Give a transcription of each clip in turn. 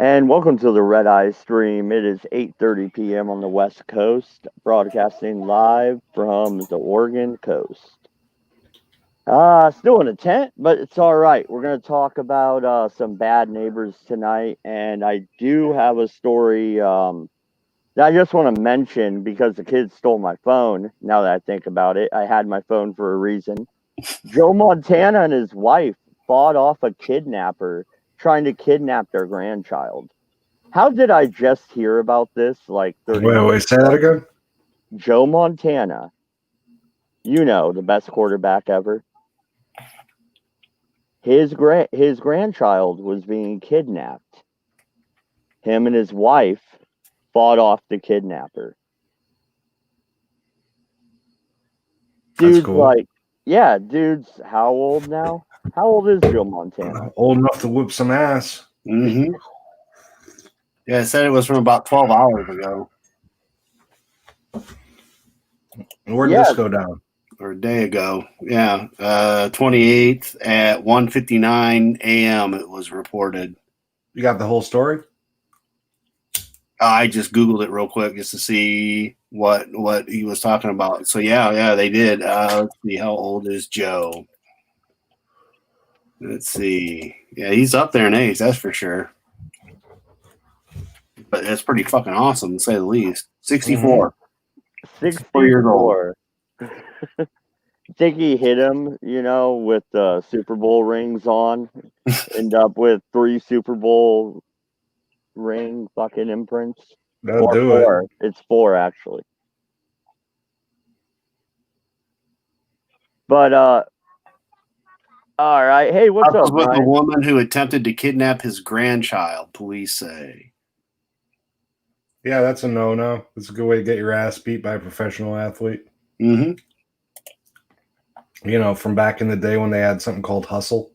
And welcome to the Redeye stream. It is 8:30 p.m. on the West Coast, broadcasting live from the Oregon coast. Still in a tent, but it's all right. We're going to talk about some bad neighbors tonight, and I do have a story that I just want to mention because the kids stole my phone. Now that I think about it, I had my phone for a reason. Joe Montana and his wife fought off a kidnapper trying to kidnap their grandchild. How did I just hear about this like 30 Wait, minutes say that again? Joe Montana, the best quarterback ever. His grandchild was being kidnapped. Him and his wife fought off the kidnapper. That's Dude's cool. dude's how old now? How old is Joe Montana? Old enough to whip some ass. Mm-hmm. Yeah, it said it was from about 12 hours ago. Where did this go down? Or a day ago. Yeah. 28th at 1:59 a.m. it was reported. You got the whole story? I just Googled it real quick just to see what he was talking about. So yeah, they did. Let's see, how old is Joe? Let's see. Yeah, he's up there in age, that's for sure. But it's pretty fucking awesome to say the least. 64. Mm-hmm. 64 years old. Think he hit him, with the Super Bowl rings on. End up with 3 Super Bowl ring fucking imprints. That'll do it. It's 4 actually. But all right. Hey, what's up, with Brian? the woman who attempted to kidnap his grandchild, police say. Yeah, that's a no-no. It's a good way to get your ass beat by a professional athlete. Mm-hmm. From back in the day when they had something called hustle.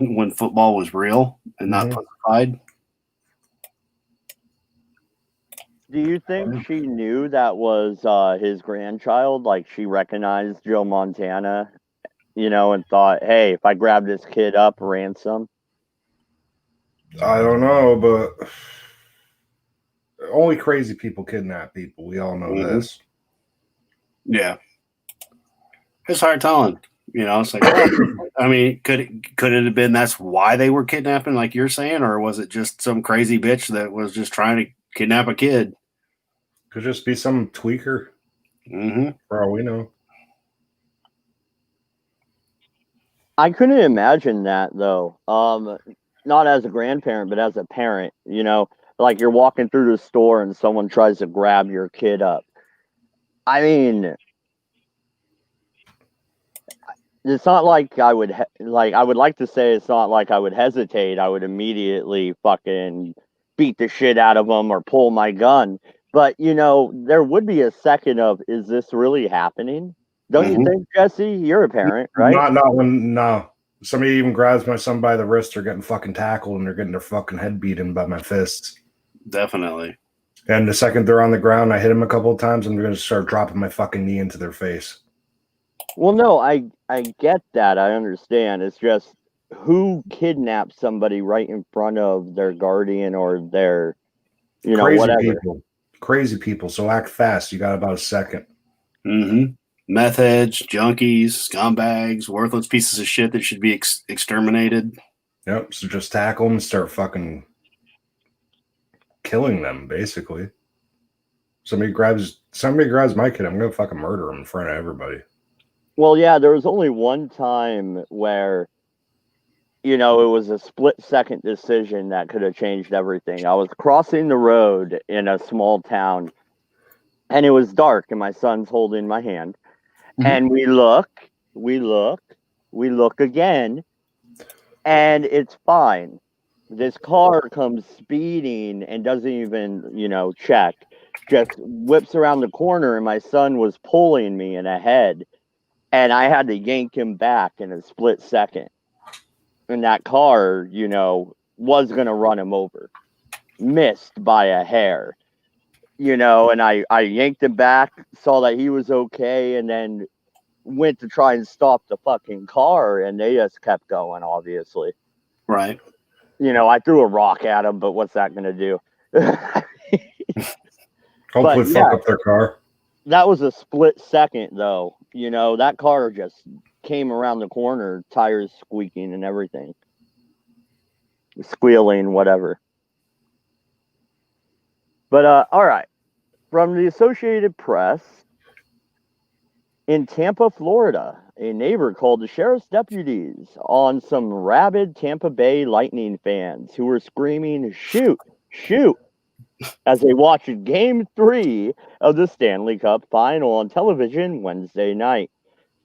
When football was real and not pussified. Do you think she knew that was his grandchild? Like she recognized Joe Montana, and thought, hey, if I grab this kid up, ransom? I don't know, but only crazy people kidnap people. We all know this. Yeah. It's hard telling. It's like, I mean, could it have been that's why they were kidnapping, like you're saying, or was it just some crazy bitch that was just trying to kidnap a kid? Could just be some tweaker. Mm-hmm. For all we know. I couldn't imagine that though. Not as a grandparent, but as a parent. Like you're walking through the store and someone tries to grab your kid up. I mean, it's not like I would I would like to say it's not like I would hesitate. I would immediately fucking beat the shit out of them or pull my gun. But there would be a second of, is this really happening? Don't you think, Jesse? You're a parent, right? Not when somebody even grabs my son by the wrist, they're getting fucking tackled and they're getting their fucking head beaten by my fists. Definitely. And the second they're on the ground, I hit them a couple of times and they're going to start dropping my fucking knee into their face. Well, no, I get that. I understand. It's just who kidnaps somebody right in front of their guardian or their, Crazy whatever. people. Crazy people. So act fast. You got about a second. Mm-hmm. Meth heads, junkies, scumbags, worthless pieces of shit that should be exterminated. Yep. So just tackle them and start fucking killing them, basically. Somebody grabs my kid, I'm going to fucking murder him in front of everybody. Well, yeah, there was only one time where, it was a split-second decision that could have changed everything. I was crossing the road in a small town, and it was dark, and my son's holding my hand. Mm-hmm. And we look again, and it's fine. This car comes speeding and doesn't even, check. Just whips around the corner, and my son was pulling me in ahead. And I had to yank him back in a split second. And that car, was going to run him over. Missed by a hair. And I yanked him back, saw that he was okay, and then went to try and stop the fucking car, and they just kept going, obviously. Right. I threw a rock at him, but what's that going to do? Hopefully, yeah, fuck up their car. that was a split second, though. That car just came around the corner, tires squeaking and everything, squealing, whatever. But all right, from the Associated Press, in Tampa, Florida, a neighbor called the sheriff's deputies on some rabid Tampa Bay Lightning fans who were screaming, "Shoot, shoot," as they watched Game 3 of the Stanley Cup Final on television Wednesday night.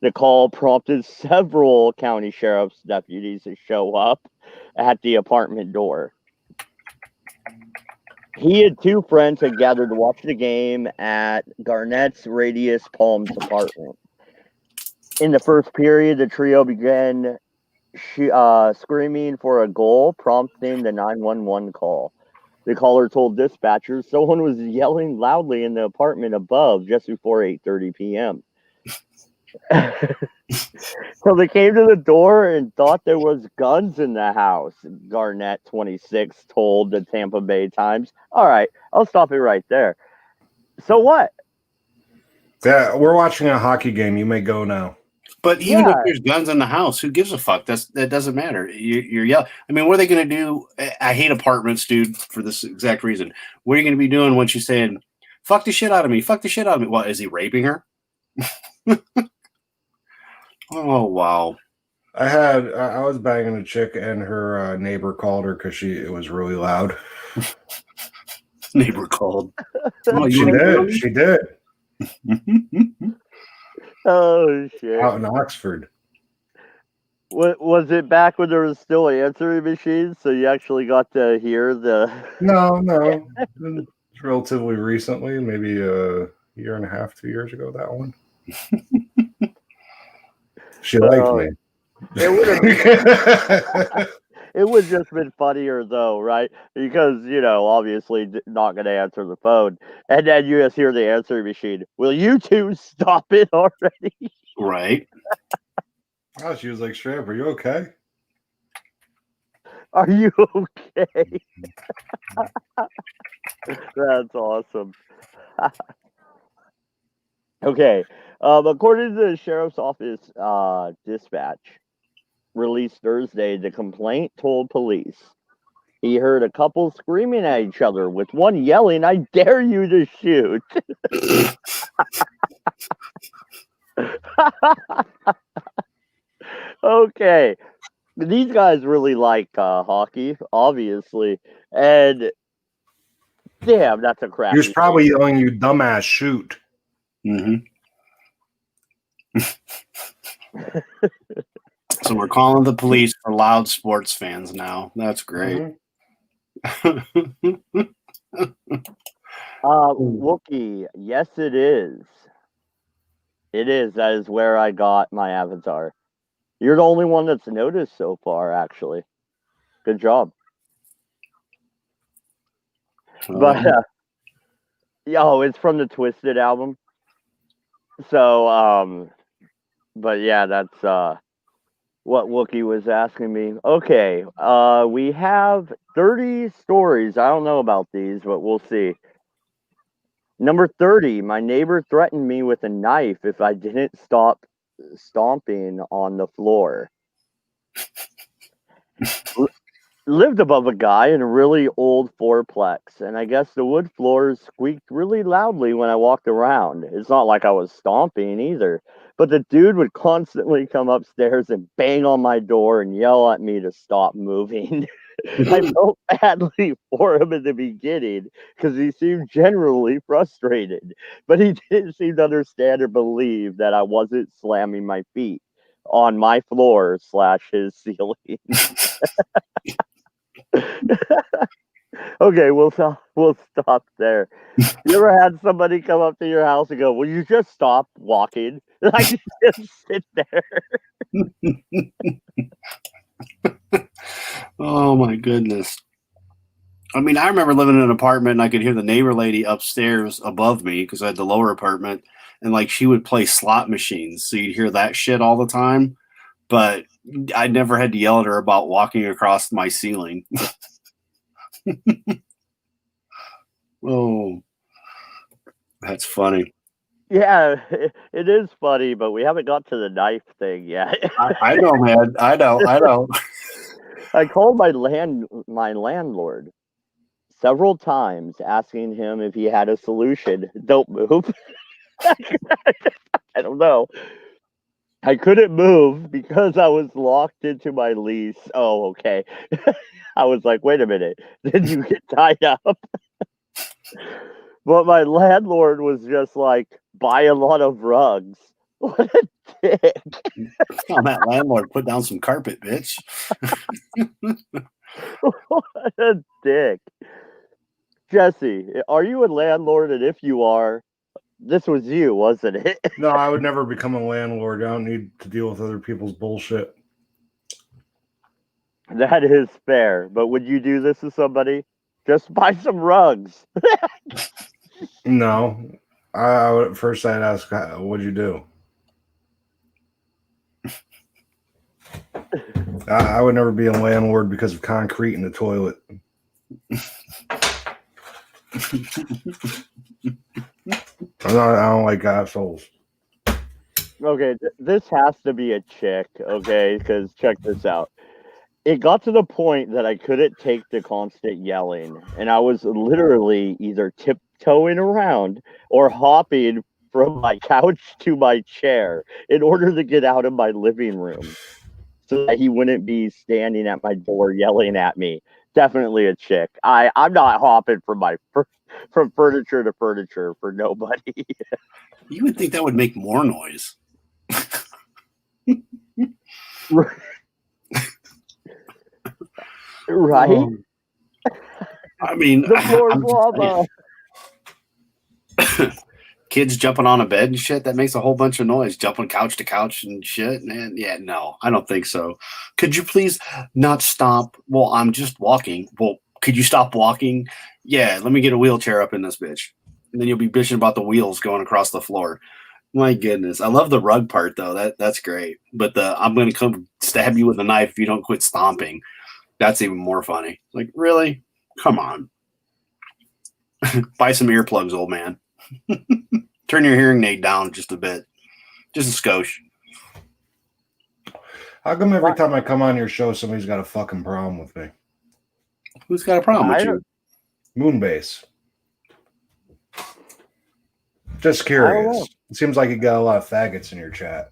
The call prompted several county sheriff's deputies to show up at the apartment door. He and two friends had gathered to watch the game at Garnett's Radius Palms apartment. In the first period, the trio began screaming for a goal, prompting the 911 call. The caller told dispatchers someone was yelling loudly in the apartment above just before 8:30 p.m. So they came to the door and thought there was guns in the house, Garnett, 26, told the Tampa Bay Times. All right, I'll stop it right there. So what? Yeah, we're watching a hockey game. You may go now. But even if there's guns in the house, who gives a fuck? That doesn't matter. You're yelling. I mean, what are they going to do? I hate apartments, dude, for this exact reason. What are you going to be doing when she's saying, "Fuck the shit out of me"? Fuck the shit out of me. What, is he raping her? Oh wow. I was banging a chick, and her neighbor called her because it was really loud. Neighbor called. Oh, she did. Oh shit! Out in Oxford. Was it back when there was still answering machines, so you actually got to hear the? No. It's relatively recently, maybe a year and a half, 2 years ago. That one. She liked me. It would just been funnier though, right? Because obviously not going to answer the phone, and then you just hear the answering machine. Will you two stop it already? Right. Oh, she was like, "Strap, are you okay? Are you okay?" That's awesome. Okay. According to the sheriff's office dispatch released Thursday, the complaint told police he heard a couple screaming at each other, with one yelling, "I dare you to shoot." Okay. These guys really like hockey, obviously. And damn, that's a crappy. He was probably yelling, "You dumbass, shoot." Mm-hmm. So we're calling the police for loud sports fans now. That's great. Mm-hmm. Wookie, yes it is. It is. That is where I got my avatar. You're the only one that's noticed so far, actually. Good job. But it's from the Twisted album. So but yeah, that's what Wookie was asking me. Okay, we have 30 stories. I don't know about these, but we'll see. Number 30, my neighbor threatened me with a knife if I didn't stop stomping on the floor. Lived above a guy in a really old fourplex, and I guess the wood floors squeaked really loudly when I walked around. It's not like I was stomping either, but the dude would constantly come upstairs and bang on my door and yell at me to stop moving. I felt badly for him in the beginning because he seemed generally frustrated, but he didn't seem to understand or believe that I wasn't slamming my feet on my floor / his ceiling. Okay, we'll stop there. You ever had somebody come up to your house and go, "Will you just stop walking?" Like, just sit there. Oh my goodness. I mean, I remember living in an apartment and I could hear the neighbor lady upstairs above me because I had the lower apartment, and like she would play slot machines. So you'd hear that shit all the time. But I never had to yell at her about walking across my ceiling. Oh, that's funny. Yeah, it is funny, but we haven't got to the knife thing yet. I know, man. I know. I called my landlord several times, asking him if he had a solution. Don't move. I don't know. I couldn't move because I was locked into my lease. Oh, okay. I was like, wait a minute. Did you get tied up? But my landlord was just like, buy a lot of rugs. What a dick. On that landlord, put down some carpet, bitch. What a dick. Jesse, are you a landlord? And if you are, this was you, wasn't it? No, I would never become a landlord. I don't need to deal with other people's bullshit. That is fair. But would you do this to somebody? Just buy some rugs. No. I would first I'd ask, what'd you do? I would never be a landlord because of concrete in the toilet. I don't like assholes. Okay, this has to be a chick, okay? Because check this out. It got to the point that I couldn't take the constant yelling, and I was literally either tiptoeing around or hopping from my couch to my chair in order to get out of my living room so that he wouldn't be standing at my door yelling at me. Definitely a chick. I'm not hopping from furniture to furniture for nobody. You would think that would make more noise. Right? I mean, The floor's I'm just lava. saying. Kids jumping on a bed and shit, that makes a whole bunch of noise. Jumping couch to couch and shit. And yeah, no, I don't think so. Could you please not stop? Well, I'm just walking. Well, could you stop walking? Yeah, let me get a wheelchair up in this bitch. And then you'll be bitching about the wheels going across the floor. My goodness. I love the rug part though. That's great. But the I'm gonna come stab you with a knife if you don't quit stomping. That's even more funny. Like, really? Come on. Buy some earplugs, old man. Turn your hearing aid down just a bit. Just a skosh. How come every time I come on your show, somebody's got a fucking problem with me? Who's got a problem with you? Moonbase. Just curious. It seems like you got a lot of faggots in your chat.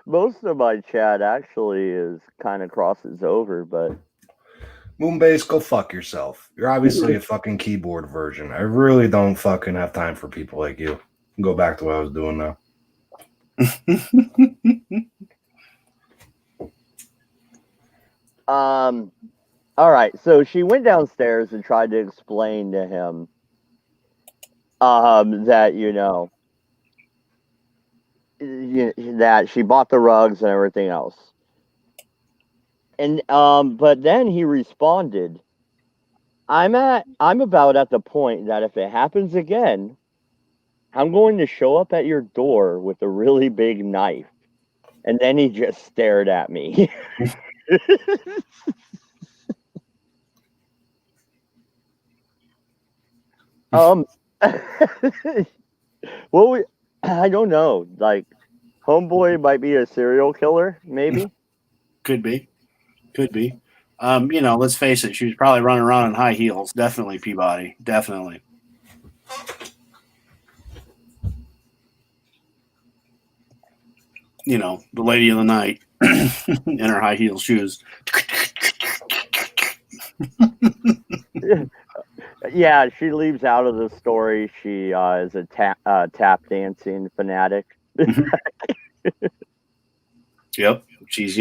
Most of my chat actually is kind of crosses over, but Moonbase, go fuck yourself. You're obviously a fucking keyboard version. I really don't fucking have time for people like you. Go back to what I was doing now. All right. So she went downstairs and tried to explain to him that that she bought the rugs and everything else. And but then he responded, I'm about at the point that if it happens again, I'm going to show up at your door with a really big knife. And then he just stared at me. Well, I don't know. Like, homeboy might be a serial killer, maybe. Could be. Let's face it. She was probably running around in high heels. Definitely, Peabody. Definitely. The lady of the night in her high heel shoes. Yeah, she leaves out of the story. She is a tap dancing fanatic. Yep. She's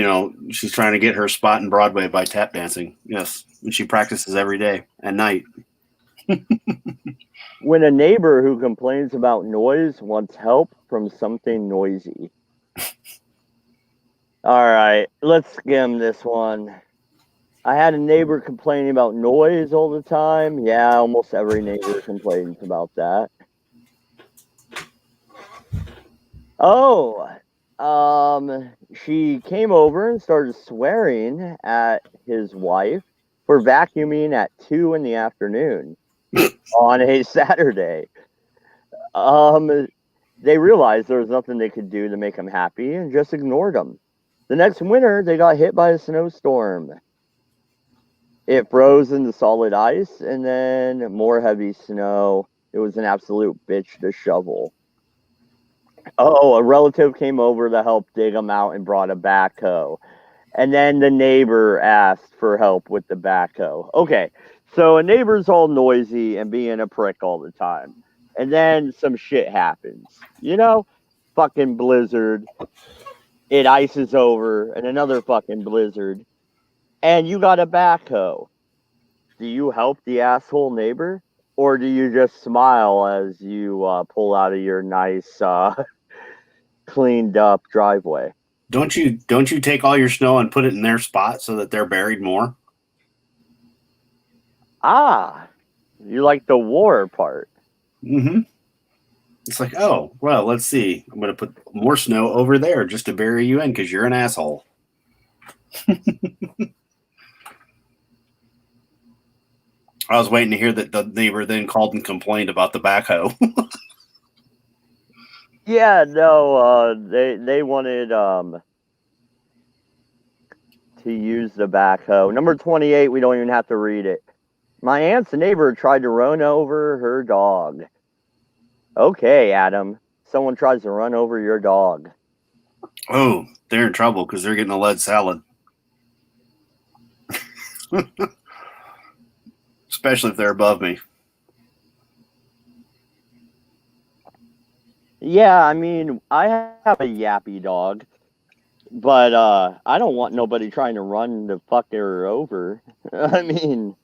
trying to get her spot in Broadway by tap dancing. Yes. And she practices every day at night. When a neighbor who complains about noise wants help from something noisy. All right, let's skim this one. I had a neighbor complaining about noise all the time. Yeah, almost every neighbor complains about that. Oh, She came over and started swearing at his wife for vacuuming at 2 in the afternoon on a Saturday. They realized there was nothing they could do to make him happy and just ignored him. The next winter, they got hit by a snowstorm. It froze into solid ice and then more heavy snow. It was an absolute bitch to shovel. Oh, a relative came over to help dig them out and brought a backhoe. And then the neighbor asked for help with the backhoe. Okay, so a neighbor's all noisy and being a prick all the time. And then some shit happens. You know? Fucking blizzard. It ices over, and another fucking blizzard. And you got a backhoe. Do you help the asshole neighbor? Or do you just smile as you pull out of your nice, cleaned up driveway? Don't you take all your snow and put it in their spot so that they're buried more? Ah, you like the war part. Mm-hmm. It's like, oh, well, let's see. I'm going to put more snow over there just to bury you in because you're an asshole. I was waiting to hear that the neighbor then called and complained about the backhoe. Yeah, no, they wanted to use the backhoe. Number 28, we don't even have to read it. My aunt's neighbor tried to run over her dog. Okay, Adam. Someone tries to run over your dog. Oh, they're in trouble because they're getting a lead salad. Especially if they're above me. Yeah, I mean, I have a yappy dog, but I don't want nobody trying to run the fucker over. I mean,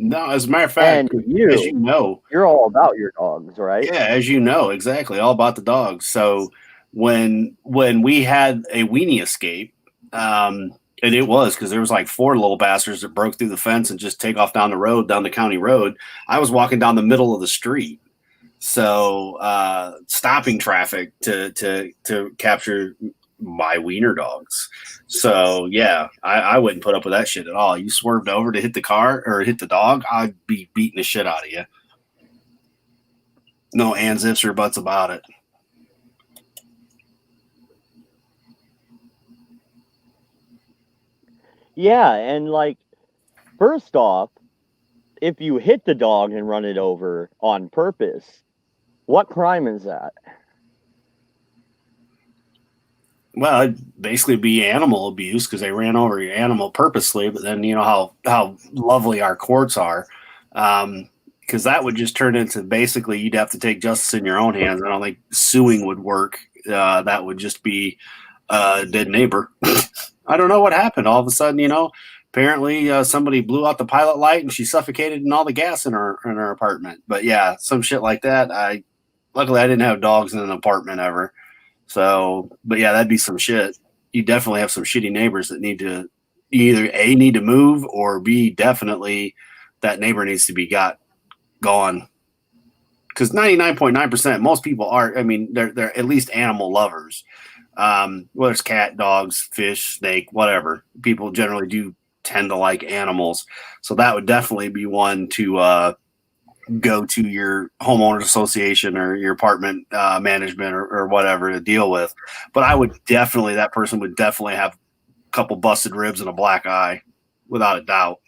No, as a matter of fact, and as you know, you're all about your dogs, right? yeah, as you know, exactly, all about the dogs. So when we had a weenie escape, and it was because there was like 4 little bastards that broke through the fence and just take off down the road, down the county road. I was walking down the middle of the street, so stopping traffic to capture my wiener dogs. So yeah, I wouldn't put up with that shit at all. You swerved over to hit the car or hit the dog, I'd be beating the shit out of you. No ands, ifs, or buts about it. Yeah, and like, first off, if you hit the dog and run it over on purpose, what crime is that? Well, it'd basically be animal abuse because they ran over your animal purposely. But then you know how lovely our courts are, because that would just turn into basically you'd have to take justice in your own hands. I don't think suing would work. That would just be a dead neighbor. I don't know what happened. All of a sudden, apparently somebody blew out the pilot light and she suffocated in all the gas in her apartment. But yeah, some shit like that. Luckily I didn't have dogs in an apartment ever. So, but yeah, that'd be some shit. You definitely have some shitty neighbors that need to either A, need to move, or B, definitely that neighbor needs to be gone. Because 99.9%, most people are, I mean, they're at least animal lovers. Whether it's cat, dogs, fish, snake, whatever. People generally do tend to like animals. So that would definitely be one to go to your homeowners association or your apartment management or whatever to deal with. But that person would definitely have a couple busted ribs and a black eye, without a doubt.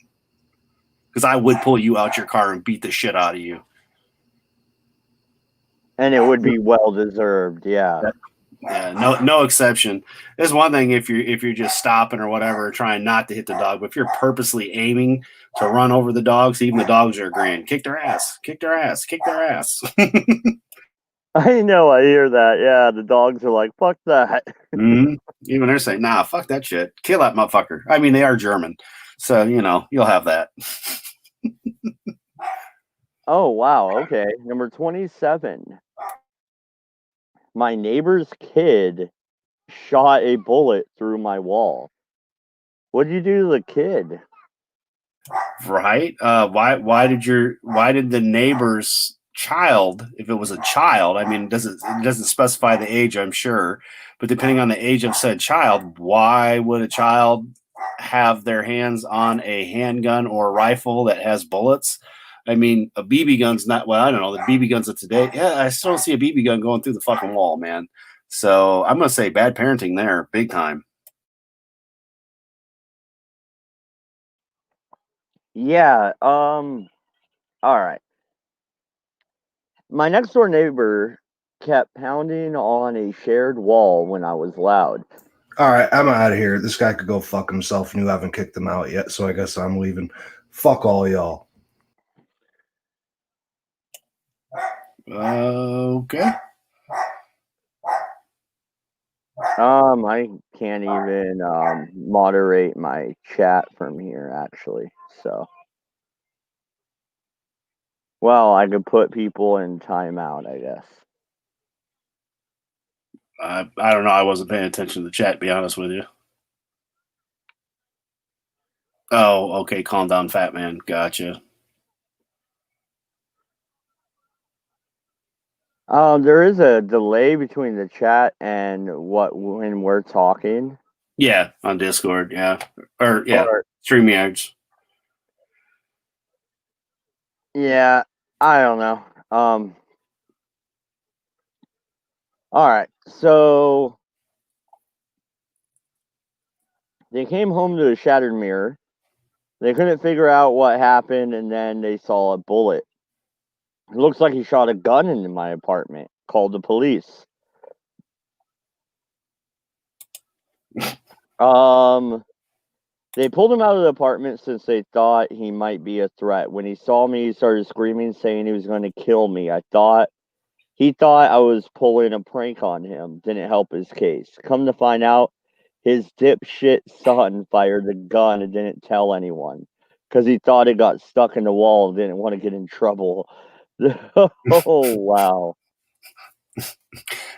Because I would pull you out your car and beat the shit out of you. And it would be well deserved, yeah. Yeah, no exception. There's one thing if you're just stopping or whatever, trying not to hit the dog, but if you're purposely aiming to run over the dogs, even the dogs are agreeing. Kick their ass, kick their ass, kick their ass. I know, I hear that. Yeah, the dogs are like, fuck that. Mm-hmm. Even they're saying, nah, fuck that shit. Kill that motherfucker. I mean, they are German. So, you'll have that. Oh, wow. Okay. Number 27. My neighbor's kid shot a bullet through my wall. What did you do to the kid? Right? Why did the neighbor's child, if it was a child, I mean, it doesn't specify the age, I'm sure, But depending on the age of said child, why would a child have their hands on a handgun or a rifle that has bullets? I mean, a BB gun's not, well, I don't know, the BB guns of today, yeah, I still don't see a BB gun going through the fucking wall, man. So I'm going to say bad parenting there, big time. Yeah. All right. My next door neighbor kept pounding on a shared wall when I was loud. All right, I'm out of here. This guy could go fuck himself, and you haven't kicked him out yet, so I guess I'm leaving. Fuck all y'all. Okay. I can't even moderate my chat from here, actually. So, well, I could put people in timeout, I guess. I don't know. I wasn't paying attention to the chat, to be honest with you. Oh, okay. Calm down, fat man. Gotcha. There is a delay between the chat and when we're talking. Yeah, on Discord. Yeah. Or, yeah, Or, StreamYards. yeah, I don't know. All right. So they came home to a shattered mirror. They couldn't figure out what happened, and then they saw a bullet. It looks like he shot a gun into my apartment. Called the police. They pulled him out of the apartment since they thought he might be a threat. When he saw me, he started screaming, saying he was going to kill me. He thought I was pulling a prank on him. Didn't help his case. Come to find out, his dipshit son fired the gun and didn't tell anyone because he thought it got stuck in the wall and didn't want to get in trouble. Oh, wow.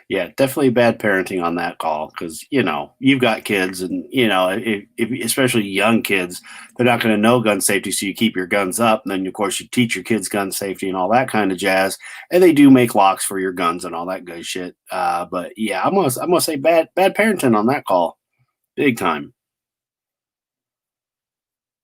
Yeah, definitely bad parenting on that call because, you've got kids and, if especially young kids, they're not going to know gun safety. So you keep your guns up. And then, of course, you teach your kids gun safety and all that kind of jazz. And they do make locks for your guns and all that good shit. But yeah, I'm gonna say bad parenting on that call. Big time.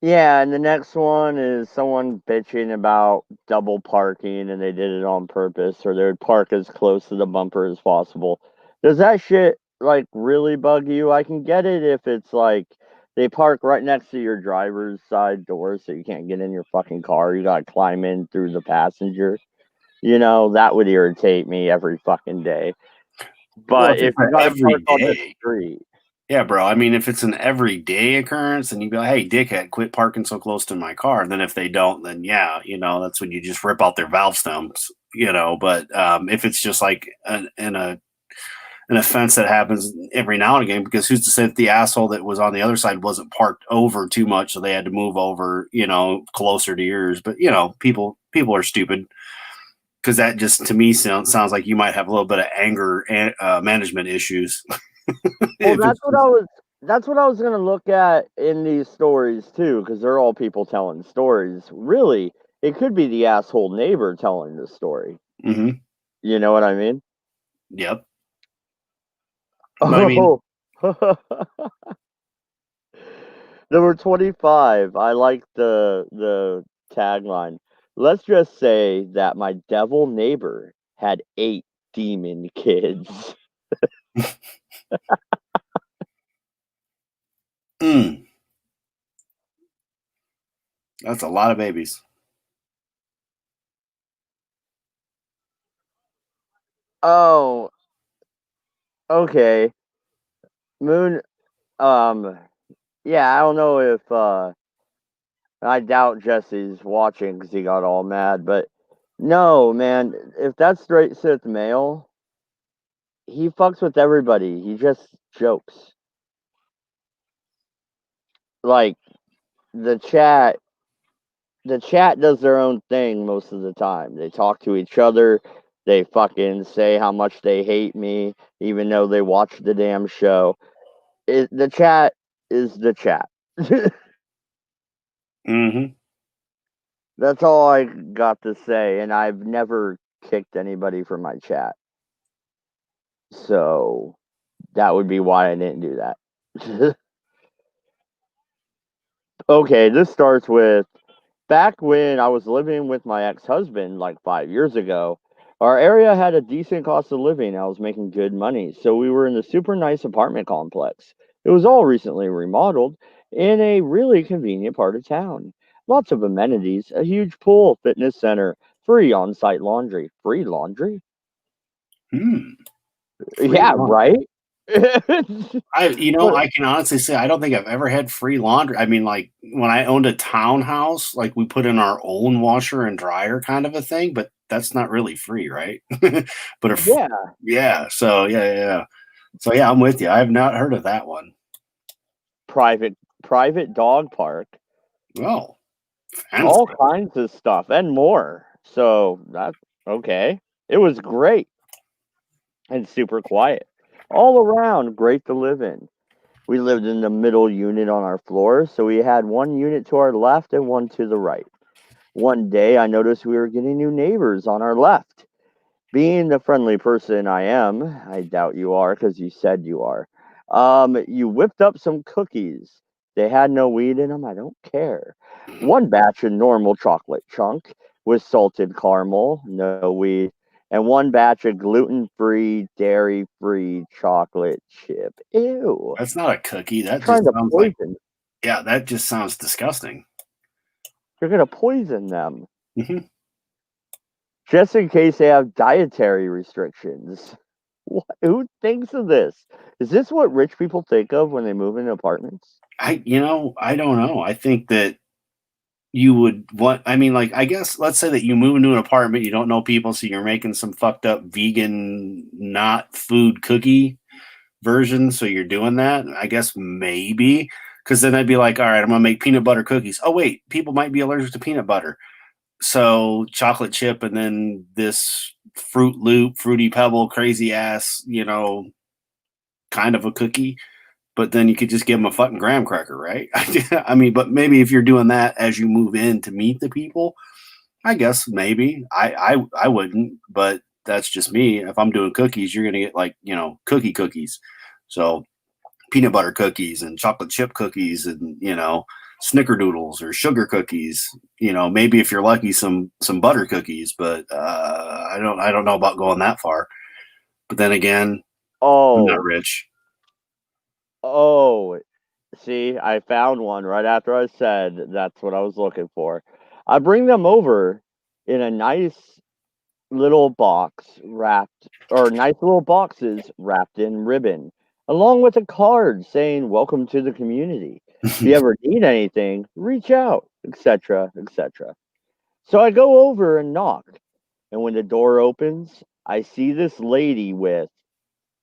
Yeah, and the next one is someone bitching about double parking and they did it on purpose, or they would park as close to the bumper as possible. Does that shit like really bug you? I can get it if it's like they park right next to your driver's side door so you can't get in your fucking car. You gotta climb in through the passenger. That would irritate me every fucking day. Well, But if it's if you gotta every park on the day. street, Yeah, bro. I mean, if it's an everyday occurrence, then you'd be like, hey, dickhead, quit parking so close to my car. And then if they don't, then yeah, that's when you just rip out their valve stumps, But if it's just like an offense that happens every now and again, because who's to say that the asshole that was on the other side wasn't parked over too much, so they had to move over, closer to yours. But, people are stupid because that just to me sounds like you might have a little bit of anger and management issues. well, If it's that's what I was gonna look at in these stories too, because they're all people telling stories. Really, it could be the asshole neighbor telling the story. Mhm. You know what I mean? Yep. I mean, Oh, number 25. I like the tagline. Let's just say that my devil neighbor had 8 demon kids. mm, that's a lot of babies. Oh, okay. Moon. Yeah, I don't know if I doubt Jesse's watching because he got all mad. But no, man, if that's straight Sith male, he fucks with everybody. He just jokes. Like the chat, the chat does their own thing most of the time. They talk to each other. They fucking say how much they hate me, even though they watch the damn show. The chat is the chat. Hmm. That's all I got to say, and I've never kicked anybody from my chat. So That would be why I didn't do that. Okay, this starts with back when I was living with my ex-husband like 5 years ago. Our area had a decent cost of living. I was making good money, so we were in the super nice apartment complex. It was all recently remodeled in a really convenient part of town. Lots of amenities, a huge pool, fitness center, free on-site laundry. Free laundry? Free Yeah, laundry. right? But I can honestly say I don't think I've ever had free laundry. I mean, like when I owned a townhouse, like we put in our own washer and dryer kind of a thing, but that's not really free, right? But yeah, yeah, so yeah. So yeah, I'm with you. I have not heard of that one. private dog park, Oh, all fancy. kinds of stuff and more. So that's okay. It was great and super quiet. All around, great to live in. We lived in the middle unit on our floor, so we had one unit to our left and one to the right. One day I noticed we were getting new neighbors on our left. Being the friendly person I am, I doubt you are because you said you are. You whipped up some cookies. They had no weed in them. I don't care. One batch of normal chocolate chunk with salted caramel, no weed, and one batch of gluten-free, dairy-free chocolate chip. Ew! That's not a cookie. That Trying just to sounds like poison. yeah, that just sounds disgusting. You're gonna poison them Mhm. just in case they have dietary restrictions. What? Who thinks of this? Is this what rich people think of when they move into apartments? I don't know. I think that you would want I mean, like, I guess let's say that you move into an apartment, you don't know people, so you're making some fucked up vegan, not food cookie version, so you're doing that. I guess maybe because then I'd be like, all right, I'm gonna make peanut butter cookies. Oh wait, people might be allergic to peanut butter. So chocolate chip and then this Fruit Loop, Fruity Pebble, crazy ass, kind of a cookie. But then you could just give them a fucking graham cracker, right? I mean, but maybe if you're doing that as you move in to meet the people, I guess maybe I wouldn't, but that's just me. If I'm doing cookies, you're gonna get like cookies. So peanut butter cookies and chocolate chip cookies and snickerdoodles or sugar cookies. Maybe if you're lucky, some butter cookies. But I don't know about going that far. But then again, I'm not Oh, rich. oh, see, I found one right after I said that's what I was looking for. I bring them over in a nice little box wrapped, or nice little boxes wrapped in ribbon, along with a card saying, "Welcome to the community. If you ever need anything, reach out," etc., etc. So I go over and knock, and when the door opens, I see this lady with,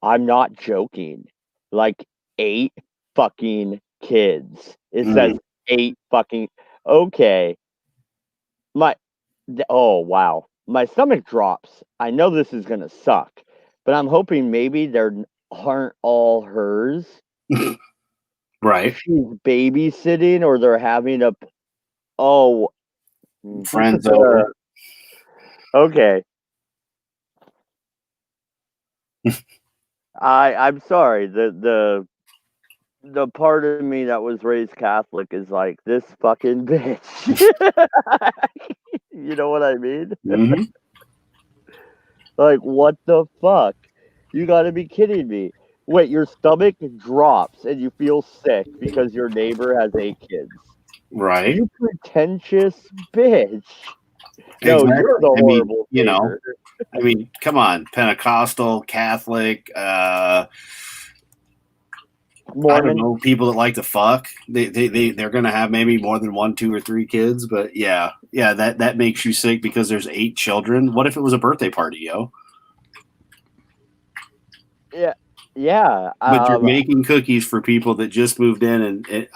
I'm not joking, like 8 fucking kids. It says Mm, 8 fucking okay. My oh, wow. My stomach drops. I know this is gonna suck, but I'm hoping maybe aren't all hers. right. She's babysitting or they're having a oh, Friends over. okay. I'm sorry. The part of me that was raised Catholic is like this fucking bitch. You know what I mean? Hmm. Like what the fuck? You got to be kidding me. Wait, your stomach drops and you feel sick because your neighbor has 8 kids. Right. You pretentious bitch. No, you're Exactly. the I mean, horrible neighbor. come on, Pentecostal, Catholic, I don't Mormon. know, people that like to fuck. They're gonna have maybe more than one, two, or three kids, but yeah, that makes you sick because there's 8 children. What if it was a birthday party, yo? Yeah. Yeah. But you're making cookies for people that just moved in, and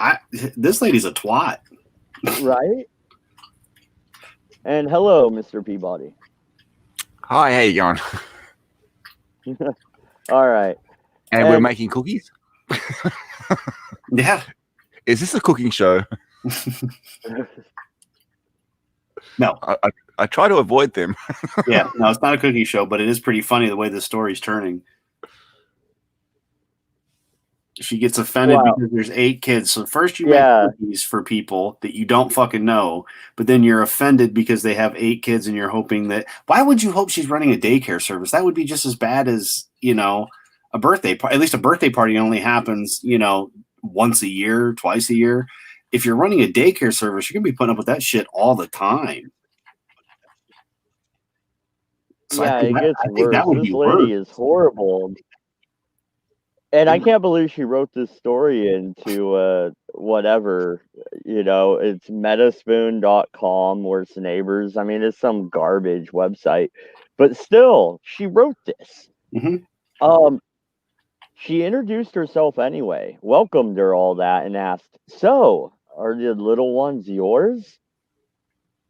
this lady's a twat. Right? And hello, Mr. Peabody. Hi, how you going? All right. And we're And making cookies? Yeah. Is this a cooking show? No. I try to avoid them. Yeah, no, it's not a cookie show, but it is pretty funny the way the story's turning. She gets offended Wow. because there's 8 kids. So first you make Yeah. cookies for people that you don't fucking know, but then you're offended because they have 8 kids and you're hoping that. Why would you hope she's running a daycare service? That would be just as bad as, a birthday party. At least a birthday party only happens, once a year, twice a year. If you're running a daycare service, you're going to be putting up with that shit all the time. So Yeah, it gets I think that worse. would This be worse. lady is horrible. And I can't believe she wrote this story into whatever, it's metaspoon.com or it's neighbors. I mean, it's some garbage website. But still, she wrote this. Mhm. She introduced herself anyway, welcomed her all that, and asked, "So, are the little ones yours?"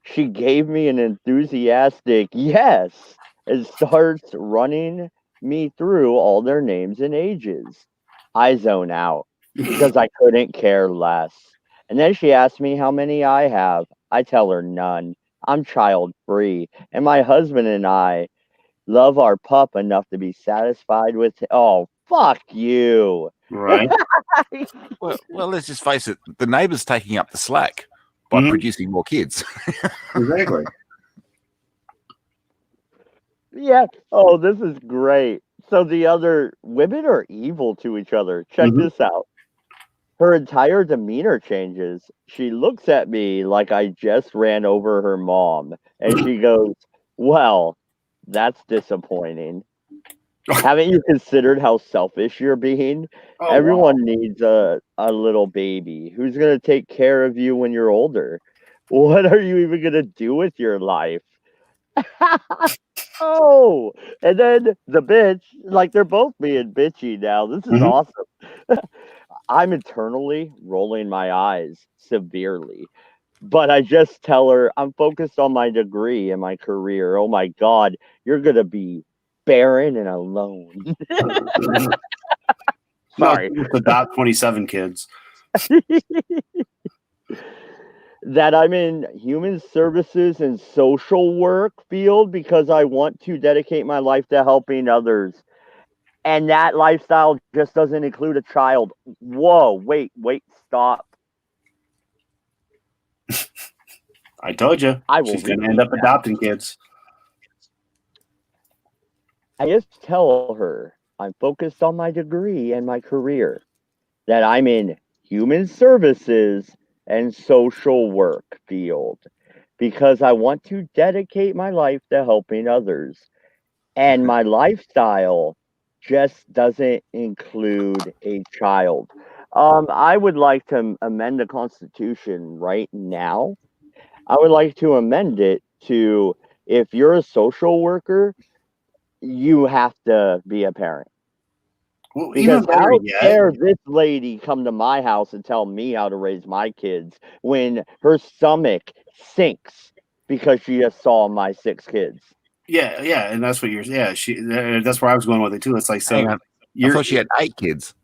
She gave me an enthusiastic yes and starts running me through all their names and ages. I zone out because I couldn't care less. And then she asked me how many I have. I tell her none. I'm child free. And my husband and I love our pup enough to be satisfied with. Oh, fuck you. Right. Well, let's just face it. The neighbor's taking up the slack by producing more kids. Exactly. Yeah. Oh, this is great. So the other women are evil to each other. Check this out. Her entire demeanor changes. She looks at me like I just ran over her mom, and she goes, "Well, that's disappointing. Haven't you considered how selfish you're being? Oh, Everyone needs a little baby. Who's going to take care of you when you're older? What are you even going to do with your life?" Oh, and then the bitch, like they're both being bitchy now. This is awesome. I'm internally rolling my eyes severely, but I just tell her I'm focused on my degree and my career. Oh my God, you're going to be barren and alone. Sorry. No, adopt 27 kids. That I'm in human services and social work field because I want to dedicate my life to helping others. And that lifestyle just doesn't include a child. Whoa, wait, stop. I told you. I will She's going to repeat end up that. adopting kids. I just tell her I'm focused on my degree and my career, that I'm in human services and social work field because I want to dedicate my life to helping others. And my lifestyle just doesn't include a child. I would like to amend the Constitution right now. I would like to amend it to if you're a social worker, you have to be a parent. Well, Because even better how yet, dare this lady come to my house and tell me how to raise my kids when her stomach sinks because she just saw my 6 kids? yeah, and that's what you're. Yeah, that's where I was going with it too. It's like so. Hang on. I thought she had 8 kids.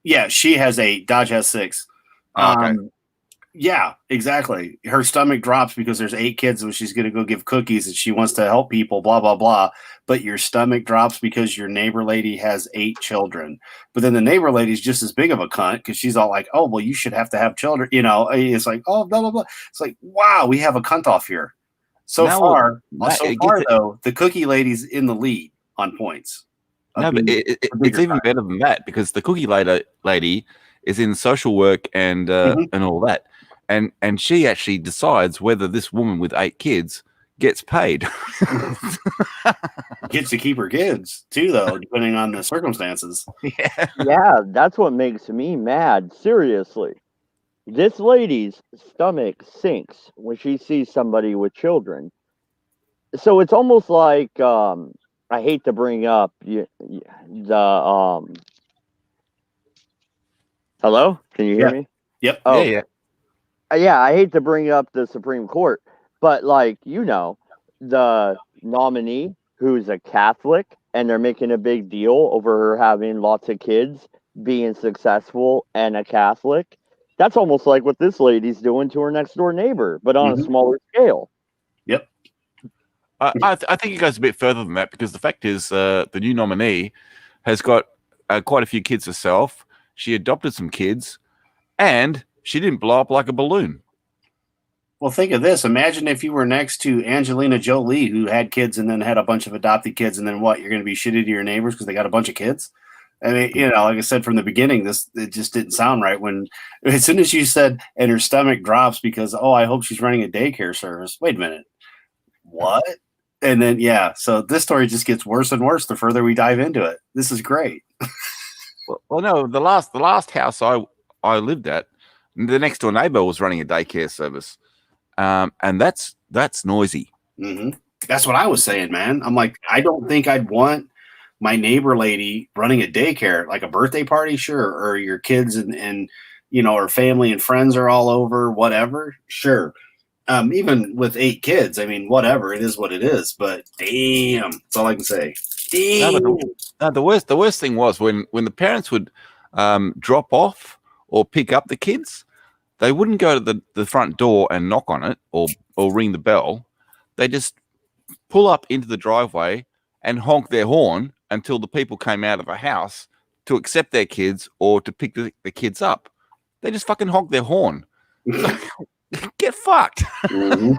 Yeah, she has 8. Dodge has 6. Oh, okay. Yeah, exactly. Her stomach drops because there's 8 kids and she's going to go give cookies and she wants to help people, blah, blah, blah. But your stomach drops because your neighbor lady has 8 children. But then the neighbor lady's just as big of a cunt because she's all like, oh, well, you should have to have children. It's like, oh, blah, blah, blah. It's like, wow, we have a cunt off here. So far, though, the cookie lady's in the lead on points. No, but it's even better than that because the cookie lady is in social work and all that. And she actually decides whether this woman with 8 kids gets paid. Gets to keep her kids too, though, depending on the circumstances. Yeah, that's what makes me mad. Seriously. This lady's stomach sinks when she sees somebody with children. So it's almost like I hate to bring up the hello? Can you hear me? Yep. Oh, Yeah. yeah, I hate to bring up the Supreme Court, but like, the nominee who's a Catholic and they're making a big deal over her having lots of kids, being successful and a Catholic. That's almost like what this lady's doing to her next door neighbor, but on a smaller scale. Yep. I think it goes a bit further than that because the fact is the new nominee has got quite a few kids herself. she adopted some kids, and she didn't blow up like a balloon. Well, think of this. Imagine if you were next to Angelina Jolie, who had kids and then had a bunch of adopted kids, and then what? You're going to be shitty to your neighbors because they got a bunch of kids? I mean, like I said from the beginning, it just didn't sound right. When as soon as you said, and her stomach drops because, I hope she's running a daycare service. Wait a minute. What? And then, so this story just gets worse and worse the further we dive into it. This is great. Well, no, the last house I lived at, the next door neighbor was running a daycare service. And that's noisy. Mm-hmm. That's what I was saying, man. I'm like, I don't think I'd want my neighbor lady running a daycare, like a birthday party, sure, or your kids and or family and friends are all over, whatever, sure. Even with 8 kids, I mean, whatever, it is what it is. But damn, that's all I can say. Damn. No, the worst thing was when the parents would drop off or pick up the kids. They wouldn't go to the front door and knock on it or ring the bell. They just pull up into the driveway and honk their horn until the people came out of a house to accept their kids or to pick the kids up. They just fucking honk their horn. Get fucked. Mm-hmm.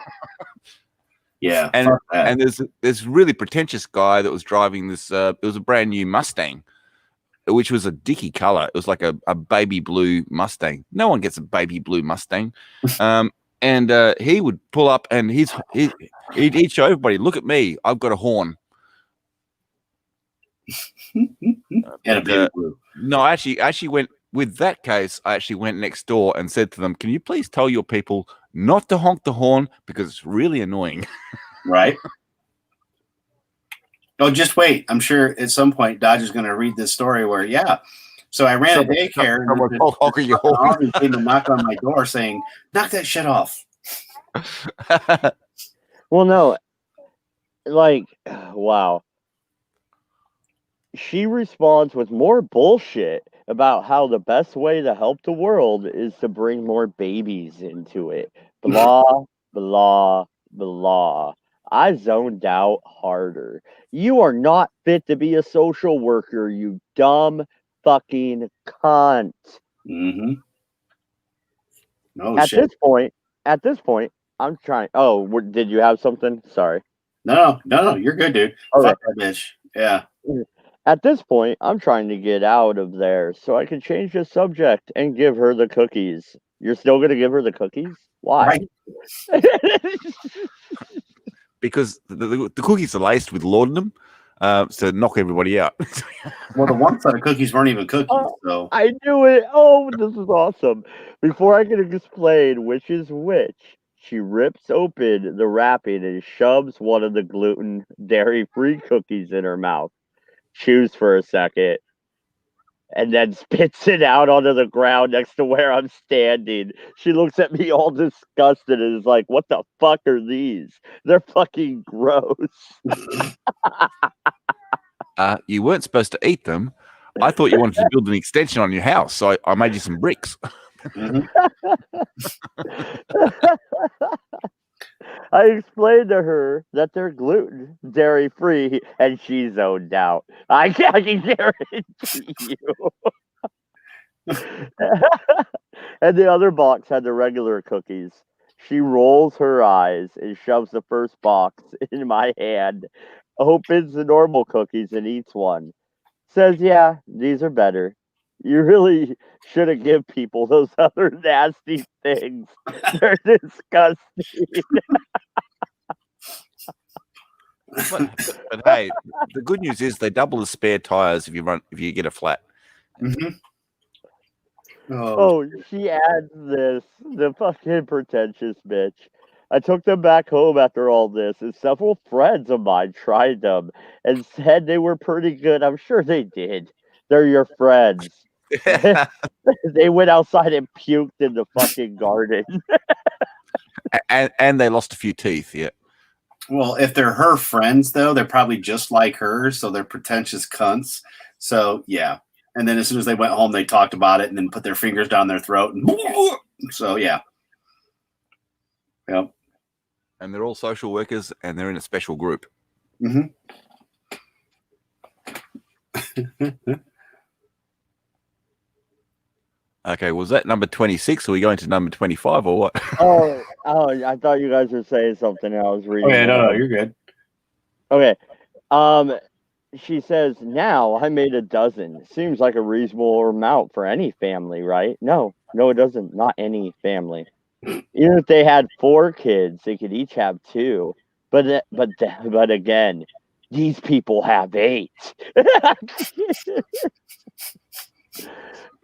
Yeah. And there's this really pretentious guy that was driving this. It was a brand new Mustang, which was a dicky color. It was like a baby blue Mustang. No one gets a baby blue Mustang. And he would pull up and he'd show everybody, look at me, I've got a horn. And a baby blue. No, I actually went with that case. I actually went next door and said to them, can you please tell your people not to honk the horn because it's really annoying. Right. Oh, just wait. I'm sure at some point Dodge is going to read this story where, so I ran a daycare and came and knocked on my door saying, knock that shit off. Well, no, like, wow. She responds with more bullshit about how the best way to help the world is to bring more babies into it. Blah, blah, blah. I zoned out harder. You are not fit to be a social worker, you dumb fucking cunt. Mm-hmm. No At shit. this point, I'm trying. Oh, did you have something? Sorry. No, you're good, dude. Okay. Fuck that bitch. Yeah. At this point, I'm trying to get out of there so I can change the subject and give her the cookies. You're still going to give her the cookies? Why? Right. Because the cookies are laced with laudanum, to knock everybody out. Well, the one set of cookies weren't even cookies, so I knew it. Oh, this is awesome. Before I can explain which is which, she rips open the wrapping and shoves one of the gluten dairy-free cookies in her mouth. Chews for a second, and then spits it out onto the ground next to where I'm standing. She looks at me all disgusted and is like, what the fuck are these? They're fucking gross. You weren't supposed to eat them. I thought you wanted to build an extension on your house, so I made you some bricks. Mm-hmm. I explained to her that they're gluten, dairy free, and she zoned out. I can guarantee you. And the other box had the regular cookies. She rolls her eyes and shoves the first box in my hand, opens the normal cookies and eats one. Says, yeah, these are better. You really shouldn't give people those other nasty things. They're disgusting. But hey, the good news is they double the spare tires if you get a flat. Mm-hmm. Oh, she adds this, the fucking pretentious bitch. I took them back home after all this, and several friends of mine tried them and said they were pretty good. I'm sure they did. They're your friends. They went outside and puked in the fucking garden. and they lost a few teeth, yeah. Well, if they're her friends, though, they're probably just like her, so they're pretentious cunts. So, yeah. And then as soon as they went home, they talked about it and then put their fingers down their throat. And so, yeah. Yep. And they're all social workers, and they're in a special group. Mm-hmm. Okay, was that number 26? Or are we going to number 25 or what? Oh, I thought you guys were saying something. And I was reading. Oh, yeah, no, ahead. you're good. Okay. She says, now I made a dozen. Seems like a reasonable amount for any family, right? No, it doesn't. Not any family. Even if they had 4 kids, they could each have 2. But again, these people have 8.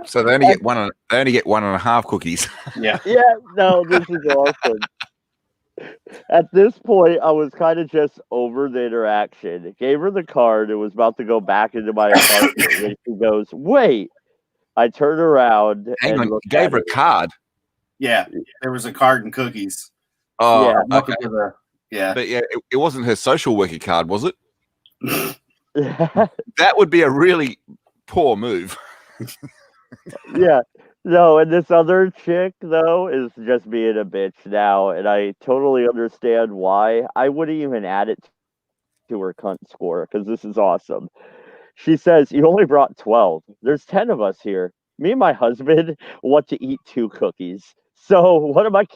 So they only get one. They only get 1.5 cookies. Yeah. Yeah, no, this is awesome. At this point, I was kind of just over the interaction. Gave her the card and was about to go back into my apartment when she goes, "Wait." I turned around Hang and on, looked gave at her a card. Yeah. There was a card and cookies. Oh, Yeah. Welcome okay. to the, yeah. But yeah, it wasn't her social worker card, was it? it. That would be a really poor move. Yeah. No, and this other chick though is just being a bitch now, and I totally understand why. I wouldn't even add it to her cunt score because this is awesome. She says, "You only brought 12. There's 10 of us here. Me and my husband want to eat 2 cookies. So what am I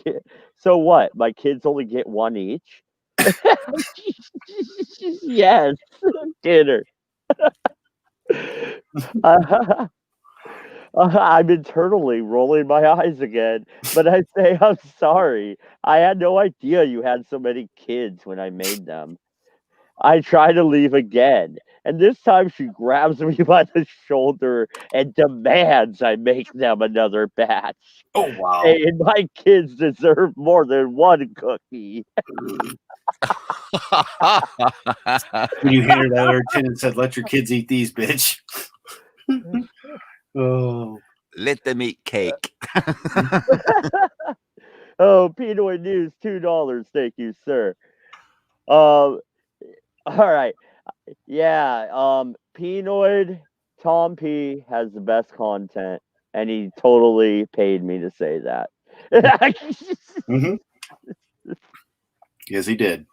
So what? My kids only get 1 each?" Yes, dinner. I'm internally rolling my eyes again, but I say I'm sorry. I had no idea you had so many kids when I made them. I try to leave again, and this time she grabs me by the shoulder and demands I make them another batch, Oh, wow. saying my kids deserve more than 1 cookie. When you handed that other tin and said, "Let your kids eat these, bitch." Oh. Let them eat cake. Oh, Pinoy News, $2. Thank you, sir. All right. Yeah, Pinoid Tom P has the best content, and he totally paid me to say that. Mm-hmm. Yes, he did.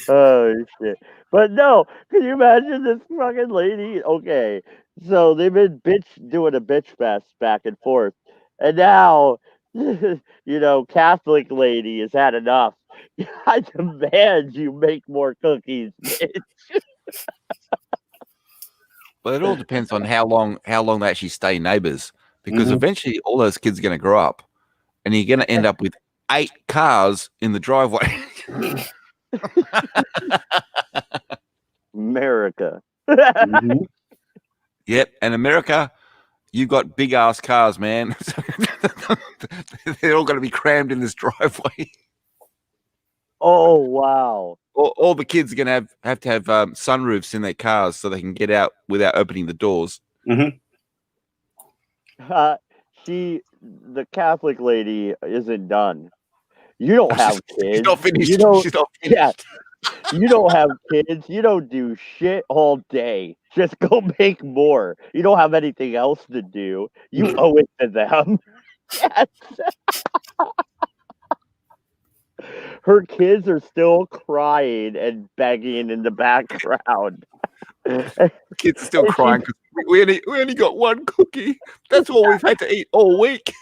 Oh shit! But no, can you imagine this fucking lady? Okay, so they've been doing a bitch fest back and forth, and now, Catholic lady has had enough. I demand you make more cookies, bitch. Well, it all depends on how long they actually stay neighbors, because Mhm. eventually all those kids are going to grow up, and you're going to end up with 8 cars in the driveway. America. Mhm. Yep, and America, you got big ass cars, man. They're all going to be crammed in this driveway. Oh wow. All the kids are going to have to have sunroofs in their cars so they can get out without opening the doors. Mhm. The Catholic lady isn't done. You don't have kids. She's not finished. You don't. She's not finished. Yeah, you don't have kids. You don't do shit all day. Just go make more. You don't have anything else to do. You owe it to them. Yes. Her kids are still crying and begging in the background. Kids are still crying because we only got 1 cookie. That's all we've had to eat all week.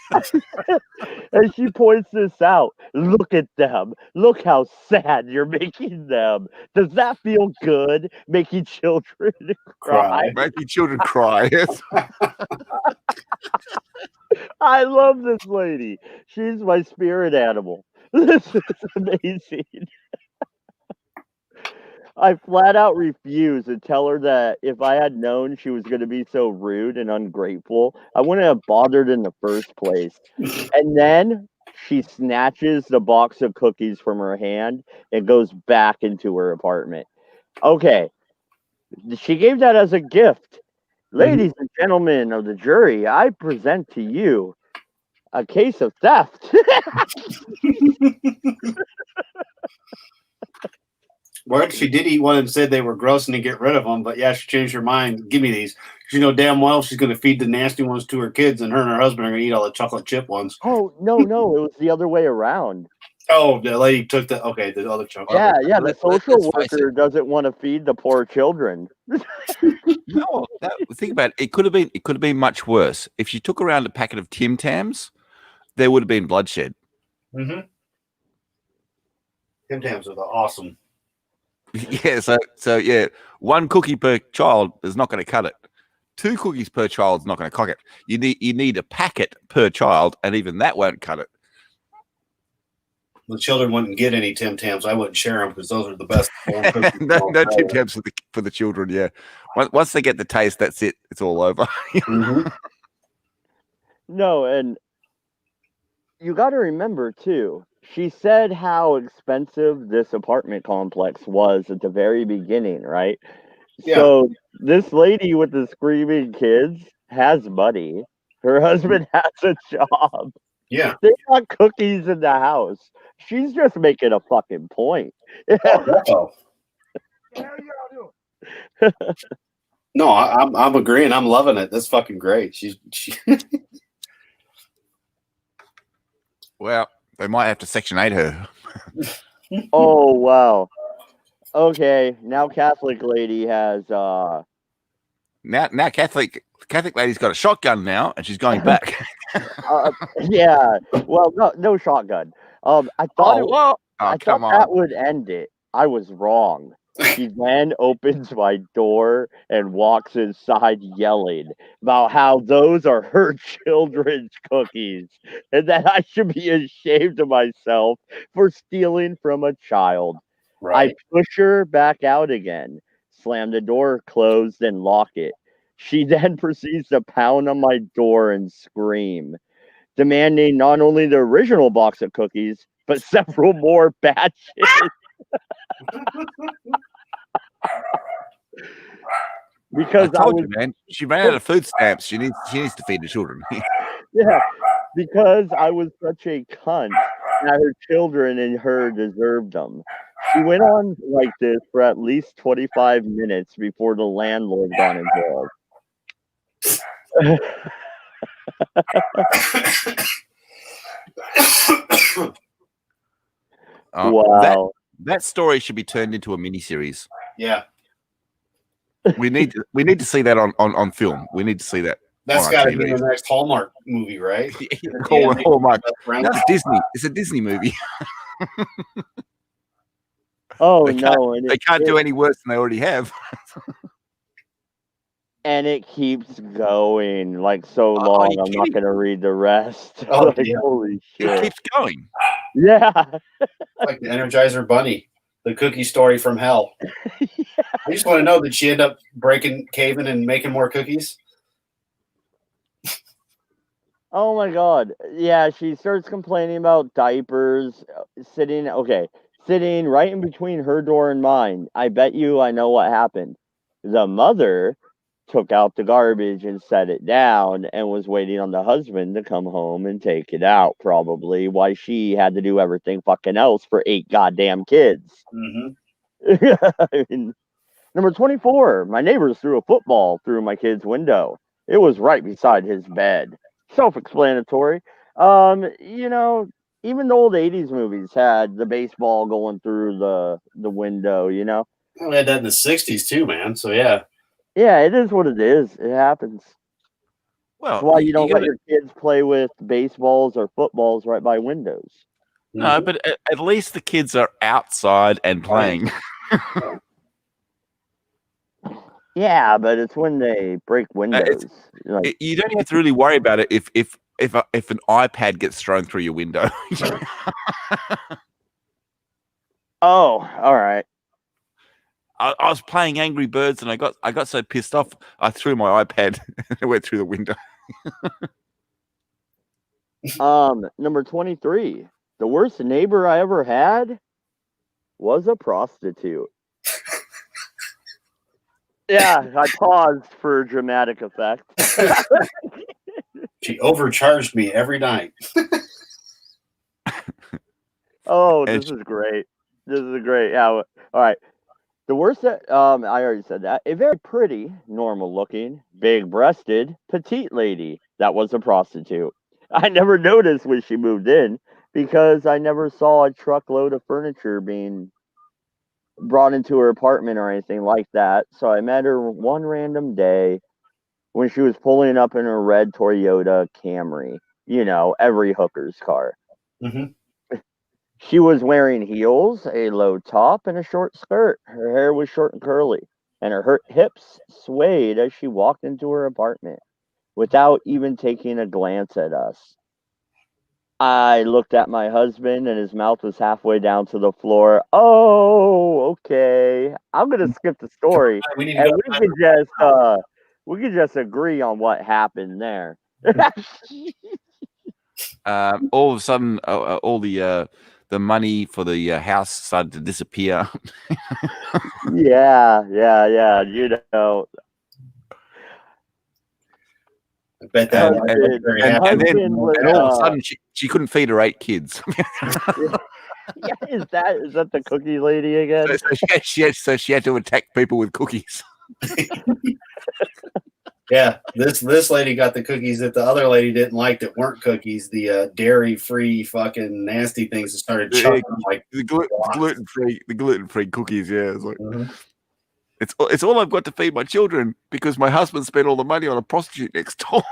And she points this out. Look at them. Look how sad you're making them. Does that feel good? Making children cry. Making children cry. Yes. I love this lady. She's my spirit animal. This is amazing. I flat out refuse and tell her that if I had known she was going to be so rude and ungrateful, I wouldn't have bothered in the first place. And then she snatches the box of cookies from her hand and goes back into her apartment. Okay, she gave that as a gift. Ladies and gentlemen of the jury, I present to you a case of theft. Well, she did eat one and said they were gross and to get rid of them, but yeah, she changed her mind. Give me these. You know damn well she's going to feed the nasty ones to her kids, and her husband are going to eat all the chocolate chip ones. Oh, no, it was the other way around. Oh, the lady took the other chunk. Yeah, Okay. yeah. The Let's social face worker doesn't want to feed the poor children. No, think about it. It could have been much worse. If she took around a packet of Tim Tams, there would have been bloodshed. Mm-hmm. Tim Tams are awesome. Yeah, so yeah, one cookie per child is not going to cut it. 2 cookies per child is not going to cock it. You need a packet per child, and even that won't cut it. The children wouldn't get any Tim Tams. I wouldn't share them because those are the best. no Tim Tams for the children. Yeah, once they get the taste, that's it. It's all over. Mm-hmm. No, and you got to remember too. She said how expensive this apartment complex was at the very beginning, right? Yeah. So this lady with the screaming kids has money. Her husband has a job. Yeah. They got cookies in the house. She's just making a fucking point. No, I'm agreeing. I'm loving it. That's fucking great. She Well, they might have to Section 8 her. Oh wow. Okay, now Catholic lady has Now Catholic lady's got a shotgun now, and she's going back. yeah. Well, no shotgun. I thought I come thought on. that would end it. I was wrong. She then opens my door and walks inside yelling about how those are her children's cookies and that I should be ashamed of myself for stealing from a child. right. I push her back out again, slam the door closed, and lock it. She then proceeds to pound on my door and scream, demanding not only the original box of cookies, but several more batches. Because I told you, man. She ran out of food stamps. She needs to feed the children. Yeah, because I was such a cunt that her children and her deserved them. She went on like this for at least 25 minutes before the landlord got involved. Wow. That story should be turned into a miniseries. Yeah. We need to see that on film. We need to see that. That's got to be the next Hallmark movie, right? Hallmark. No, it's Disney. It's a Disney movie. Oh they no! They can't do any worse than they already have. And it keeps going like so long. I'm not going to read the rest. Oh, like, yeah. Holy shit! It keeps going. Yeah. Like the Energizer Bunny, the cookie story from hell. Yeah. I just want to know, did she end up caving and making more cookies? Oh my god. Yeah, she starts complaining about diapers sitting right in between her door and mine. I bet you I know what happened. The mother took out the garbage and set it down and was waiting on the husband to come home and take it out, probably, why she had to do everything fucking else for 8 goddamn kids. Mm-hmm. I mean, number 24, my neighbors threw a football through my kid's window. It was right beside his bed. Self-explanatory. Even the old 80s movies had the baseball going through the window, We had that in the 60s too, man. So yeah. Yeah, it is what it is. It happens. Well, that's why you don't let your kids play with baseballs or footballs right by windows. No, but at least the kids are outside and playing. Yeah, but it's when they break windows. You don't have to really worry about it if an iPad gets thrown through your window. Oh, all right. I was playing Angry Birds and I got so pissed off I threw my iPad and it went through the window. Number 23. The worst neighbor I ever had was a prostitute. Yeah, I paused for dramatic effect. She overcharged me every night. Oh, this is great. This is great. Yeah. All right. The worst that I already said that. A very pretty, normal looking, big breasted, petite lady that was a prostitute. I never noticed when she moved in because I never saw a truckload of furniture being brought into her apartment or anything like that. So I met her one random day when she was pulling up in her red Toyota Camry. You know, every hooker's car. Mhm. She was wearing heels, a low top, and a short skirt. Her hair was short and curly, and her hips swayed as she walked into her apartment without even taking a glance at us. I looked at my husband, and his mouth was halfway down to the floor. Oh, okay. I'm gonna skip the story, We need to and go. we could just agree on what happened there. All of a sudden, all the money for the house started to disappear. Yeah. You know, I bet that husband, was very and happy. then husband was. and all of a sudden, she couldn't feed her 8 kids. Yeah, is that the cookie lady again? so she had to attack people with cookies. Yeah, this lady got the cookies that the other lady didn't like that weren't cookies, the dairy-free fucking nasty things that started chucking them like the gluten-free cookies. Yeah, it's like Mhm. it's all I've got to feed my children because my husband spent all the money on a prostitute next door.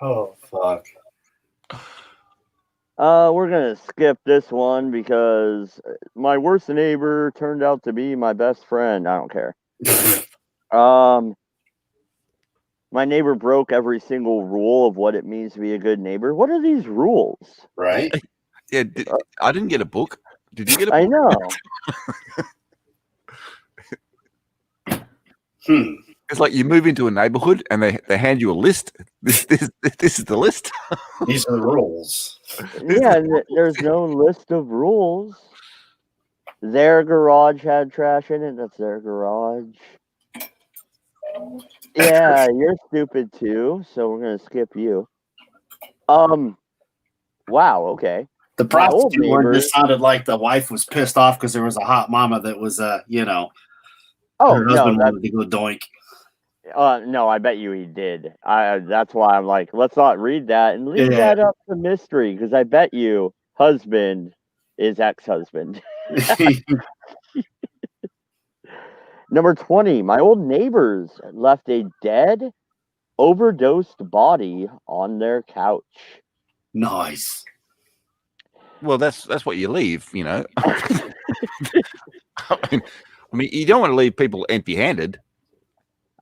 Oh fuck. We're gonna skip this one because my worst neighbor turned out to be my best friend. I don't care. My neighbor broke every single rule of what it means to be a good neighbor. What are these rules? Right? Yeah, I didn't get a book. Did you get a book? I know. It's like you move into a neighborhood and they hand you a list. This is the list. These are the rules. Yeah, there's no list of rules. Their garage had trash in it. That's their garage. Yeah, you're stupid too. So we're gonna skip you. Wow. Okay. The My old prostitute one neighbors. just sounded like the wife was pissed off because there was a hot mama that was Oh her no, husband wanted to go doink. no, I bet you he did. That's why I'm like, let's not read that and leave Yeah. that up to mystery because I bet you husband is ex-husband. Number 20, my old neighbors left a dead, overdosed body on their couch. Nice. Well, that's what you leave, you know. I mean, you don't want to leave people empty-handed.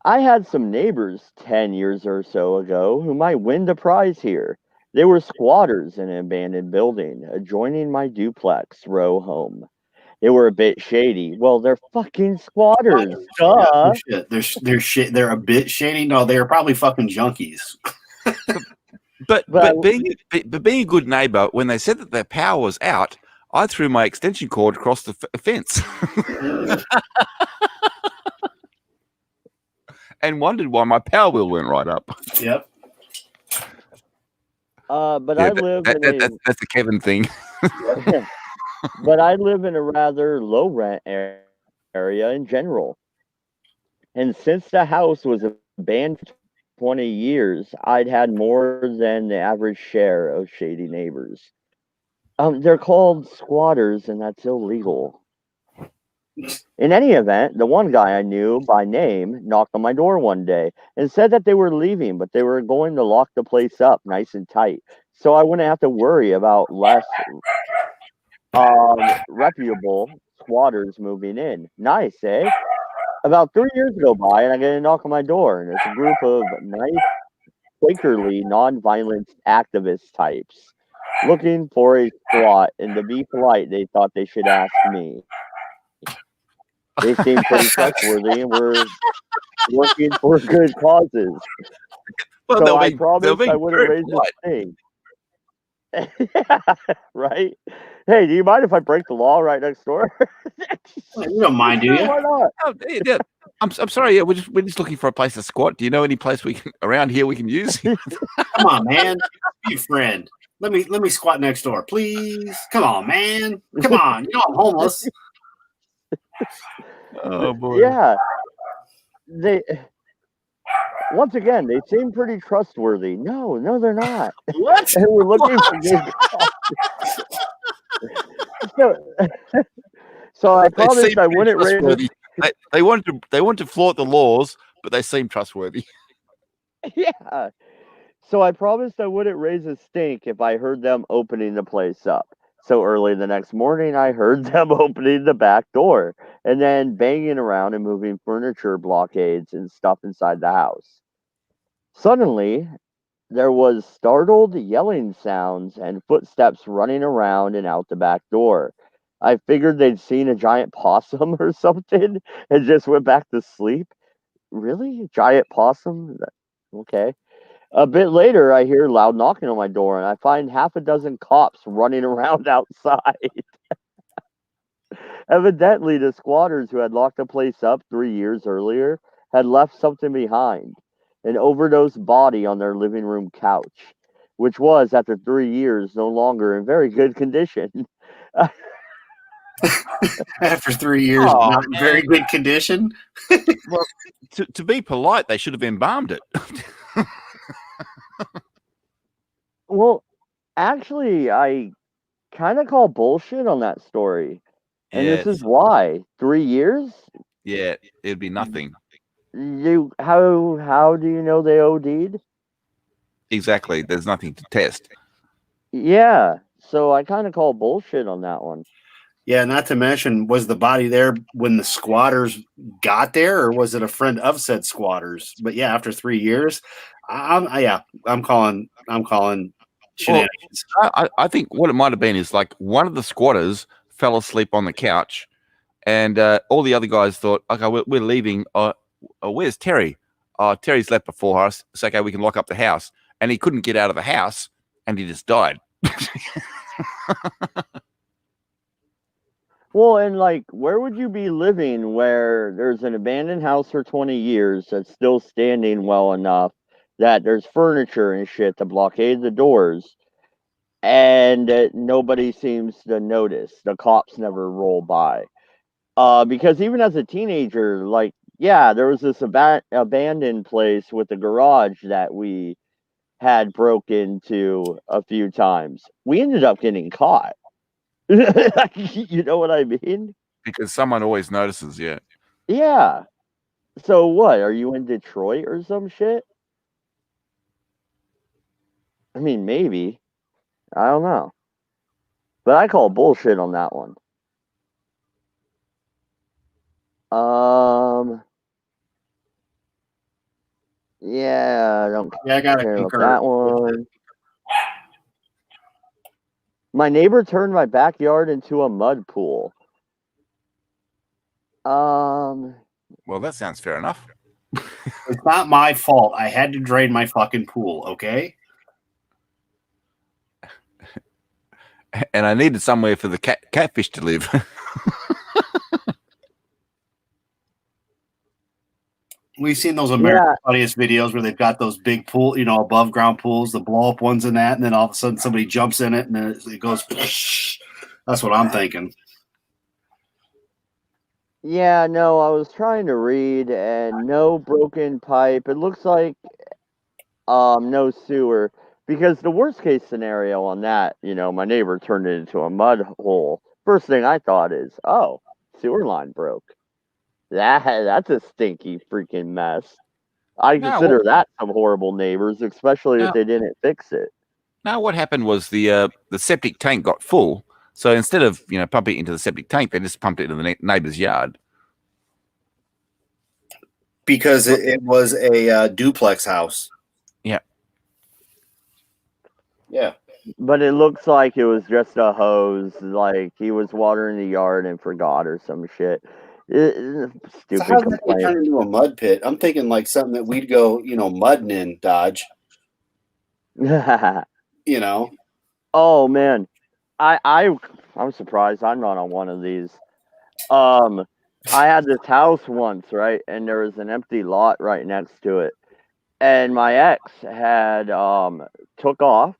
I had some neighbors 10 years or so ago who might win the prize here. They were squatters in an abandoned building adjoining my duplex row home. They were a bit shady. Well, they're fucking squatters. Duh. Yeah, they're a bit shady. No, they're probably fucking junkies. But being a good neighbor, when they said that their power was out, I threw my extension cord across the fence and wondered why my power bill went right up. Yep. But Yeah, I live that's the Kevin thing. but I live in a rather low rent area in general. And since the house was abandoned for 20 years, I'd had more than the average share of shady neighbors. They're called squatters, and that's illegal. In any event, the one guy I knew by name knocked on my door one day and said that they were leaving, but they were going to lock the place up nice and tight, so I wouldn't have to worry about less reputable squatters moving in. Nice, eh? About 3 years go by, and I get a knock on my door, and it's a group of nice, Quakerly, non-violent activist types looking for a squat, and to be polite, they thought they should ask me. They seem pretty trustworthy and were working for good causes. Well, So I promised I wouldn't raise a thing. Yeah, right? Hey, do you mind if I break the law right next door? You don't mind, do you? Why not? Oh, yeah. I'm sorry. Yeah, we're just looking for a place to squat. Do you know any place around here we can use? Come on, man. Be a friend. Let me squat next door, please. Come on, man. Come on. You know I'm homeless. Oh boy. Yeah. once again, they seem pretty trustworthy. No, they're not. What? And we're looking for good cops. So I They seem promised I pretty wouldn't raise trustworthy. They want to flaunt the laws, but they seem trustworthy. Yeah. So I promised I wouldn't raise a stink if I heard them opening the place up. So early the next morning, I heard them opening the back door and then banging around and moving furniture blockades and stuff inside the house. Suddenly, there was startled yelling sounds and footsteps running around and out the back door. I figured they'd seen a giant possum or something and just went back to sleep. Really? Giant possum? Okay. A bit later, I hear loud knocking on my door, and I find half a dozen cops running around outside. Evidently, the squatters who had locked the place up 3 years earlier had left something behind, an overdosed body on their living room couch, which was, after 3 years, no longer in very good condition. After 3 years, Oh, not in very good condition. Well, to be polite, they should have embalmed it. Well, actually, I kind of call bullshit on that story. And this is why. 3 years? Yeah, it'd be nothing. How do you know they OD'd? Exactly. There's nothing to test. Yeah. So I kind of call bullshit on that one. Yeah, not to mention, was the body there when the squatters got there, or was it a friend of said squatters? But yeah, after 3 years, I'm calling shenanigans. I think what it might have been is like one of the squatters fell asleep on the couch, and all the other guys thought, okay, we're leaving. Where's Terry? Terry's left before us. It's okay, we can lock up the house. And he couldn't get out of the house, and he just died. Well, and like, where would you be living where there's an abandoned house for 20 years that's still standing well enough that there's furniture and shit to blockade the doors, and nobody seems to notice? The cops never roll by. Because even as a teenager, like, yeah, there was this abandoned place with a garage that we had broken into a few times. We ended up getting caught. You know what I mean? Because someone always notices, yeah. Yeah. So what? Are you in Detroit or some shit? I mean, maybe. I don't know. But I call bullshit on that one. Yeah, I don't Yeah, I got to care about concur. that one. My neighbor turned my backyard into a mud pool. Well, that sounds fair enough. It's not my fault. I had to drain my fucking pool, okay? And I needed somewhere for the catfish to live. We've seen those American Funniest videos where they've got those big pool, above ground pools, the blow up ones and that, and then all of a sudden somebody jumps in it and then it goes. That's what I'm thinking. Yeah, no, I was trying to read, and no broken pipe. It looks like no sewer, because the worst case scenario on that, my neighbor turned it into a mud hole. First thing I thought is, oh, sewer line broke. That's a stinky freaking mess. I consider that some horrible neighbors, especially if they didn't fix it. Now, what happened was the septic tank got full. So instead of pumping it into the septic tank, they just pumped it into the neighbor's yard. Because it was a duplex house. Yeah. Yeah. But it looks like it was just a hose, like he was watering the yard and forgot or some shit. Stupid so how's complaint. that turn into a mud pit? I'm thinking like something that we'd go, mudding in Dodge. Oh man, I'm surprised I'm not on one of these. I had this house once, right, and there was an empty lot right next to it, and my ex had took off,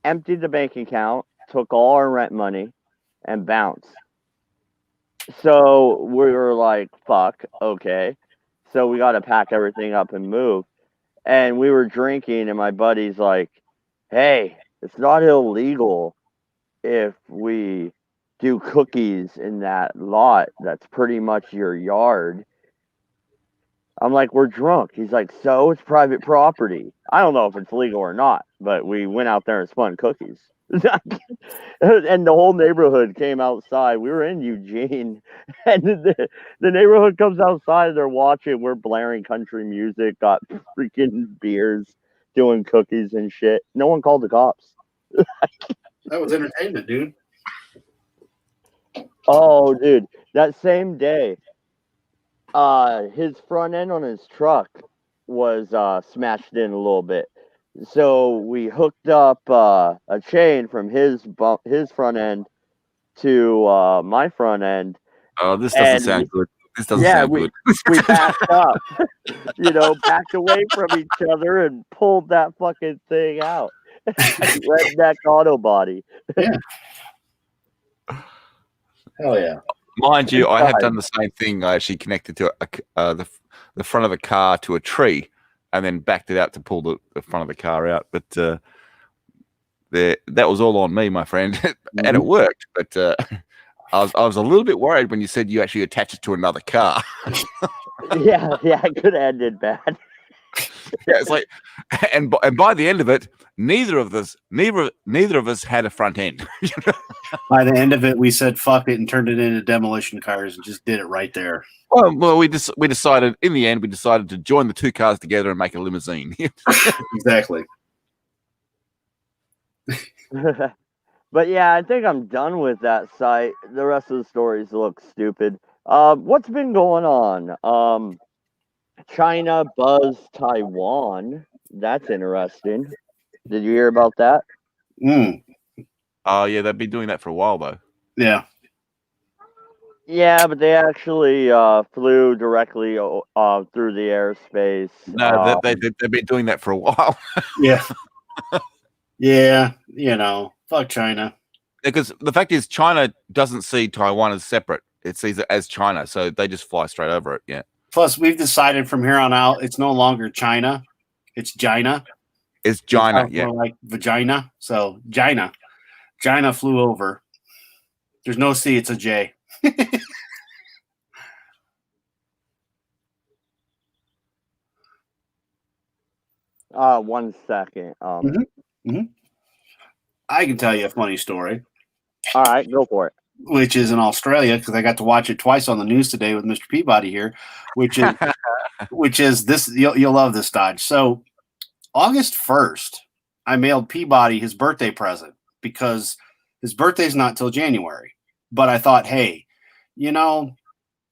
emptied the bank account, took all our rent money, and bounced. So we were like, fuck, okay. So we got to pack everything up and move. And we were drinking, and my buddy's like, "Hey, it's not illegal if we do cookies in that lot. That's pretty much your yard." I'm like, "We're drunk." He's like, "So it's private property." I don't know if it's legal or not, but we went out there and spun cookies. And the whole neighborhood came outside. We were in Eugene, and the neighborhood comes outside. They're watching. We're blaring country music, got freaking beers, doing cookies and shit. No one called the cops. That was entertainment, dude. Oh, dude, that same day, his front end on his truck was smashed in a little bit. So we hooked up a chain from his front end to my front end. Oh, this doesn't sound good. This doesn't sound good. We backed up, backed away from each other and pulled that fucking thing out. Redneck auto body. Yeah. Hell yeah. Mind you, I have done the same thing. I actually connected to the front of a car to a tree and then backed it out to pull the front of the car out. But that was all on me, my friend. And it worked. But I was a little bit worried when you said you actually attach it to another car. yeah, it could have ended bad. Yeah, it's like, and by the end of it, neither of us had a front end. By the end of it, we said fuck it and turned it into demolition cars and just did it right there. Well, we decided in the end to join the two cars together and make a limousine. Exactly. But yeah, I think I'm done with that site. The rest of the stories look stupid. What's been going on? China buzzed Taiwan. That's interesting. Did you hear about that? Oh yeah, they've been doing that for a while though. Yeah. Yeah, but they actually flew directly through the airspace. No, they've been doing that for a while. Yeah. Yeah, fuck China. Because the fact is, China doesn't see Taiwan as separate. It sees it as China, so they just fly straight over it. Yeah. Plus, we've decided from here on out, it's no longer China, it's Gina. It's Gina, yeah. Like vagina. So Gina flew over. There's no C, it's a J. 1 second. I can tell you a funny story. All right, go for it. Which is in Australia, because I got to watch it twice on the news today with Mr. Peabody here, which is this. You'll love this, Dodge. So August 1st, I mailed Peabody his birthday present because his birthday's not till January. But I thought, hey, I'm going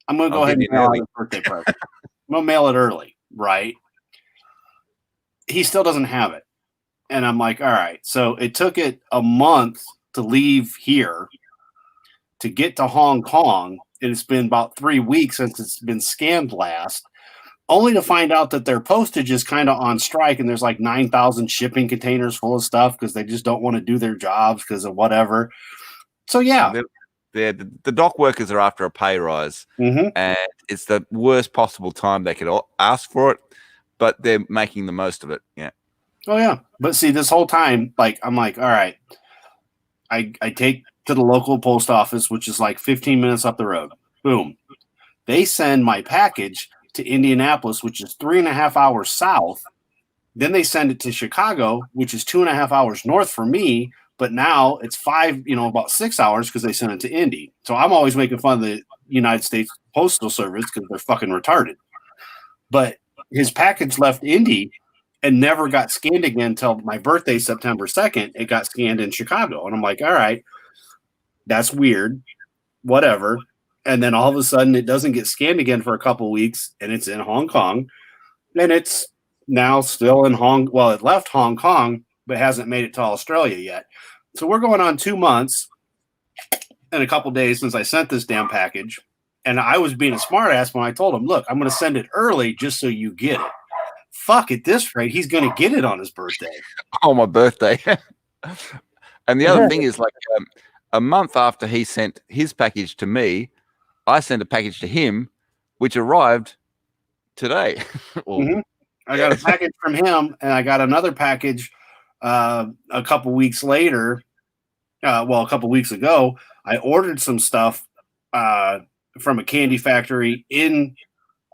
to go ahead and mail out his birthday present. I'm going to mail it early, right? He still doesn't have it. And I'm like, all right. So it took it a month to leave here to get to Hong Kong. And it's been about 3 weeks since it's been scanned last, only to find out that their postage is kind of on strike. And there's like 9,000 shipping containers full of stuff because they just don't want to do their jobs because of whatever. So, yeah. The dock workers are after a pay rise. And it's the worst possible time they could ask for it, but they're making the most of it. Yeah. Oh, yeah. But see, this whole time, I'm like, all right, I take to the local post office, which is like 15 minutes up the road. Boom. They send my package to Indianapolis, which is 3.5 hours south. Then they send it to Chicago, which is 2.5 hours north for me. But now it's about 6 hours because they sent it to Indy. So I'm always making fun of the United States Postal Service because they're fucking retarded. But his package left Indy and never got scanned again until my birthday, September 2nd. It got scanned in Chicago. And I'm like, all right, that's weird. Whatever. And then all of a sudden it doesn't get scanned again for a couple of weeks and it's in Hong Kong. And it's now still in it left Hong Kong, but hasn't made it to Australia yet. So we're going on 2 months and a couple of days since I sent this damn package. And I was being a smartass when I told him, look, I'm going to send it early just so you get it. Fuck, at this rate, he's going to get it on his birthday. Oh, my birthday. And the other thing is, a month after he sent his package to me, I sent a package to him, which arrived today. Mm-hmm. I got a package from him, and I got another package a couple weeks later. A couple weeks ago, I ordered some stuff from a candy factory in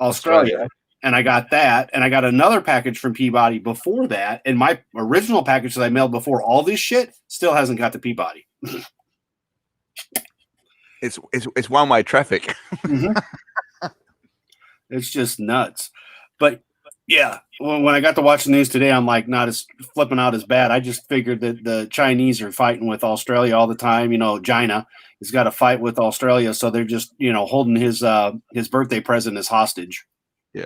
Australia, and I got that, and I got another package from Peabody before that, and my original package that I mailed before all this shit still hasn't got to Peabody. It's one-way traffic. Mm-hmm. It's just nuts. But yeah, when I got to watch the news today, I'm like not as flipping out as bad. I just figured that the Chinese are fighting with Australia all the time. You know, China has got to fight with Australia, so they're just holding his birthday present as hostage. Yeah.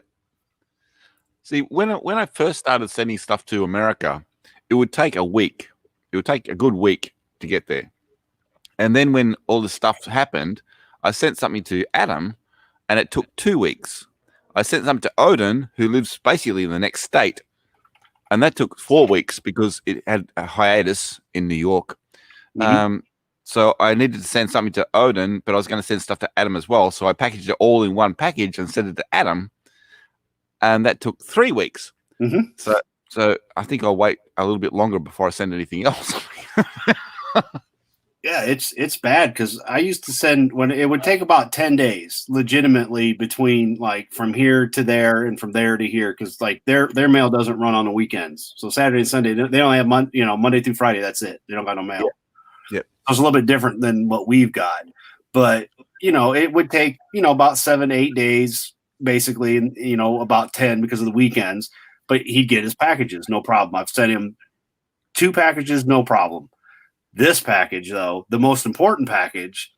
See, when I first started sending stuff to America, it would take a week. It would take a good week to get there. And then when all this stuff happened, I sent something to Adam, and it took 2 weeks. I sent something to Odin, who lives basically in the next state, and that took 4 weeks because it had a hiatus in New York. Mm-hmm. So I needed to send something to Odin, but I was going to send stuff to Adam as well. So I packaged it all in one package and sent it to Adam, and that took 3 weeks. Mm-hmm. So I think I'll wait a little bit longer before I send anything else. Yeah, it's bad because I used to send when it would take about 10 days legitimately between like from here to there and from there to here because like their mail doesn't run on the weekends. So Saturday and Sunday they only have Monday through Friday. That's it. They don't got no mail. Yeah. So it's a little bit different than what we've got, but it would take about 7-8 days basically, and about 10 because of the weekends. But he'd get his packages, no problem. I've sent him 2 packages, no problem. This package, though, the most important package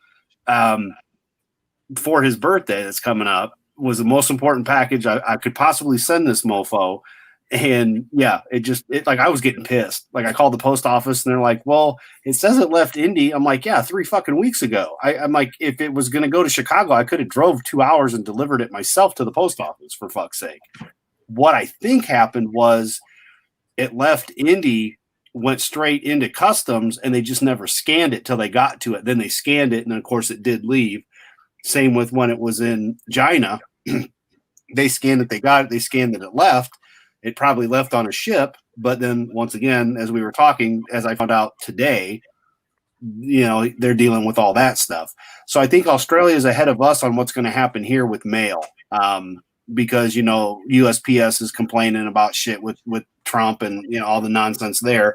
for his birthday that's coming up was the most important package I could possibly send this mofo. And yeah, I was getting pissed. Like I called the post office and they're like, well, it says it left Indy. I'm like, yeah, 3 fucking weeks ago. I'm like, if it was going to go to Chicago, I could have drove 2 hours and delivered it myself to the post office for fuck's sake. What I think happened was it left Indy, went straight into customs, and they just never scanned it till they got to it. Then they scanned it, and of course it did leave. Same with when it was in China. They scanned it, they got it, they scanned that it left. It probably left on a ship, but then once again, as we were talking, as I found out today, they're dealing with all that stuff. So I think Australia is ahead of us on what's going to happen here with mail. Because USPS is complaining about shit with Trump and all the nonsense there,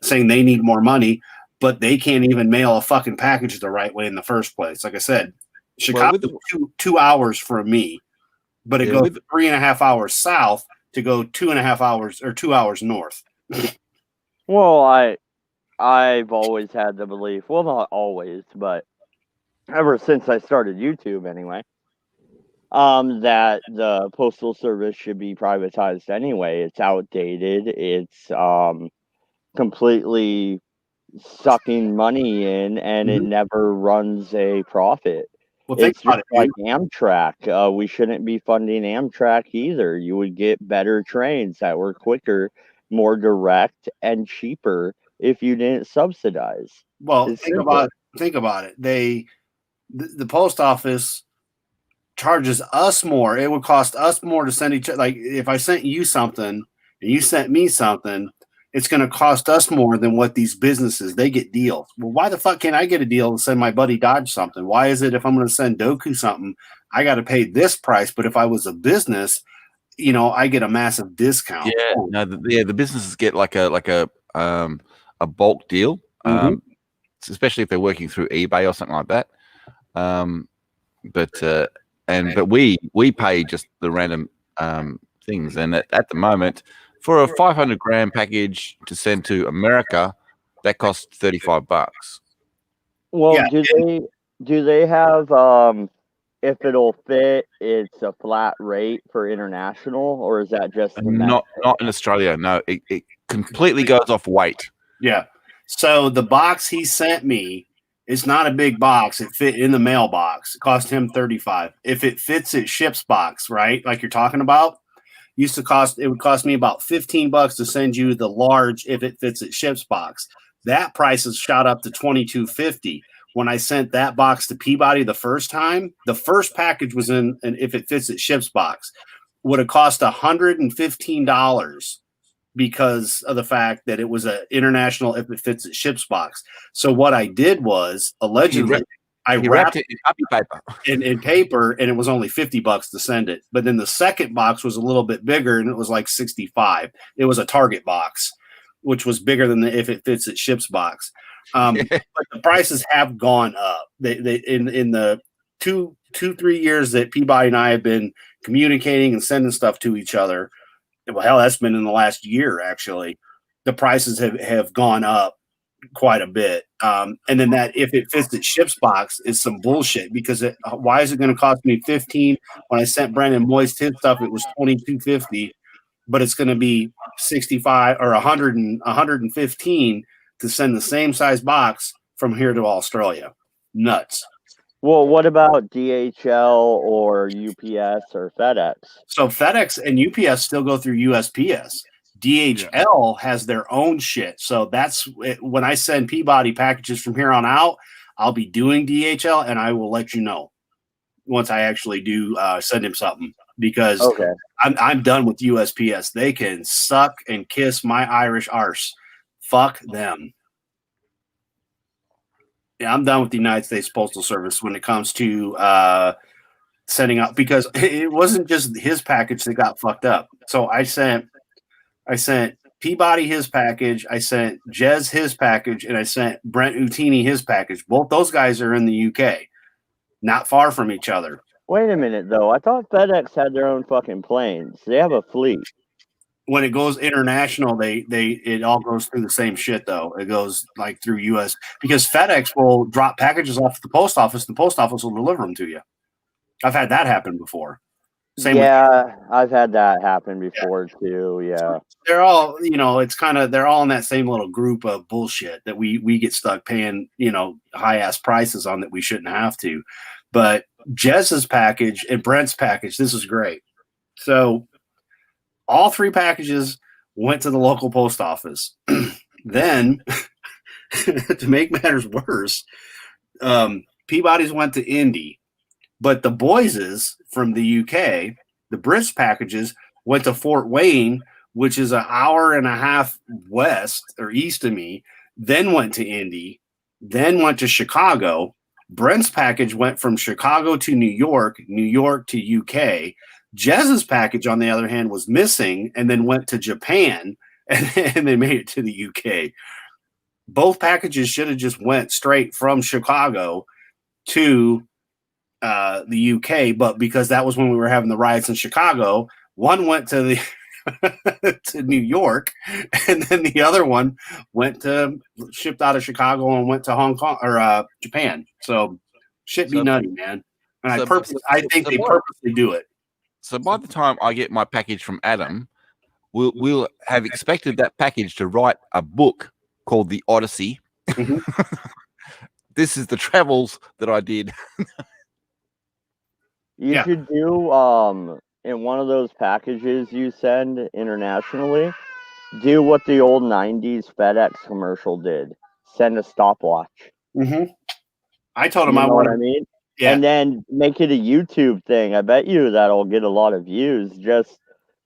saying they need more money, but they can't even mail a fucking package the right way in the first place. Like I said, Chicago 2 hours for me, but it goes 3.5 hours south to go 2.5 hours or 2 hours north. Well, I've always had the belief, well, not always, but ever since I started YouTube anyway, that the postal service should be privatized anyway. It's outdated. It's completely sucking money in, and it never runs a profit. Well, it's just like Amtrak. We shouldn't be funding Amtrak either. You would get better trains that were quicker, more direct, and cheaper if you didn't subsidize. Well, think about it. The post office charges us more. It would cost us more to send each other. Like if I sent you something and you sent me something, it's going to cost us more than what these businesses, they get deals. Well, why the fuck can't I get a deal to send my buddy Dodge something? Why is it if I'm going to send Doku something, I got to pay this price? But if I was a business, I get a massive discount. Yeah, no, the businesses get like a bulk deal, especially if they're working through eBay or something like that. But we pay just the random things, and at the moment, for a 500 gram package to send to America, that costs $35. Well, yeah. Do they have if it'll fit, it's a flat rate for international, or is that just not in Australia? No, it completely goes off weight. Yeah. So the box he sent me, it's not a big box. It fit in the mailbox. It cost him $35. If it fits at ship's box, right, like you're talking about, it would cost me about $15 to send you the large if it fits at ship's box. That price has shot up to $22.50. When I sent that box to Peabody the first time, the first package was in, and if it fits at ship's box, would have cost $115 because of the fact that it was an international if it fits it ships box. So what I did was allegedly I wrapped it in copy paper. in paper, and it was only $50 to send it. But then the second box was a little bit bigger, and it was like $65. It was a Target box, which was bigger than the if it fits it ships box. But the prices have gone up. They in the 3 years that Peabody and I have been communicating and sending stuff to each other. Well, hell, that's been in the last year, actually. The prices have gone up quite a bit. And then that if it fits it ships box is some bullshit because why is it going to cost me $15 when I sent Brandon Moist his stuff? It was $22.50, but it's going to be $65 or $115 to send the same size box from here to Australia. Nuts. Well, what about DHL or UPS or FedEx? So FedEx and UPS still go through USPS. DHL has their own shit. So that's when I send Peabody packages from here on out, I'll be doing DHL and I will let you know once I actually do send him something because I'm done with USPS. They can suck and kiss my Irish arse. Fuck them. Yeah, I'm done with the United States Postal Service when it comes to sending out because it wasn't just his package that got fucked up. So I sent Peabody his package, I sent Jez his package, and I sent Brent Utini his package. Both those guys are in the UK, not far from each other. Wait a minute, though. I thought FedEx had their own fucking planes. They have a fleet. When it goes international, it all goes through the same shit though. It goes like through US because FedEx will drop packages off at the post office. The post office will deliver them to you. I've had that happen before. I've had that happen before too. Yeah, they're all they're all in that same little group of bullshit that we get stuck paying high ass prices on that we shouldn't have to. But Jez's package and Brent's package, this is great. So. All three packages went to the local post office. Then, to make matters worse, Peabody's went to Indy, but the Boyses from the UK, the Brits packages, went to Fort Wayne, which is an hour and a half west or east of me, then went to Indy, then went to Chicago. Brent's package went from Chicago to New York to UK. Jez's package, on the other hand, was missing and then went to Japan and they made it to the UK. Both packages should have just went straight from Chicago to the UK, but because that was when we were having the riots in Chicago, one went to the to New York, and then the other one went to shipped out of Chicago and went to Hong Kong or Japan. So shit be nutty, man. And I think they purposely do it. So by the time I get my package from Adam, we'll have expected that package to write a book called The Odyssey. Mm-hmm. This is the travels that I did. You should do in one of those packages you send internationally, do what the old 90s FedEx commercial did. Send a stopwatch. Mm-hmm. I told him I want what I mean? Yeah. And then make it a YouTube thing. I bet you that'll get a lot of views. Just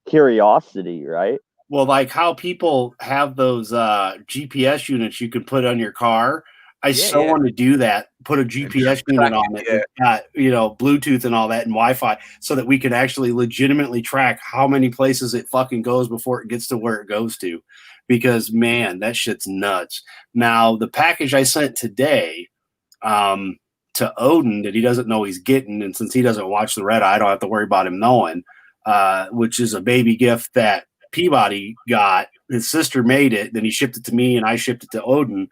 curiosity, right? Well, like how people have those GPS units you can put on your car. I want to do that. Put a GPS unit on it. Got, Bluetooth and all that and Wi-Fi so that we can actually legitimately track how many places it fucking goes before it gets to where it goes to. Because, man, that shit's nuts. Now, the package I sent today, to Odin that he doesn't know he's getting, and since he doesn't watch the Redeye, I don't have to worry about him knowing, which is a baby gift that Peabody got. His sister made it, then he shipped it to me, and I shipped it to Odin.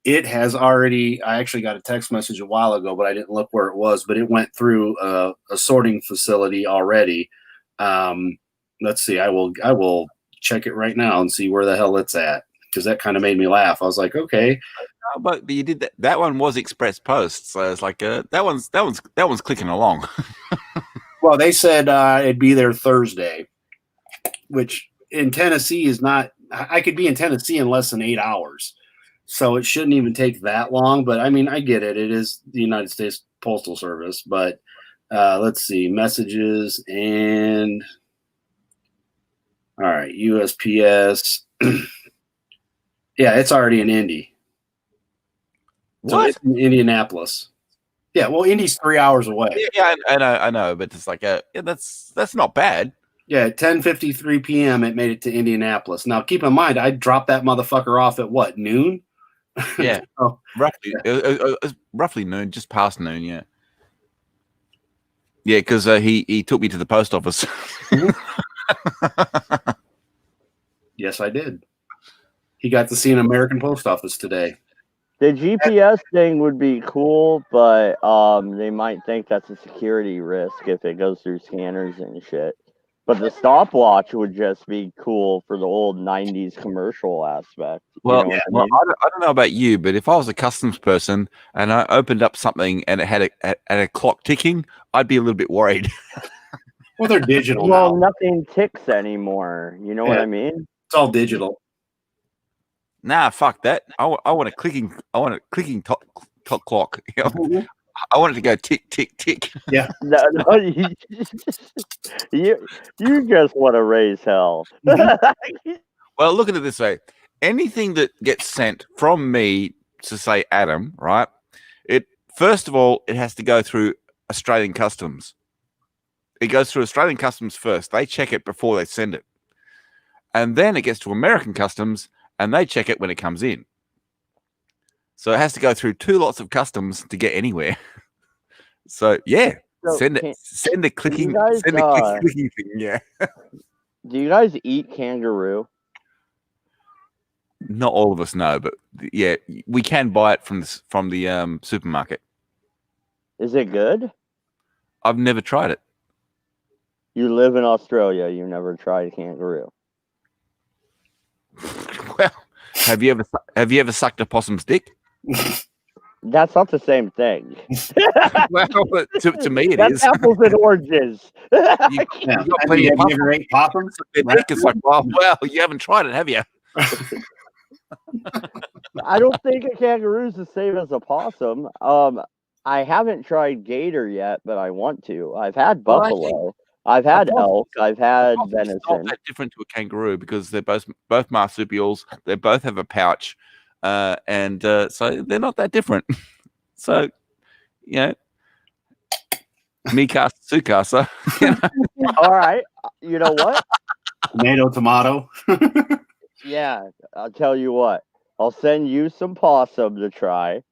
It has already, I actually got a text message a while ago, but I didn't look where it was, but it went through a sorting facility already. Let's see, I will check it right now and see where the hell it's at, because that kind of made me laugh. I was like, okay. But you did that. That one was Express Post, so it's like that one's clicking along. Well, they said it'd be there Thursday, which in Tennessee is not. I could be in Tennessee in less than 8 hours, so it shouldn't even take that long. But I mean, I get it. It is the United States Postal Service, but let's see messages and All right, USPS. Yeah, it's already in Indy. So What? it's in Indianapolis. Yeah, well, Indy's 3 hours away. Yeah, I know, but it's like that's not bad. Yeah, at 10:53 p.m. it made it to Indianapolis. Now, keep in mind, I dropped that motherfucker off at what, noon? Yeah, So, roughly noon, just past noon. Yeah, yeah, because he took me to the post office. yes, I did. He got to see an American post office today. The GPS thing would be cool, but they might think that's a security risk if it goes through scanners and shit. But the stopwatch would just be cool for the old '90s commercial aspect. Well, You know what I mean? I don't know about you, but if I was a customs person and I opened up something and it had a clock ticking, I'd be a little bit worried. Well, they're digital Well, now. nothing ticks anymore. You know what I mean? It's all digital. Nah, fuck that. I want a clicking clock. You know? I want it to go tick tick tick. Yeah. No, you just want to raise hell. Well, look at it this way: anything that gets sent from me to say Adam, right? It first of all, it has to go through Australian customs. It goes through Australian customs first. They check it before they send it, and then it gets to American customs, and they check it when it comes in. So it has to go through 2 lots of customs to get anywhere. So yeah, So send the clicking guys, clicking thing. Yeah. do you guys eat kangaroo? Not all of us know, but yeah, we can buy it from the supermarket. Is it good? I've never tried it. You live in Australia. You never tried kangaroo. Well, have you ever sucked a possum's dick? That's not the same thing. Well, to me it That's is. apples and oranges. You got plenty of Have you ever ate possums? their dick. It's like, well, you haven't tried it, have you? I don't think a kangaroo is the same as a possum. I haven't tried gator yet, but I want to. I've had Well, I buffalo. I've had elk. I've had It's not venison. that different to a kangaroo because they're both marsupials. They both have a pouch, and so they're not that different. So, you know, Mikasa Tsukasa. You know? All right. You know what? Tomato. Yeah, I'll tell you what. I'll send you some possum to try,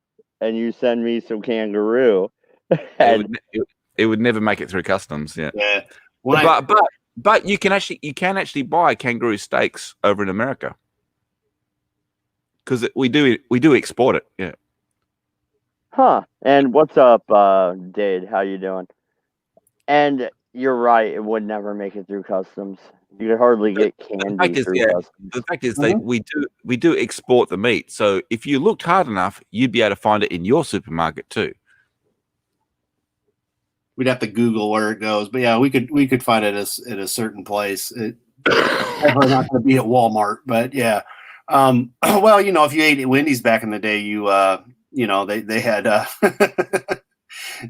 and you send me some kangaroo. It would never make it through customs. Yeah. Yeah. But you can actually buy kangaroo steaks over in America because we do export it. Yeah. Huh. And what's up, Dade? How you doing? And you're right. It would never make it through customs. You could hardly get candy through customs. The fact is, we do export the meat. So if you looked hard enough, you'd be able to find it in your supermarket too. We'd have to Google where it goes, but yeah, we could find it at a certain place. Definitely not going to be at Walmart, but yeah. Well, if you ate at Wendy's back in the day, they had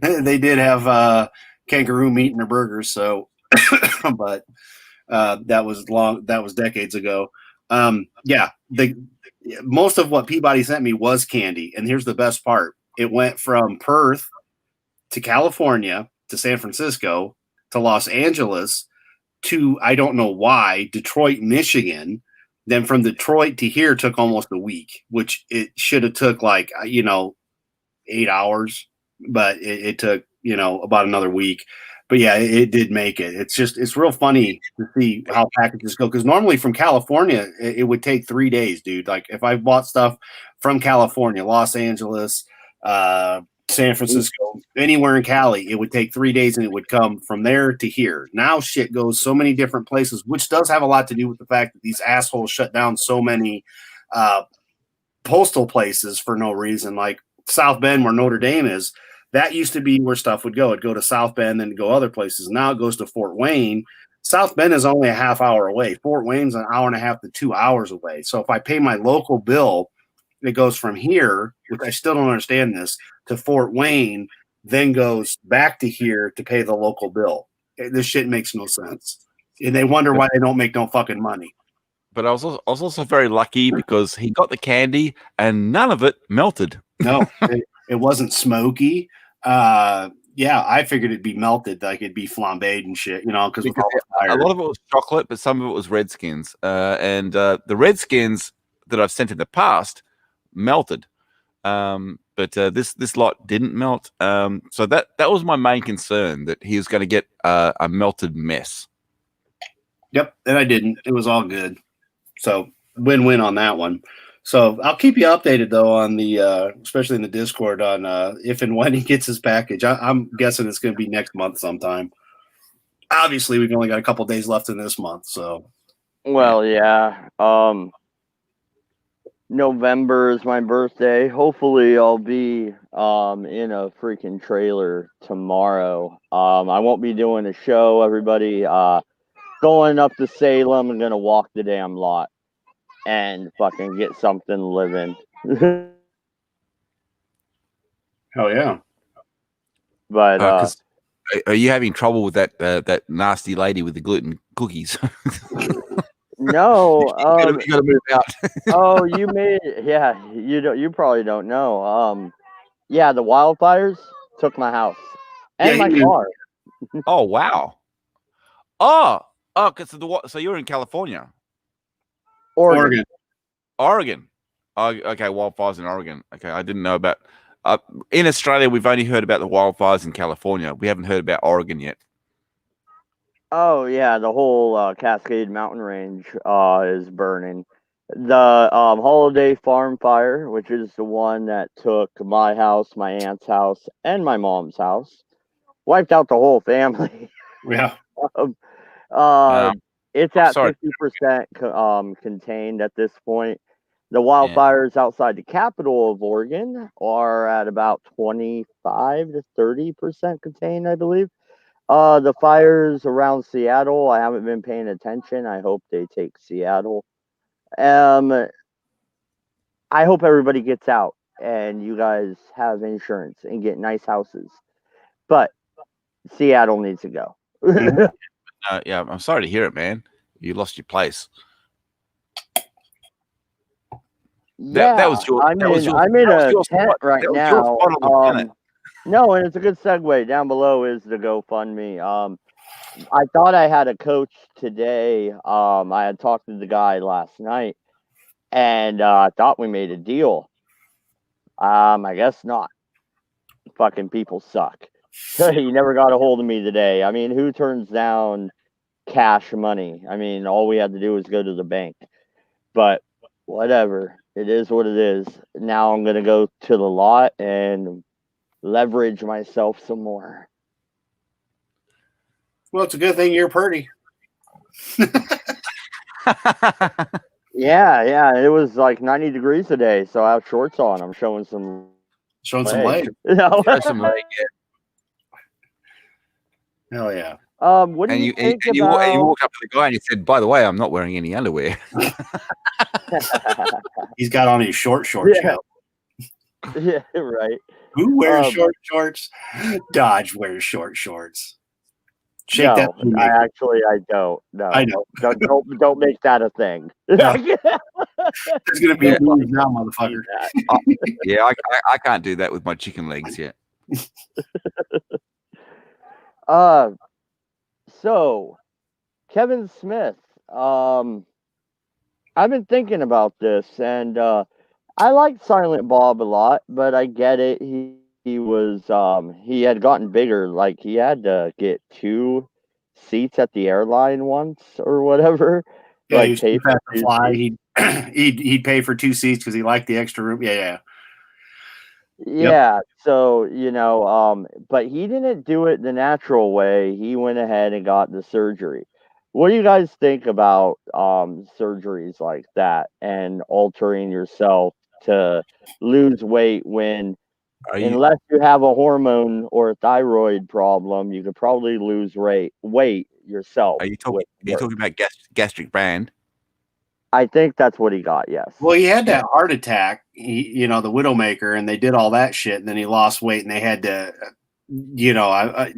they did have kangaroo meat in their burgers. So, but that was decades ago. Yeah, most of what Peabody sent me was candy, and here's the best part: it went from Perth to California to San Francisco to Los Angeles to, I don't know why, Detroit, Michigan. Then from Detroit to here took almost a week, which it should have took 8 hours, but it took, about another week. But yeah, it did make it. It's real funny to see how packages go. Because normally from California, it would take 3 days, dude. Like if I bought stuff from California, Los Angeles, San Francisco, anywhere in Cali, it would take 3 days and it would come from there to here. Now shit goes so many different places, which does have a lot to do with the fact that these assholes shut down so many postal places for no reason. Like South Bend, where Notre Dame is, that used to be where stuff would go. It'd go to South Bend, then go other places. Now it goes to Fort Wayne. South Bend is only a half hour away. Fort Wayne's an hour and a half to 2 hours away. So if I pay my local bill, it goes from here, which I still don't understand this, to Fort Wayne, then goes back to here to pay the local bill. This shit makes no sense. And they wonder why they don't make no fucking money. But I was also very lucky because he got the candy and none of it melted. No, it wasn't smoky. Yeah, I figured it'd be melted, like it'd be flambéed and shit, because a lot of it was chocolate, but some of it was Redskins. And the Redskins that I've sent in the past melted. But this lot didn't melt. So that was my main concern, that he was going to get a melted mess. Yep, and I didn't. It was all good. So win-win on that one. So I'll keep you updated though on the, especially in the Discord, on if and when he gets his package. I'm guessing it's going to be next month sometime. Obviously, we've only got a couple days left in this month, so. Well, yeah. November is my birthday. Hopefully, I'll be in a freaking trailer tomorrow. I won't be doing a show. Everybody, going up to Salem. I'm gonna walk the damn lot and fucking get something living. Oh yeah. But are you having trouble with that nasty lady with the gluten cookies? no, you gotta move out. Oh, you made it. Yeah, you probably don't know. Yeah, the wildfires took my house and my car. Oh wow. So you're in California, Oregon. Oregon. Oh, okay, wildfires in Oregon. Okay, I didn't know about. In Australia, we've only heard about the wildfires in California. We haven't heard about Oregon yet. Oh yeah, the whole Cascade Mountain Range is burning. The Holiday Farm Fire, which is the one that took my house, my aunt's house, and my mom's house, wiped out the whole family. Yeah. It's at 50% contained at this point. The wildfires outside the capital of Oregon are at about 25 to 30% contained, I believe. The fires around Seattle, I haven't been paying attention. I hope they take Seattle. I hope everybody gets out and you guys have insurance and get nice houses. But Seattle needs to go. Yeah, I'm sorry to hear it, man. You lost your place. Yeah, that was your. I'm in a tent right now. No, and it's a good segue. Down below is the GoFundMe. I thought I had a coach today. I had talked to the guy last night, and I thought we made a deal. I guess not. Fucking people suck. He never got a hold of me today. I mean, who turns down cash money? I mean, all we had to do was go to the bank. But whatever. It is what it is. Now I'm going to go to the lot and leverage myself some more. Well, it's a good thing you're pretty. Yeah. It was like 90 degrees today, so I have shorts on. I'm showing some leg. Some leg, yeah. Hell yeah. What do you think about? You walked up to the guy and you said, "By the way, I'm not wearing any underwear." He's got on his short shorts. Yeah. Yeah, right. Who wears short shorts? Dodge wears short shorts. Shake no, that. I don't. No, I know. Don't make that a thing. No. There's gonna be a move now, motherfucker. Yeah, I can't do that with my chicken legs yet. So Kevin Smith. I've been thinking about this, and I like Silent Bob a lot, but I get it. He was he had gotten bigger, like he had to get 2 seats at the airline once or whatever. Yeah, like he pay for to fly. He'd pay for 2 seats because he liked the extra room. Yeah. Yep. So but he didn't do it the natural way. He went ahead and got the surgery. What do you guys think about surgeries like that and altering yourself to lose weight when unless you have a hormone or a thyroid problem, you could probably lose weight yourself. Are you talking about gastric band? I think that's what he got, yes. Well, he had that heart attack, the Widowmaker, and they did all that shit, and then he lost weight, and they had to you know,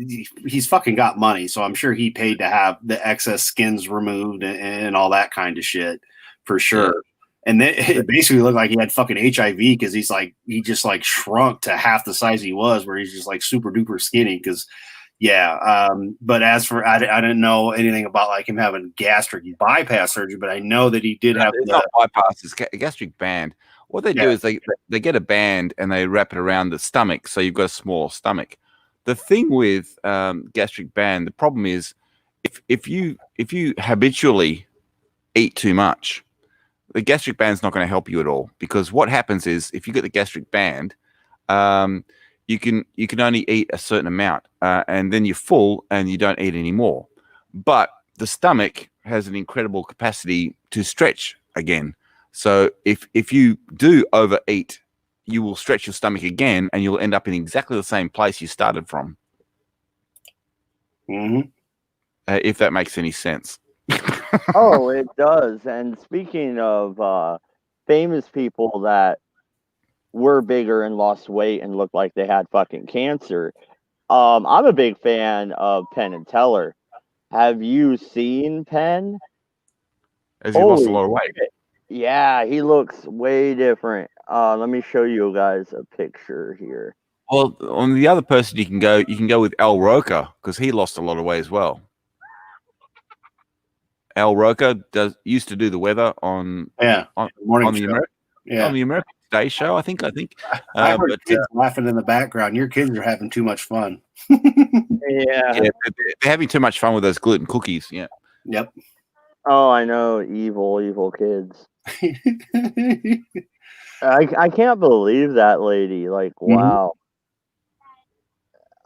he's fucking got money, so I'm sure he paid to have the excess skins removed and all that kind of shit for sure. Yeah. And then it basically looked like he had fucking HIV because he just like shrunk to half the size he was, where he's just like super duper skinny. Because but as for I didn't know anything about like him having gastric bypass surgery, but I know that he did have. It's not bypass; it's a gastric band. What they do is they get a band and they wrap it around the stomach, so you've got a small stomach. The thing with gastric band, the problem is if you habitually eat too much, the gastric band's not going to help you at all, because what happens is if you get the gastric band, you can only eat a certain amount, and then you're full and you don't eat anymore. But the stomach has an incredible capacity to stretch again. So if you do overeat, you will stretch your stomach again, and you'll end up in exactly the same place you started from. Mm-hmm. If that makes any sense. Oh, it does. And speaking of famous people that were bigger and lost weight and looked like they had fucking cancer, I'm a big fan of Penn and Teller. Have you seen Penn? Has he lost a lot of weight? Shit. Yeah, he looks way different. Let me show you guys a picture here. Well, on the other person you can go with Al Roker, because he lost a lot of weight as well. Al Roker used to do the weather on the American Today show. I think. I heard kids laughing in the background. Your kids are having too much fun. Yeah, they're having too much fun with those gluten cookies. Yeah. Yep. Oh, I know, evil kids. I can't believe that lady. Like, wow.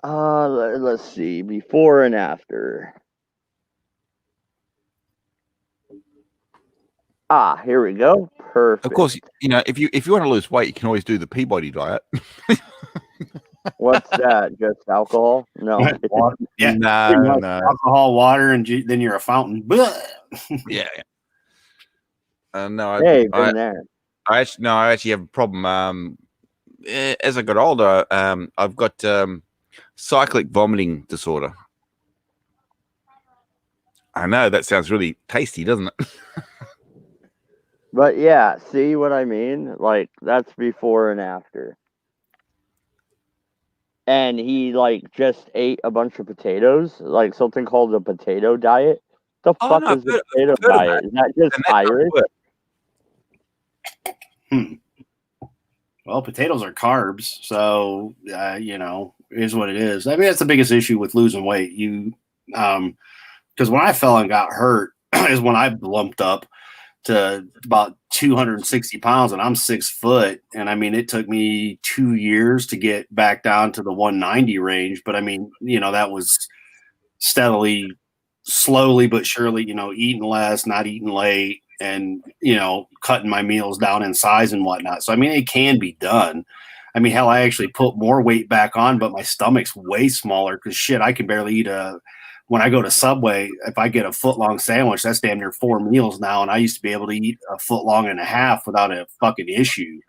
Let's see, before and after. Here we go. Perfect. Of course, if you want to lose weight, you can always do the Peabody diet. What's that? Just alcohol? No. Yeah. No. Alcohol, water, and then you're a fountain. Yeah. No. Been there. I actually have a problem. As I got older, I've got cyclic vomiting disorder. I know that sounds really tasty, doesn't it? But yeah, see what I mean? Like, that's before and after. And he like just ate a bunch of potatoes, like something called the potato diet. The fuck is the potato diet? Is that just Irish? Well, potatoes are carbs, so is what it is. I mean, that's the biggest issue with losing weight. Because when I fell and got hurt is when I lumped up to about 260 pounds, and I'm 6 foot. And I mean, it took me 2 years to get back down to the 190 range. But I mean, that was steadily, slowly but surely, eating less, not eating late, and, cutting my meals down in size and whatnot. So, I mean, it can be done. I mean, hell, I actually put more weight back on, but my stomach's way smaller because shit, I can barely eat when I go to Subway, if I get a foot-long sandwich, that's damn near 4 meals now. And I used to be able to eat a foot-long and a half without a fucking issue,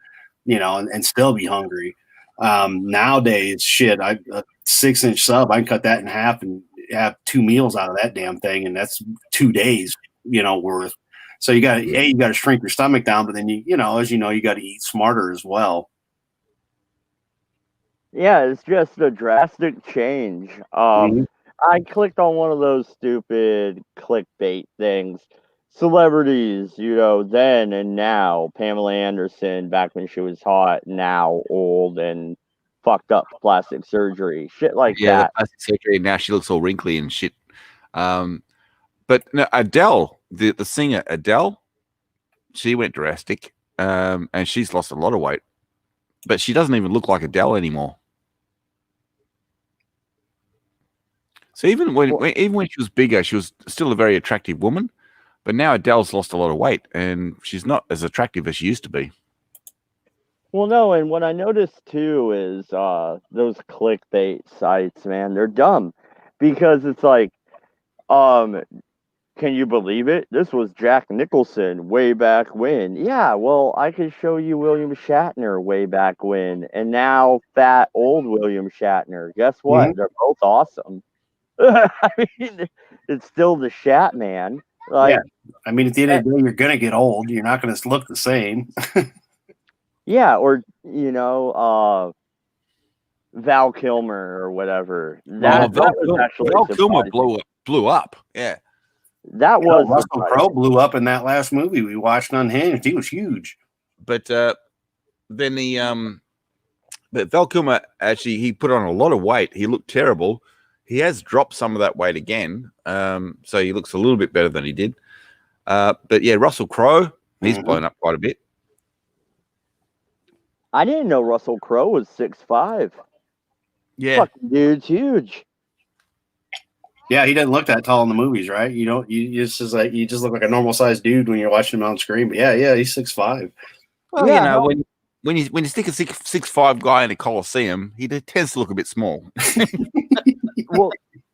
and still be hungry. Nowadays, shit, a 6-inch sub, I can cut that in half and have 2 meals out of that damn thing. And that's 2 days, worth. So you got to shrink your stomach down, but then you got to eat smarter as well. Yeah, it's just a drastic change. I clicked on one of those stupid clickbait things. Celebrities, then and now. Pamela Anderson, back when she was hot, now old and fucked up, plastic surgery, shit like that. Yeah, plastic surgery. Now she looks all wrinkly and shit. But no, Adele, the singer Adele, she went drastic, and she's lost a lot of weight, but she doesn't even look like Adele anymore. So even when she was bigger, she was still a very attractive woman. But now Adele's lost a lot of weight, and she's not as attractive as she used to be. Well, no, and what I noticed too is those clickbait sites, man, they're dumb because it's like, can you believe it? This was Jack Nicholson way back when. Yeah, well, I could show you William Shatner way back when, and now fat old William Shatner. Guess what? Mhm. They're both awesome. I mean, it's still the Shat Man. Like, I mean, at the end of the day, you're gonna get old. You're not gonna look the same. yeah, or Val Kilmer or whatever. That was actually Val Kilmer surprising. blew up. Yeah. That was Russell surprising. Crowe blew up in that last movie we watched Unhinged. He was huge. But then but Val Kilmer actually he put on a lot of weight. He looked terrible. He has dropped some of that weight again. So he looks a little bit better than he did. But yeah, Russell Crowe, he's blown up quite a bit. I didn't know Russell Crowe was 6'5". Yeah. Fucking dude's huge. Yeah, he doesn't look that tall in the movies, right? You don't. You just look like a normal sized dude when you're watching him on screen. But yeah, he's 6'5". Well, Yeah, you know, when you stick a 6'5" guy in a Coliseum, he tends to look a bit small. Well,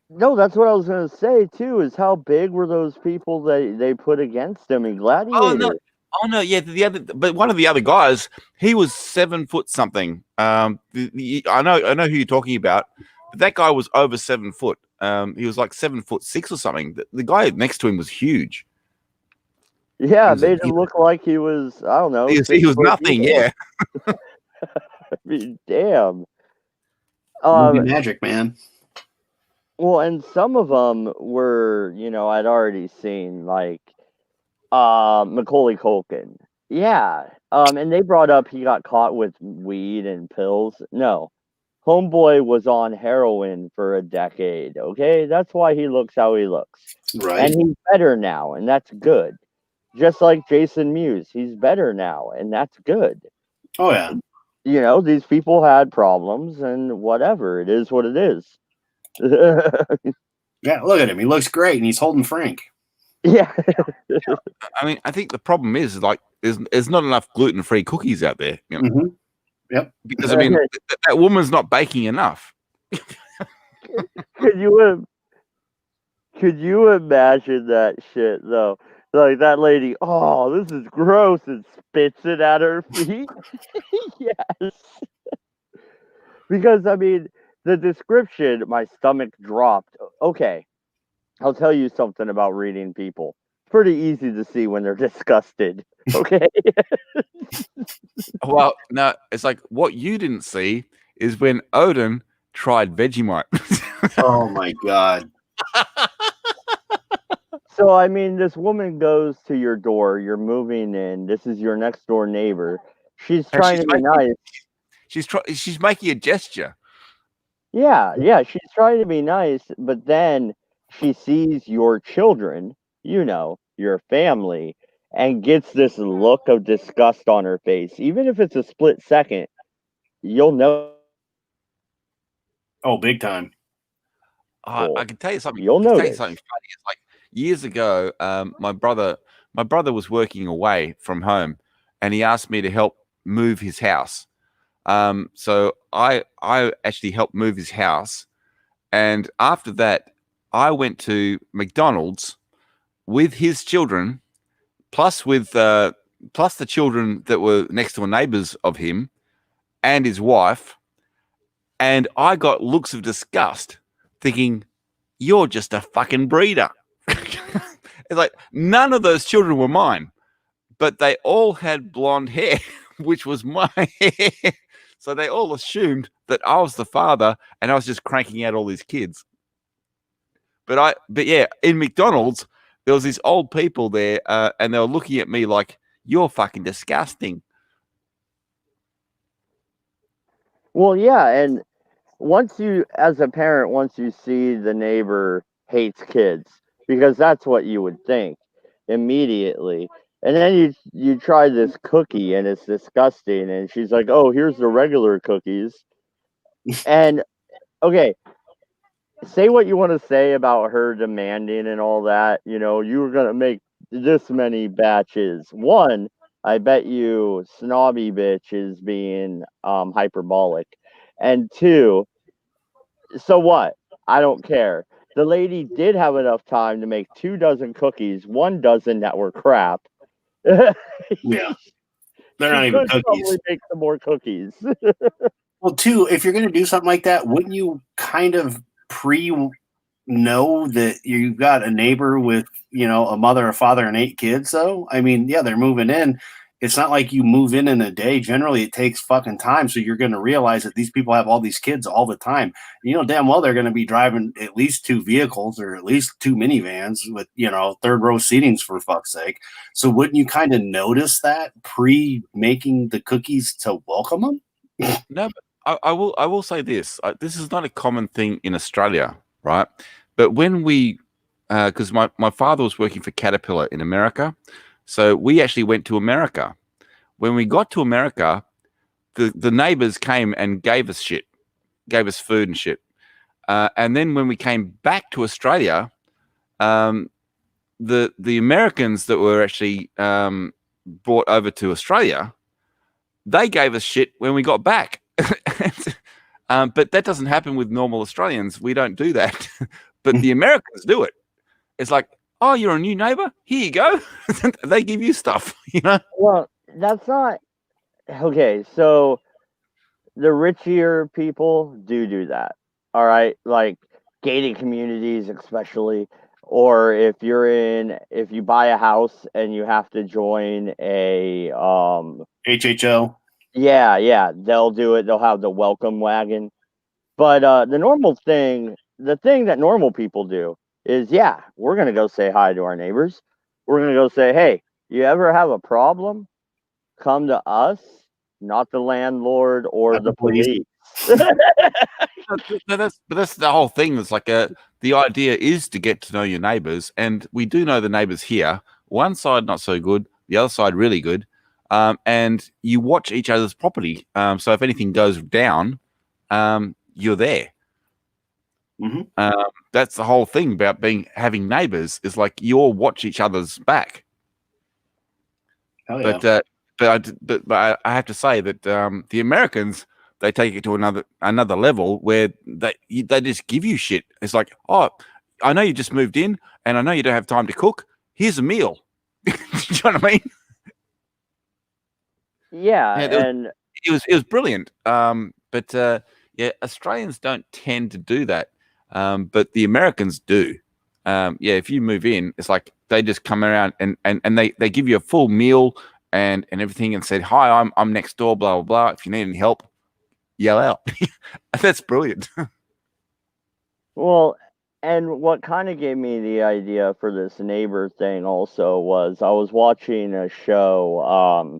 no, that's what I was gonna say too. Is how big were those people they put against him in Gladiator? Oh no, yeah. But one of the other guys, he was 7 foot something. I know who you're talking about. But that guy was over 7 foot. He was like 7'6" or something. The guy next to him was huge. Yeah, made him look like he was. I don't know. He was nothing. Yeah. I mean, damn. Movie magic, man. Well, and some of them were, I'd already seen, like Macaulay Culkin. Yeah. And they brought up he got caught with weed and pills. No. Homeboy was on heroin for a decade, okay? That's why he looks how he looks. Right. And he's better now, and that's good. Just like Jason Mewes, he's better now, and that's good. Oh, yeah. These people had problems, and whatever. It is what it is. Yeah, look at him. He looks great, and he's holding Frank. Yeah. I mean, I think the problem is like there's not enough gluten-free cookies out there. Mm-hmm. Yep. Because I mean, that woman's not baking enough. Could you imagine that shit though? Like that lady, oh, this is gross, and spits it at her feet. Yes. Because I mean, the description, my stomach dropped. Okay, I'll tell you something about reading people. It's pretty easy to see when they're disgusted. Okay. Well, no, it's like what you didn't see is when Odin tried Vegemite. Oh my god. So I mean, this woman goes to your door. You're moving in. This is your next door neighbor. She's trying to be nice. She's making a gesture. Yeah, she's trying to be nice, but then she sees your children, your family, and gets this look of disgust on her face. Even if it's a split second, you'll know. Oh, big time. I can tell you something. You'll notice. Something funny. It's like years ago, my brother was working away from home, and he asked me to help move his house. So I actually helped move his house, and after that, I went to McDonald's with his children, plus the children that were next door neighbors of him, and his wife, and I got looks of disgust, thinking, "You're just a fucking breeder." It's like none of those children were mine, but they all had blonde hair, which was my hair. So they all assumed that I was the father and I was just cranking out all these kids. But yeah, in McDonald's, there was these old people there and they were looking at me like, "You're fucking disgusting." Well, yeah, and as a parent, once you see the neighbor hates kids, because that's what you would think immediately. And then you try this cookie and it's disgusting, and she's like, "Oh, here's the regular cookies." And okay, say what you want to say about her demanding and all that. You were gonna make this many batches. One, I bet you snobby bitch is being hyperbolic. And two, so what? I don't care. the lady did have enough time to make 2 dozen cookies, 1 dozen that were crap. Yeah. She They're not even could cookies. probably make some more cookies. Well, too, if you're going to do something like that, wouldn't you kind of know that you've got a neighbor with, a mother, a father, and 8 kids, though? I mean, yeah, they're moving in. It's not like you move in a day. Generally, it takes fucking time. So you're going to realize that these people have all these kids all the time. You know damn well they're going to be driving at least 2 vehicles or at least 2 minivans with, third row seatings, for fuck's sake. So wouldn't you kind of notice that pre-making the cookies to welcome them? No, but I will say this. This is not a common thing in Australia, right? But when we, because my father was working for Caterpillar in America, so we actually went to America. When we got to America, the neighbors came and gave us shit, gave us food and shit. And then when we came back to Australia, the Americans that were actually brought over to Australia, they gave us shit when we got back. But that doesn't happen with normal Australians. We don't do that. But the Americans do it. It's like, oh, you're a new neighbor? Here you go. They give you stuff, Well, that's not okay. So the richier people do that. All right, like gated communities, especially, or if you buy a house and you have to join a HHO. Yeah, they'll do it. They'll have the welcome wagon. But the thing that normal people do is, yeah, we're gonna go say hi to our neighbors. We're gonna go say, hey, you ever have a problem? Come to us, not the landlord or the police. but that's the whole thing. It's like the idea is to get to know your neighbors, and we do know the neighbors here. One side not so good, the other side really good. And you watch each other's property. So if anything goes down, you're there. Mm-hmm. That's the whole thing about having neighbors, is like you all watch each other's back. Hell yeah. But I have to say that the Americans, they take it to another level where they just give you shit. It's like, oh, I know you just moved in, and I know you don't have time to cook. Here's a meal. Do you know what I mean? Yeah, and it was brilliant. But yeah, Australians don't tend to do that, but the Americans do. Yeah, if you move in, it's like they just come around and they give you a full meal and everything, and said, hi, I'm next door, blah blah blah. If you need any help, yell out. That's brilliant. well, and what kind of gave me the idea for this neighbor thing also was I was watching a show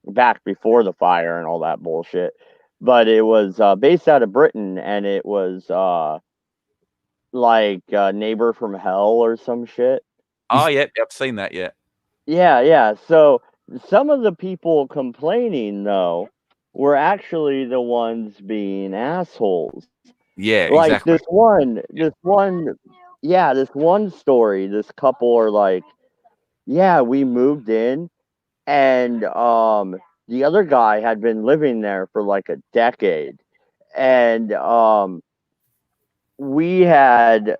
back before the fire and all that bullshit, but it was based out of Britain, and it was like Neighbor from Hell or some shit. Oh yeah, I've seen that. Yeah. So some of the people complaining though were actually the ones being assholes. Yeah, Like exactly. this one story, this couple are like, yeah, we moved in, and the other guy had been living there for like a decade, and we had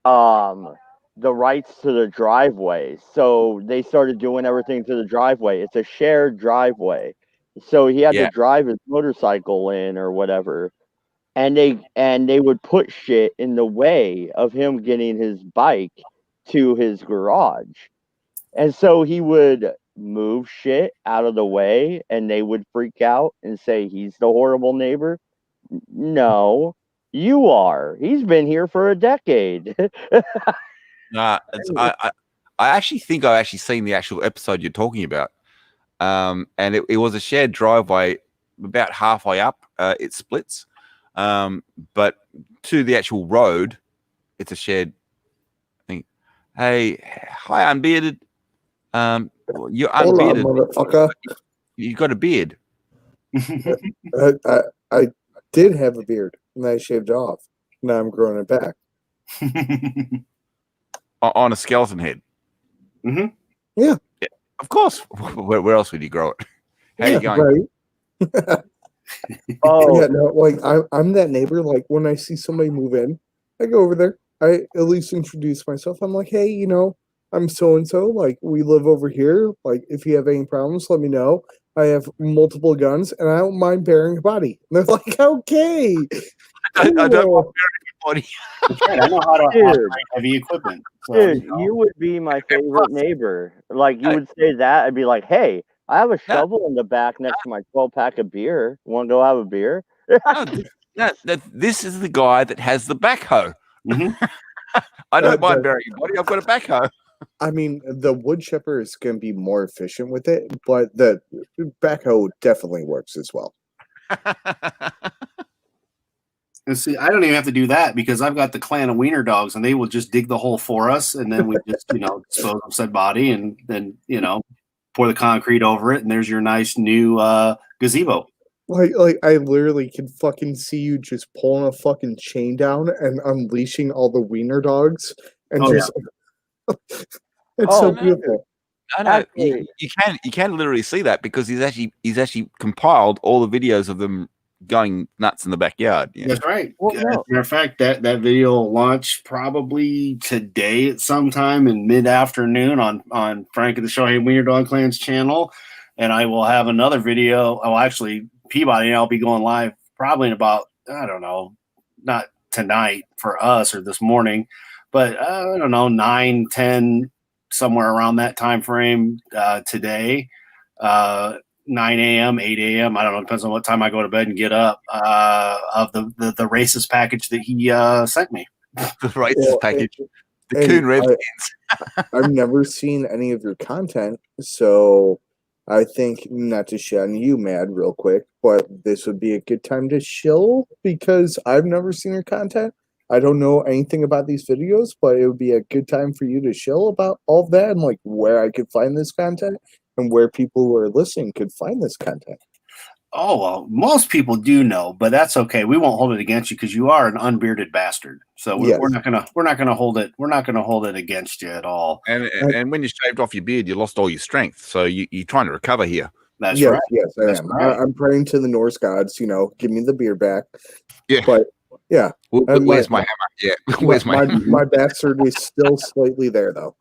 the rights to the driveway, so they started doing everything to the driveway. It's a shared driveway, so he had to drive his motorcycle in or whatever, and they would put shit in the way of him getting his bike to his garage, and so he would move shit out of the way, and they would freak out and say he's the horrible neighbor. No, you are. He's been here for a decade. I actually think I've actually seen the actual episode you're talking about. And it was a shared driveway. About halfway up, it splits. But to the actual road, it's a shared thing. Hey, hi, unbearded. You're unbearded. Hold on, motherfucker. You got a beard. I did have a beard, and I shaved it off. Now I'm growing it back. On a skeleton head. Mm-hmm. Yeah. Of course. Where else would you grow it? How you going? Right. Oh yeah, no, like I'm that neighbor. Like when I see somebody move in, I go over there. I at least introduce myself. I'm like, hey, I'm so and so. Like, we live over here. Like, if you have any problems, let me know. I have multiple guns, and I don't mind bearing a body. And they're like, okay, I don't cool. want everybody. That's right. I know how to Dude. operate heavy equipment. So, Dude, you would be my favorite neighbor. Like, you would say that, I'd be like, hey, I have a shovel in the back next to my 12-pack of beer. Want to go have a beer? This is the guy that has the backhoe. Mhm. I don't mind burying your body. I've got a backhoe. I mean, the wood chipper is going to be more efficient with it, but the backhoe definitely works as well. And see, I don't even have to do that because I've got the clan of wiener dogs, and they will just dig the hole for us, and then we just, dispose of said body, and then, pour the concrete over it, and there's your nice new gazebo. Like I literally can fucking see you just pulling a fucking chain down and unleashing all the wiener dogs, and Oh, just it's Oh, so no. beautiful. I know Actually- you can literally see that because he's actually compiled all the videos of them going nuts in the backyard. Yeah. That's right. Well, As no. a matter of fact, that video will launch probably today at some time in mid-afternoon on Frank and the Shohei Wiener Dog Clan's channel. And I will have another video. Oh, actually, Peabody and I'll be going live probably in about, I don't know, not tonight for us or this morning, but I don't know, 9, 10, somewhere around that time frame today. 9 a.m., 8 a.m. I don't know. Depends on what time I go to bed and get up. Of the racist package that he sent me. The racist package. The and Coon Redskins. I've never seen any of your content, so I think, not to shit on you, Mad, real quick, but this would be a good time to chill because I've never seen your content. I don't know anything about these videos, but it would be a good time for you to chill about all of that and like where I could find this content and where people who are listening could find this content. Oh, well, most people do know, but that's okay. We won't hold it against you because you are an unbearded bastard. So Yes. we're not gonna hold it. We're not gonna hold it against you at all. And when you shaved off your beard, you lost all your strength. So you're trying to recover here. That's Yes, right. yes, I That's am. right. I'm praying to the Norse gods, give me the beard back. Yeah. But yeah, Where's my hammer? Yeah. Where's my hammer? my bastard is still slightly there though.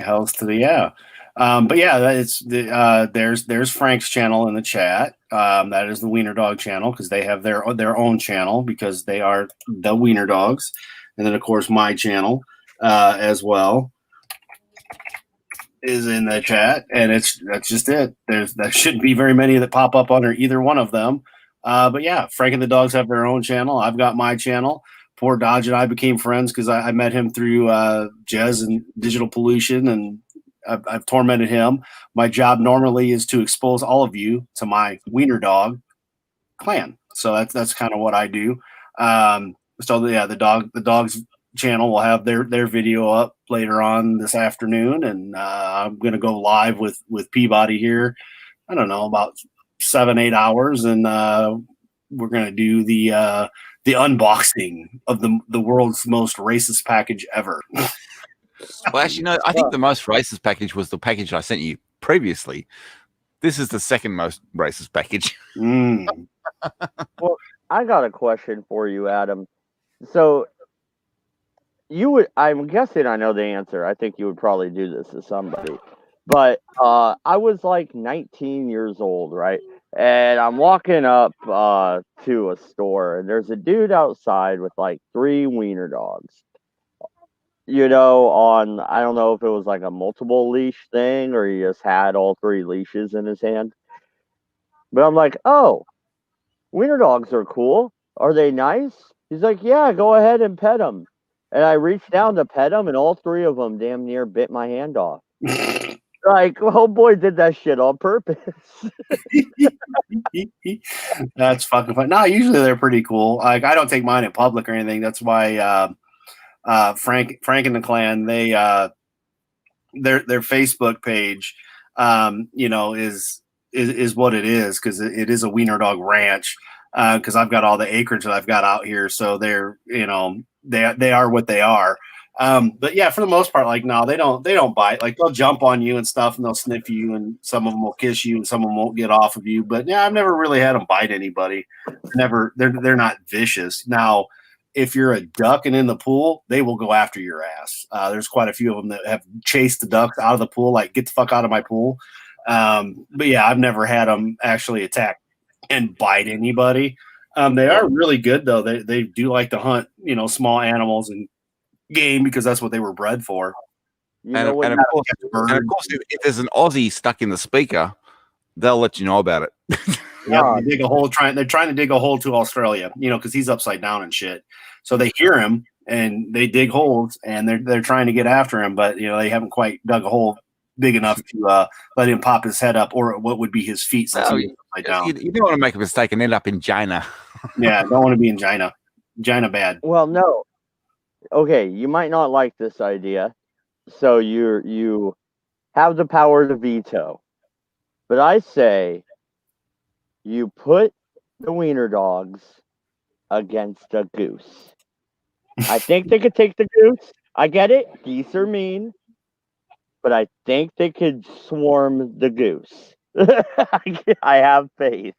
Health to the yeah. But yeah, it's there's Frank's channel in the chat. That is the Wiener Dog channel because they have their own channel because they are the Wiener Dogs, and then of course my channel as well is in the chat, and that's just it. There shouldn't be very many that pop up under either one of them. But yeah, Frank and the Dogs have their own channel. I've got my channel. Poor Dodge and I became friends because I met him through Jez and Digital Pollution, and I've tormented him. My job normally is to expose all of you to my Wiener Dog clan. So that's kind of what I do. So yeah, the dogs channel will have their video up later on this afternoon, and I'm gonna go live with Peabody here. I don't know, about 7-8 hours, and we're gonna do the unboxing of the world's most racist package ever. Well, actually, I think the most racist package was the package I sent you previously. This is the second most racist package. Well, I got a question for you, Adam. So I'm guessing I know the answer. I think you would probably do this to somebody. But I was like 19 years old, right? And I'm walking up to a store, and there's a dude outside with like 3 wiener dogs. On, I don't know if it was like a multiple leash thing or he just had all 3 leashes in his hand. But I'm like, oh, wiener dogs are cool. Are they nice? He's like, yeah, go ahead and pet them. And I reached down to pet them, and all 3 of them damn near bit my hand off. Like, oh boy, did that shit on purpose. That's fucking fun. No, usually they're pretty cool. Like, I don't take mine in public or anything. That's why Frank and the clan, they their Facebook page is what it is because it is a wiener dog ranch because I've got all the acreage that I've got out here, so they're they are what they are. But yeah, for the most part, like, no, they don't bite. Like, they'll jump on you and stuff, and they'll sniff you, and some of them will kiss you, and some of them won't get off of you. But yeah, I've never really had them bite anybody. They're not vicious. Now, if you're a duck and in the pool, they will go after your ass. There's quite a few of them that have chased the ducks out of the pool, like get the fuck out of my pool. But yeah, I've never had them actually attack and bite anybody. They are really good though. They do like to hunt, small animals and game because that's what they were bred for. And of course, if there's an Aussie stuck in the speaker, they'll let you know about it. Yeah, they dig a hole. They're trying to dig a hole to Australia, because he's upside down and shit. So they hear him and they dig holes and they're trying to get after him, but they haven't quite dug a hole big enough to let him pop his head up or what would be his feet. Since he's upside down. You don't want to make a mistake and end up in China. Yeah, don't want to be in China. China bad. Well, no. Okay, you might not like this idea, so you have the power to veto. But I say you put the wiener dogs against a goose. I think they could take the goose. I get it. Geese are mean. But I think they could swarm the goose. I have faith.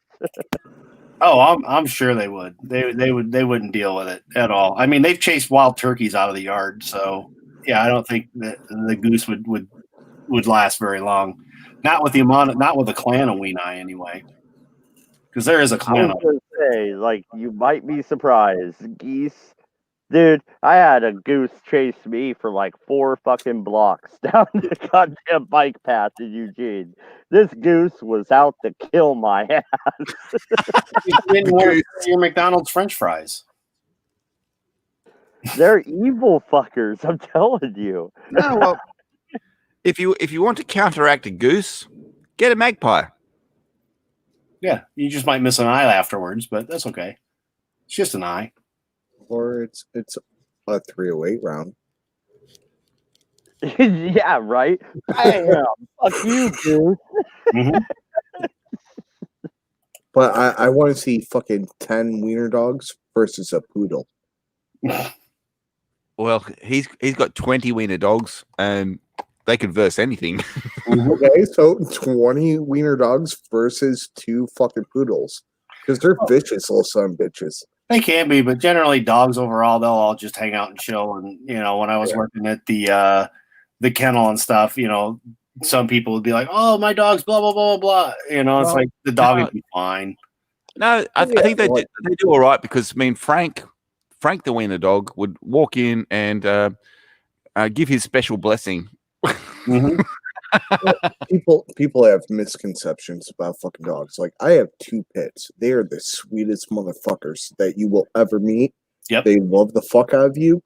Oh, I'm sure they would. They wouldn't deal with it at all. I mean, they've chased wild turkeys out of the yard, so yeah, I don't think that the goose would last very long. Not with a clan of Weenai anyway. Because there is a clan. I was gonna say, like, you might be surprised. Geese, dude, I had a goose chase me for like 4 fucking blocks down the goddamn bike path in Eugene. This goose was out to kill my ass. You didn't want your McDonald's French fries. They're evil fuckers, I'm telling you. No, well, if you want to counteract a goose, get a magpie. Yeah, you just might miss an eye afterwards, but that's okay. It's just an eye. Or it's a 308 round. Yeah, right? Bam! Fuck you, dude. Mm-hmm. But I want to see fucking 10 wiener dogs versus a poodle. Well, he's got 20 wiener dogs, and they could verse anything. Okay, so 20 wiener dogs versus 2 fucking poodles. Because they're vicious little son of bitches. They can be, but generally dogs overall, they'll all just hang out and chill. And, when I was working at the kennel and stuff, some people would be like, oh, my dog's blah, blah, blah, blah. It's like the dog would be fine. No, I think they do all right because, Frank the wiener dog would walk in and give his special blessing. Mm-hmm. People have misconceptions about fucking dogs. Like, I have 2 pits. They are the sweetest motherfuckers that you will ever meet. Yep. They love the fuck out of you,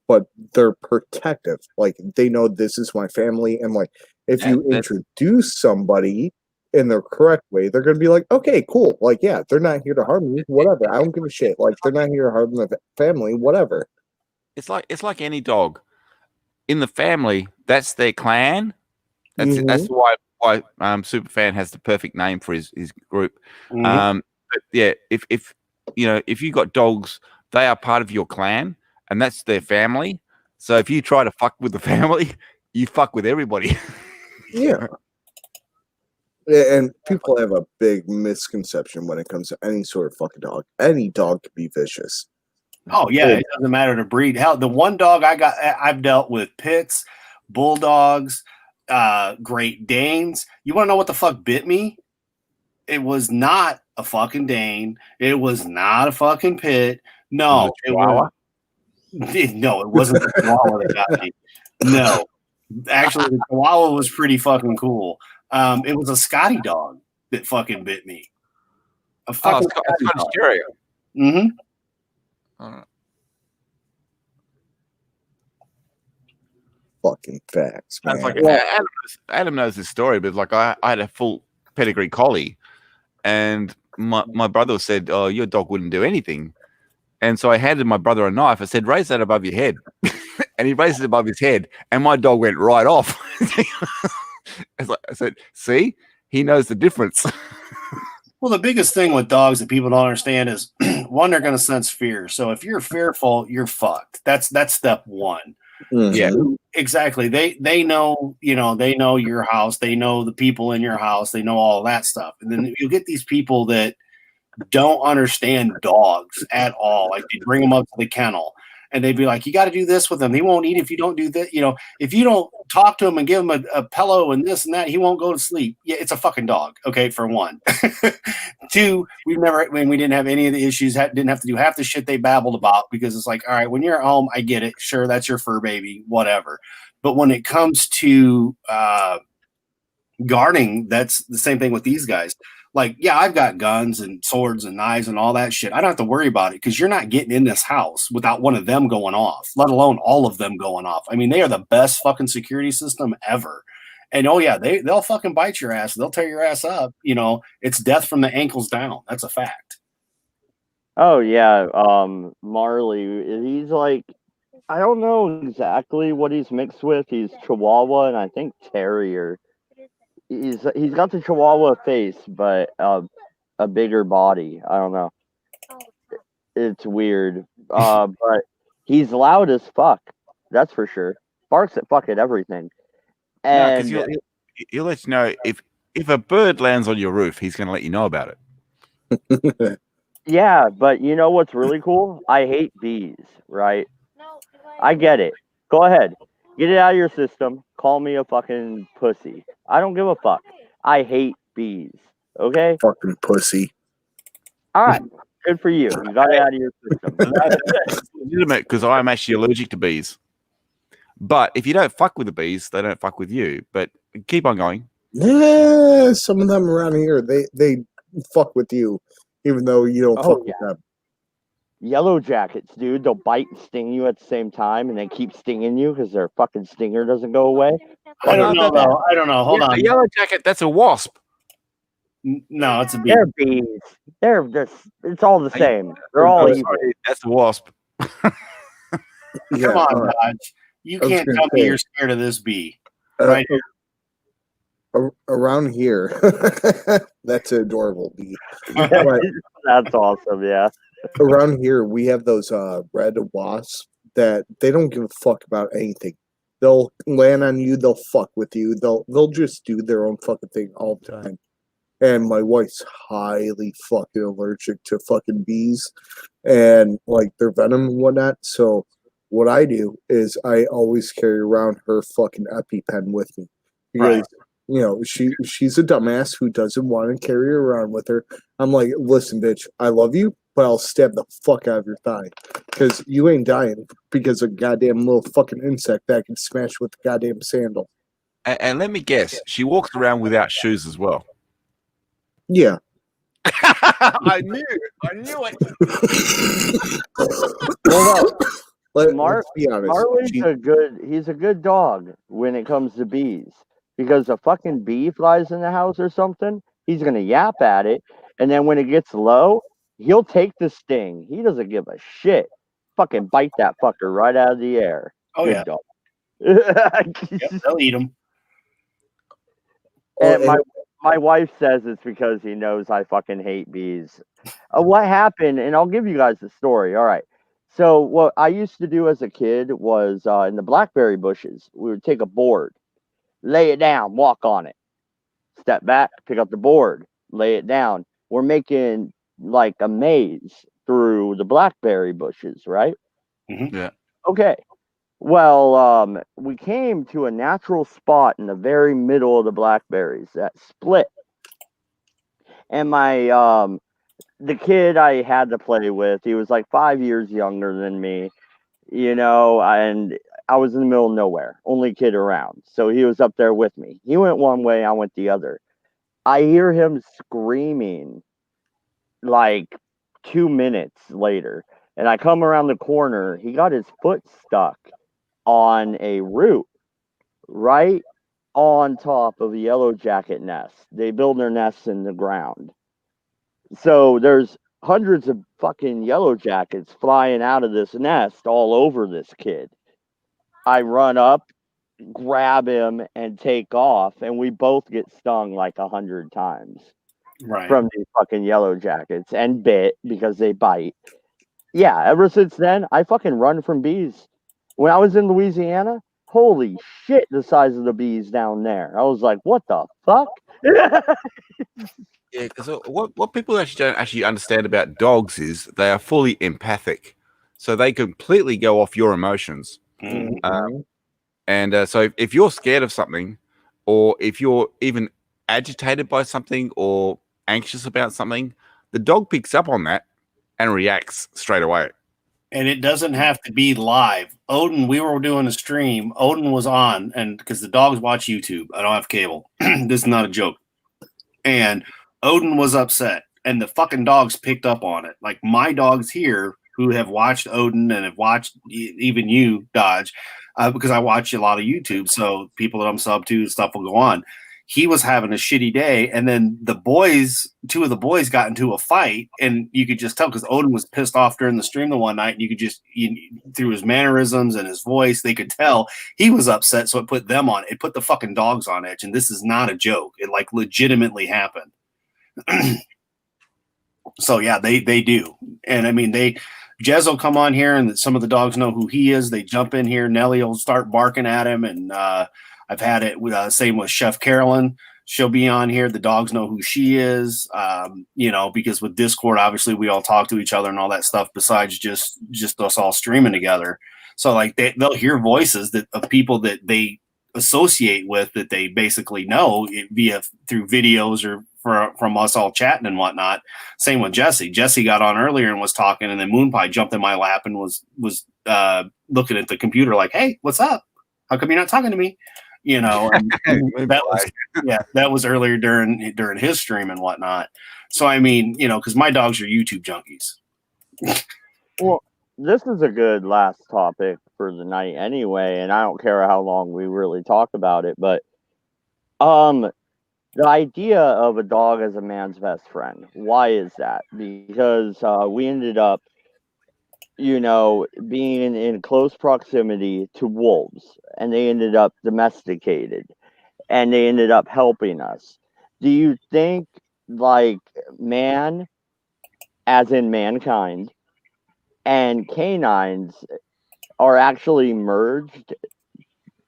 but they're protective. Like, they know this is my family, and like, if you introduce somebody in the correct way, they're gonna be like, okay, cool. Like, yeah, they're not here to harm me. Whatever. I don't give a shit. Like, they're not here to harm the family. Whatever. It's like any dog. In the family, that's their clan. That's why Superfan has the perfect name for his group. Mm-hmm. But yeah, if you got dogs, they are part of your clan, and that's their family. So if you try to fuck with the family, you fuck with everybody. Yeah. And people have a big misconception when it comes to any sort of fucking dog. Any dog can be vicious. Oh yeah, it doesn't matter the breed. Hell, the one dog I've dealt with pits, bulldogs, Great Danes. You want to know what the fuck bit me? It was not a fucking Dane. It was not a fucking pit. No, it wasn't the Chihuahua that got me. No, actually, the Chihuahua was pretty fucking cool. It was a Scotty dog that fucking bit me. A fucking Scottish Terrier. Mm-hmm. Fucking facts, man. Like, Adam knows this story, but like I had a full pedigree collie, and my brother said, "Oh, your dog wouldn't do anything," and so I handed my brother a knife. I said, "Raise that above your head," and he raised it above his head, and my dog went right off. I said, "See, he knows the difference." Well, the biggest thing with dogs that people don't understand is one, they're going to sense fear. So if you're fearful, you're fucked. That's step one. Mm-hmm. Yeah, exactly. They know, they know your house. They know the people in your house. They know all that stuff. And then you get these people that don't understand dogs at all. Like they bring them up to the kennel and they'd be like, you got to do this with him. He won't eat if you don't do that. You know, if you don't talk to him and give him a pillow and this and that, he won't go to sleep. Yeah, it's a fucking dog. Okay, for one. Two, when we didn't have any of the issues, didn't have to do half the shit they babbled about because it's like, all right, when you're at home, I get it. Sure, that's your fur baby, whatever. But when it comes to guarding, that's the same thing with these guys. Like, yeah, I've got guns and swords and knives and all that shit. I don't have to worry about it because you're not getting in this house without one of them going off, let alone all of them going off. I mean, they are the best fucking security system ever. And oh yeah, they'll fucking bite your ass. They'll tear your ass up. You know, it's death from the ankles down. That's a fact. Oh yeah, Marley. He's like, I don't know exactly what he's mixed with. He's Chihuahua and I think Terrier. He's got the Chihuahua face, but a bigger body. I don't know. It's weird. But he's loud as fuck. That's for sure. Barks at fucking everything. No, because And he'll let you know if a bird lands on your roof, he's going to let you know about it. yeah, but you know what's really cool? I hate bees, right? I get it. Go ahead. Get it out of your system. Call me a fucking pussy. I don't give a fuck. I hate bees. Okay? Fucking pussy. All right. Good for you. You got it out of your system. That's legitimate because I'm actually allergic to bees. But if you don't fuck with the bees, they don't fuck with you. But keep on going. Yeah, some of them around here, they fuck with you, even though you don't fuck with them. Yellow jackets, dude. They'll bite and sting you at the same time and then keep stinging you because their fucking stinger doesn't go away. I don't know, though. I don't know. Hold on. A yellow jacket, that's a wasp. No, it's a bee. They're bees. They're just, it's all the same. They're all evil. Sorry, that's a wasp. Come on, Dodge. You can't tell me you're scared of this bee. Right here. Around here, that's an adorable bee. That's awesome, yeah. Around here, we have those red wasps that they don't give a fuck about anything. They'll land on you. They'll fuck with you. They'll just do their own fucking thing all the time. And my wife's highly fucking allergic to fucking bees and like their venom and whatnot. So what I do is I always carry around her fucking EpiPen with me because you know she's a dumbass who doesn't want to carry around with her. I'm like, listen, bitch, I love you, but I'll stab the fuck out of your thigh because you ain't dying because of a goddamn little fucking insect that can smash with a goddamn sandal. And let me guess, she walks around without shoes as well. Yeah. I knew it. Well, let's be honest. Marley's he's a good dog when it comes to bees. Because a fucking bee flies in the house or something, he's gonna yap at it, and then when it gets low, he'll take the sting. He doesn't give a shit. Fucking bite that fucker right out of the air. Oh good yeah. dog. Yep, they'll eat them. And my wife says it's because he knows I fucking hate bees. What happened, and I'll give you guys the story. All right. So what I used to do as a kid was in the blackberry bushes, we would take a board, lay it down, walk on it, step back, pick up the board, lay it down. We're making like a maze through the blackberry bushes, right? Mm-hmm. Yeah. Okay. Well, we came to a natural spot in the very middle of the blackberries that split. And the kid I had to play with, he was like 5 years younger than me, you know, and I was in the middle of nowhere, only kid around. So he was up there with me. He went one way, I went the other. I hear him screaming like 2 minutes later. And I come around the corner, he got his foot stuck on a root right on top of a yellow jacket nest. They build their nests in the ground. So there's hundreds of fucking yellow jackets flying out of this nest all over this kid. I run up, grab him, and take off, and we both get stung like 100 times from these fucking yellow jackets and bit because they bite. Yeah, ever since then, I fucking run from bees. When I was in Louisiana, holy shit, the size of the bees down there. I was like, what the fuck? Yeah, because what people actually don't actually understand about dogs is they are fully empathic, so they completely go off your emotions. Mhm. And so if you're scared of something, or if you're even agitated by something or anxious about something, the dog picks up on that and reacts straight away. And it doesn't have to be live. Odin, we were doing a stream. Odin was on, and because the dogs watch YouTube, I don't have cable. This is not a joke. And Odin was upset, and the fucking dogs picked up on it. Like my dogs here, who have watched Odin and have watched even you, Dodge, because I watch a lot of YouTube. So people that I'm sub to, stuff will go on. He was having a shitty day, and then the boys, two of the boys, got into a fight, and you could just tell because Odin was pissed off during the stream the one night, and you could just through his mannerisms and his voice, they could tell he was upset. So it put them on. It put the fucking dogs on edge, and this is not a joke. It like legitimately happened. So yeah, they do, and I mean Jez will come on here, and some of the dogs know who he is. They jump in here. Nelly will start barking at him, and I've had it with same with Chef Carolyn. She'll be on here. The dogs know who she is, because with Discord, obviously we all talk to each other and all that stuff. Besides just us all streaming together, so like they'll hear voices of people that they associate with that they basically know via through videos or from us all chatting and whatnot. Same with Jesse. Jesse got on earlier and was talking, and then Moonpie jumped in my lap and was looking at the computer like, "Hey, what's up? How come you're not talking to me?" And that was earlier during his stream and whatnot. So I mean, because my dogs are YouTube junkies. Well, this is a good last topic for the night anyway, and I don't care how long we really talk about it, but the idea of a dog as a man's best friend. Why is that? Because we ended up, being in close proximity to wolves, and they ended up domesticated, and they ended up helping us. Do you think, like, man, as in mankind, and canines are actually merged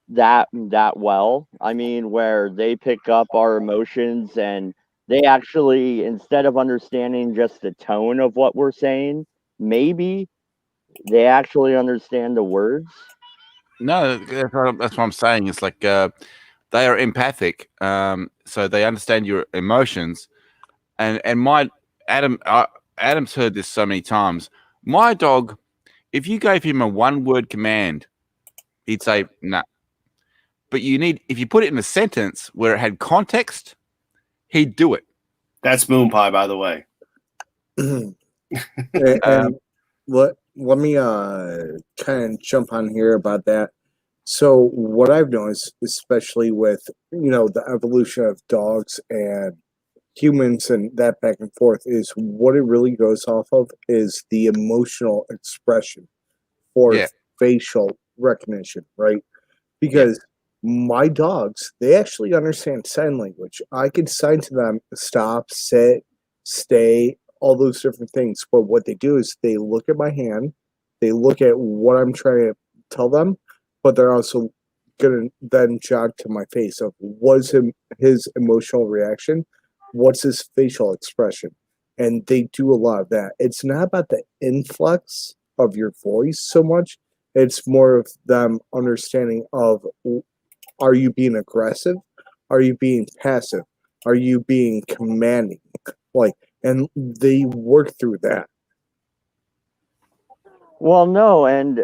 that well? I mean, where they pick up our emotions and they actually, instead of understanding just the tone of what we're saying, maybe they actually understand the words. No, that's what I'm saying. It's like they are empathic, so they understand your emotions. And my Adam's heard this so many times. My dog, if you gave him a one-word command, he'd say nah. But if you put it in a sentence where it had context, he'd do it. That's Moonpie, by the way. and let me kind of jump on here about that. So what I've noticed, especially with the evolution of dogs and humans and that back and forth, is what it really goes off of is the emotional expression or facial recognition, right? Because my dogs, they actually understand sign language. I can sign to them stop, sit, stay, all those different things. But what they do is they look at my hand, they look at what I'm trying to tell them, but they're also going to then jog to my face of what's his emotional reaction, what's his facial expression. And they do a lot of that. It's not about the influx of your voice so much. It's more of them understanding of, are you being aggressive? Are you being passive? Are you being commanding? And they work through that. Well, no, and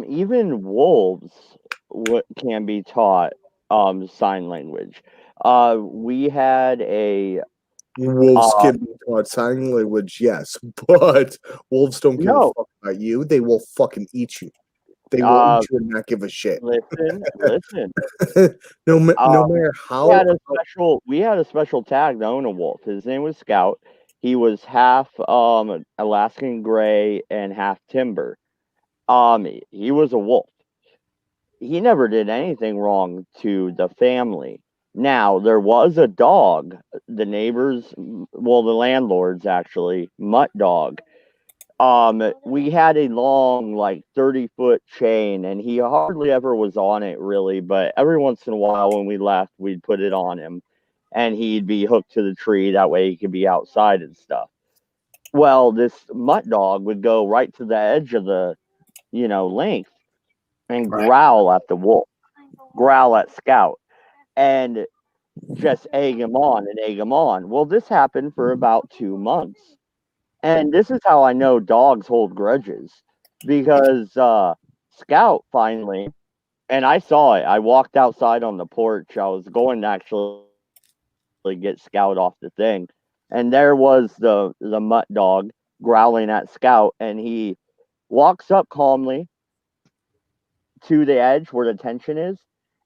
even wolves can be taught sign language. We had a wolves can be taught sign language, yes, but wolves don't give a fuck about you. They will fucking eat you. They will eat you and not give a shit. Listen. no matter how we had a special tag to own a wolf. His name was Scout. He was half Alaskan Gray and half Timber. He was a wolf. He never did anything wrong to the family. Now, there was a dog, the landlord's actually, mutt dog. We had a long, like 30-foot chain, and he hardly ever was on it really, but every once in a while when we left, we'd put it on him. and he'd be hooked to the tree. That way he could be outside and stuff. Well, this mutt dog would go right to the edge of the, length and Right. growl at the wolf, growl at Scout, and just egg him on and egg him on. Well, this happened for about 2 months. And this is how I know dogs hold grudges because Scout finally, and I saw it. I walked outside on the porch. I was going to actually get Scout off the thing, and there was the mutt dog growling at Scout, and he walks up calmly to the edge where the tension is,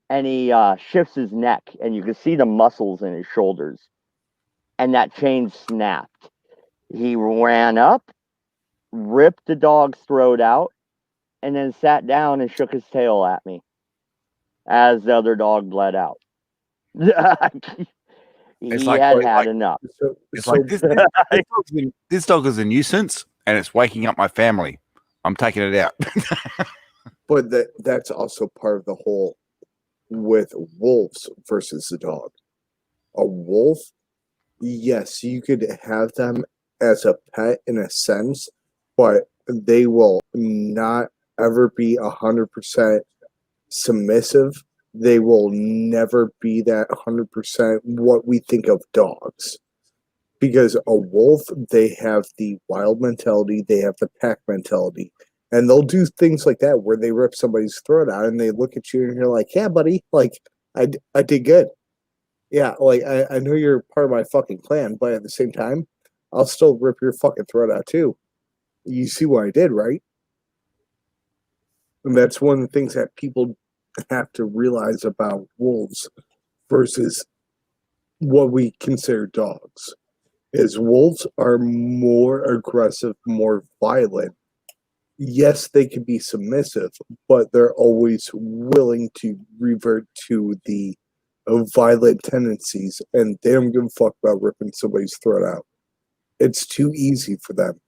and he shifts his neck, and you can see the muscles in his shoulders, and that chain snapped. He ran up, ripped the dog's throat out, and then sat down and shook his tail at me as the other dog bled out. He like- had like- had enough. It's like this dog is a nuisance, and it's waking up my family. I'm taking it out. But that's also part of the whole with wolves versus the dog. A wolf, yes, you could have them as a pet in a sense, but they will not ever be 100% submissive. They will never be that 100% what we think of dogs. Because a wolf, they have the wild mentality, they have the pack mentality. And they'll do things like that where they rip somebody's throat out and they look at you and you're like, yeah, buddy, like, I did good. Yeah, like, I know you're part of my fucking plan, but at the same time, I'll still rip your fucking throat out too. You see what I did, right? And that's one of the things that people have to realize about wolves versus what we consider dogs. Is wolves are more aggressive, more violent. Yes, they can be submissive, but they're always willing to revert to the violent tendencies, and they don't give a fuck about ripping somebody's throat out. It's too easy for them.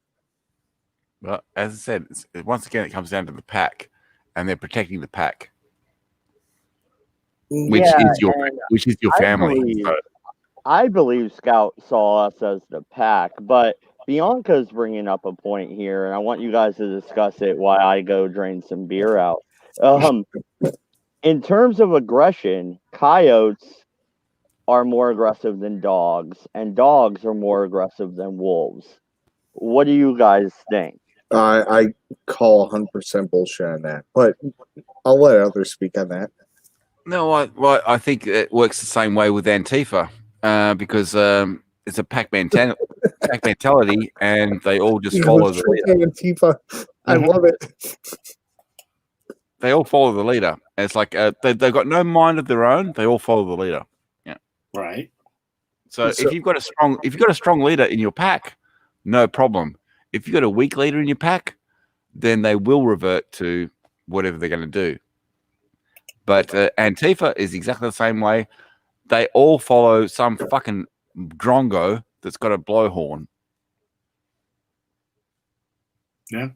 Well, as I said, once again, it comes down to the pack, and they're protecting the pack, which is your family. I believe Scout saw us as the pack, but Bianca's bringing up a point here, and I want you guys to discuss it while I go drain some beer out. In terms of aggression, coyotes are more aggressive than dogs, and dogs are more aggressive than wolves. What do you guys think? I call 100% bullshit on that, but I'll let others speak on that. No, I think it works the same way with Antifa because it's a pack mentality, and they all just follow the leader. Antifa. I love it. They all follow the leader. And it's like they've got no mind of their own. They all follow the leader. Yeah, Right. So if you've got a strong leader in your pack, no problem. If you've got a weak leader in your pack, then they will revert to whatever they're going to do. But Antifa is exactly the same way. They all follow some fucking drongo that's got a blowhorn. Yeah.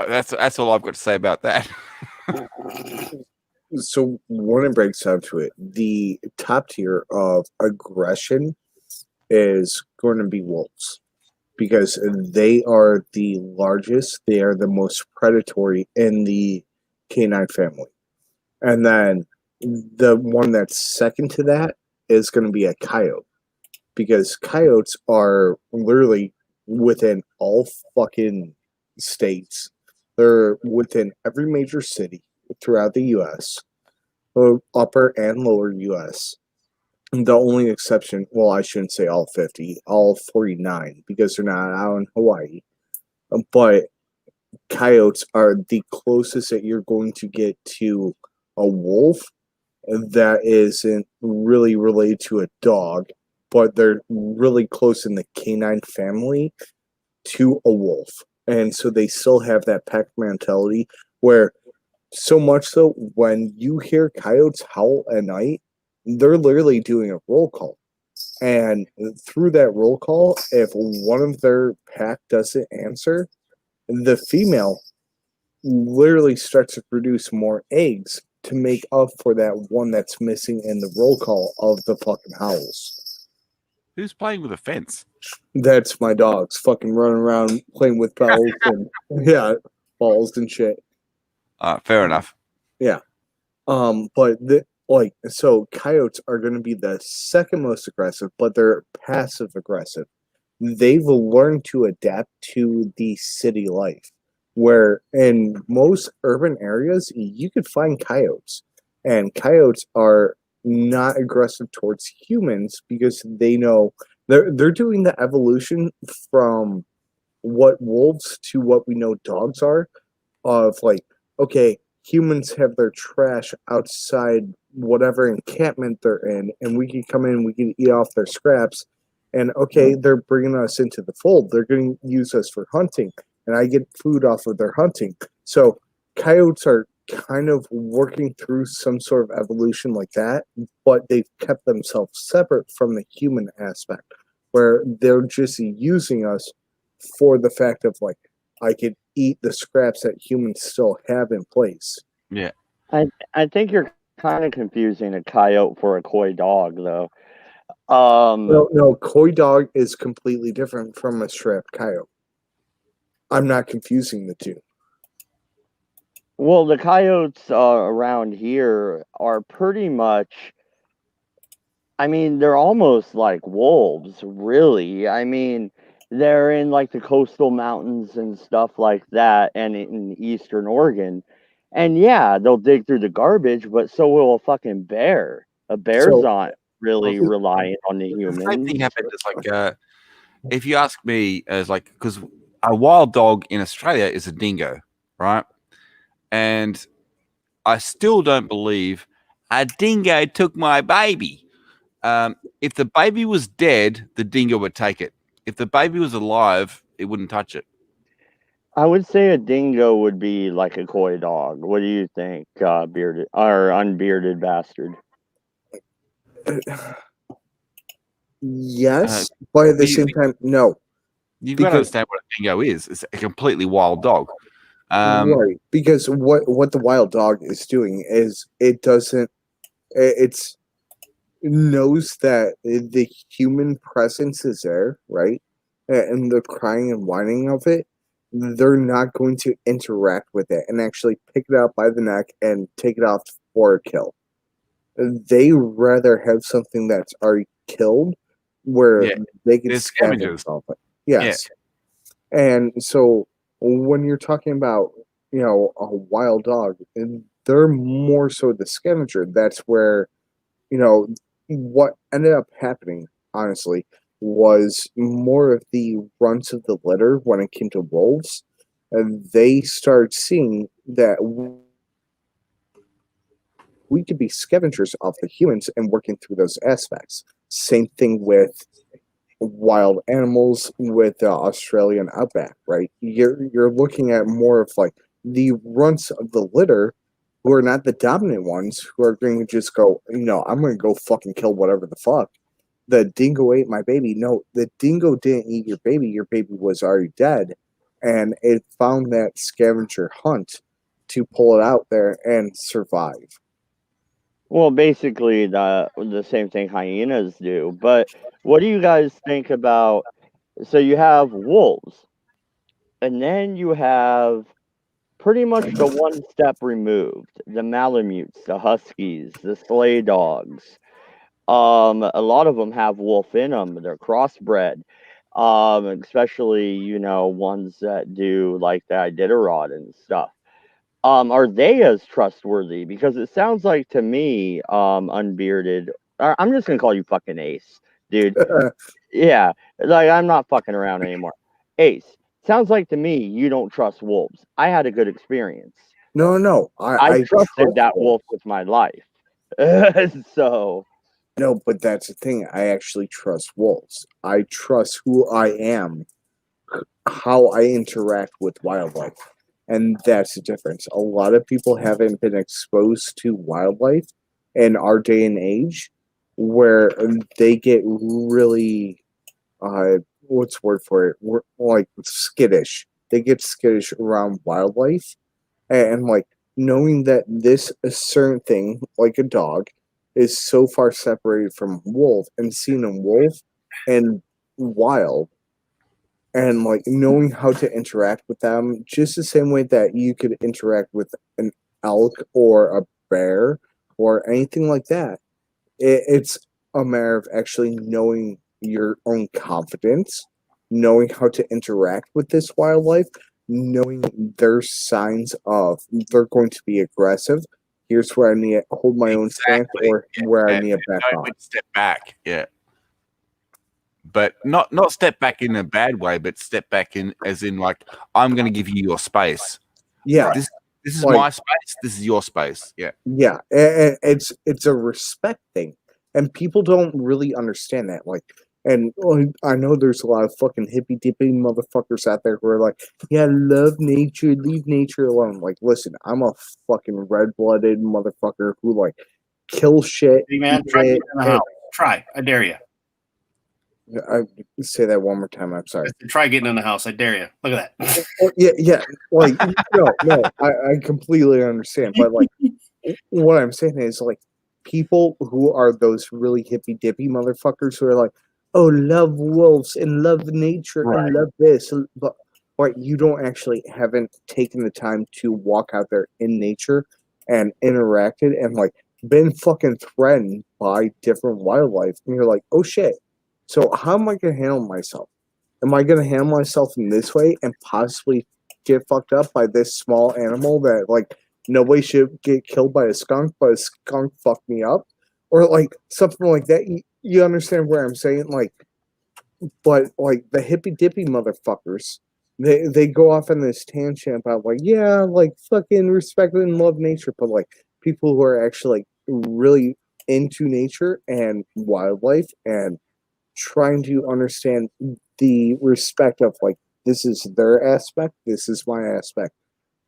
That's all I've got to say about that. So when it breaks down to it, the top tier of aggression is going to be wolves because they are the largest, they are the most predatory in the canine family. And then the one that's second to that is going to be a coyote because coyotes are literally within all fucking states. They're within every major city throughout the U.S., upper and lower U.S. The only exception, well, I shouldn't say all 50, all 49, because they're not out in Hawaii. But coyotes are the closest that you're going to get to a wolf that isn't really related to a dog, but they're really close in the canine family to a wolf. And so they still have that pack mentality where so much so when you hear coyotes howl at night, they're literally doing a roll call. And through that roll call, if one of their pack doesn't answer, the female literally starts to produce more eggs to make up for that one that's missing in the roll call of the fucking howls. Who's playing with a fence? That's my dogs fucking running around playing with bells and balls and shit. Fair enough. Yeah. But so coyotes are going to be the second most aggressive, but they're passive aggressive. They've learned to adapt to the city life, where in most urban areas you could find coyotes, and coyotes are not aggressive towards humans because they know they're doing the evolution from what wolves to what we know dogs are, of like, okay, humans have their trash outside whatever encampment they're in, and we can come in, we can eat off their scraps, and okay, they're bringing us into the fold. They're going to use us for hunting, and I get food off of their hunting. So coyotes are kind of working through some sort of evolution like that, but they've kept themselves separate from the human aspect, where they're just using us for the fact of like, I could eat the scraps that humans still have in place. Yeah. I think you're kind of confusing a coyote for a coy dog, though. No, coy dog is completely different from a strapped coyote. I'm not confusing the two. Well, the coyotes around here are pretty much. I mean, they're almost like wolves, really. I mean, they're in like the coastal mountains and stuff like that, and in eastern Oregon. And yeah, they'll dig through the garbage, but so will a fucking bear. A bear's So, not really okay, relying on the The same thing humans. happened. It's like, if you ask me, as like, because a wild dog in Australia is a dingo, right? And I still don't believe a dingo took my baby. If the baby was dead, the dingo would take it. If the baby was alive, it wouldn't touch it. I would say a dingo would be like a coy dog. What do you think, bearded or unbearded bastard? yes, but at the same time, no. You've got to Because understand what a dingo is. It's a completely wild dog. right, because what the wild dog is doing is it's knows that the human presence is there, right? And the crying and whining of it, they're not going to interact with it and actually pick it up by the neck and take it off for a kill. They rather have something that's already killed where Yeah, they can they're scavenge scavengers. off it. Yeah. Yes. And so when you're talking about, a wild dog, they're more so the scavenger. That's where, what ended up happening, honestly, was more of the runts of the litter when it came to wolves. And they started seeing that we could be scavengers of the humans and working through those aspects. Same thing with wild animals with the Australian outback, right? You're looking at more of like the runts of the litter who are not the dominant ones who are going to just go, I'm going to go fucking kill whatever the fuck. The dingo ate my baby. No, the dingo didn't eat your baby. Your baby was already dead. And it found that scavenger hunt to pull it out there and survive. Well, basically the same thing hyenas do. But what do you guys think about? So you have wolves, and then you have pretty much the one step removed, the Malamutes, the Huskies, the Sleigh Dogs. A lot of them have wolf in them. They're crossbred. Especially ones that do like the Iditarod and stuff. Are they as trustworthy? Because it sounds like to me, unbearded. I'm just gonna call you fucking Ace, dude. Yeah, like I'm not fucking around anymore. Ace, sounds like to me you don't trust wolves. I had a good experience. No. I I trusted trust that wolves. wolf with my life. So, No, but that's the thing. I actually trust wolves. I trust who I am, how I interact with wildlife. And that's the difference. A lot of people haven't been exposed to wildlife in our day and age where they get really, what's the word for it? Like skittish. They get skittish around wildlife. And like, knowing that this a certain thing, like a dog, is so far separated from wolf, and seeing a wolf and wild, and like knowing how to interact with them just the same way that you could interact with an elk or a bear or anything like that. It's a matter of actually knowing your own confidence, knowing how to interact with this wildlife, knowing their signs of they're going to be aggressive. Here's where I need to hold my own stance, or where I need to back know off. when to step back. Yeah. But not step back in a bad way, but step back in as in like, I'm going to give you your space. Yeah, This is like- my space. This is your space. Yeah. yeah, and it's a respect thing, and people don't really understand that. Like, and I know there's a lot of fucking hippy dippy motherfuckers out there who are like, yeah, love nature, leave nature alone. Like, listen, I'm a fucking red blooded motherfucker who like kill shit. Hey man, try getting in the house. Try. I dare you. I say that one more time. I'm sorry. Try getting in the house. I dare you. Look at that. Yeah. Like, no. I completely understand, but like, what I'm saying is like, people who are those really hippy dippy motherfuckers who are like, oh, love wolves and love nature and love this, but you don't actually haven't taken the time to walk out there in nature and interacted and like been fucking threatened by different wildlife, and you're like, oh shit. So how am I gonna handle myself? Am I gonna handle myself in this way and possibly get fucked up by this small animal that like nobody should get killed by a skunk, but a skunk fucked me up? Or like something like that. You understand where I'm saying? Like, but like the hippy dippy motherfuckers, they go off on this tangent about like, yeah, like fucking respect and love nature, but like people who are actually like really into nature and wildlife and trying to understand the respect of like, this is their aspect, this is my aspect.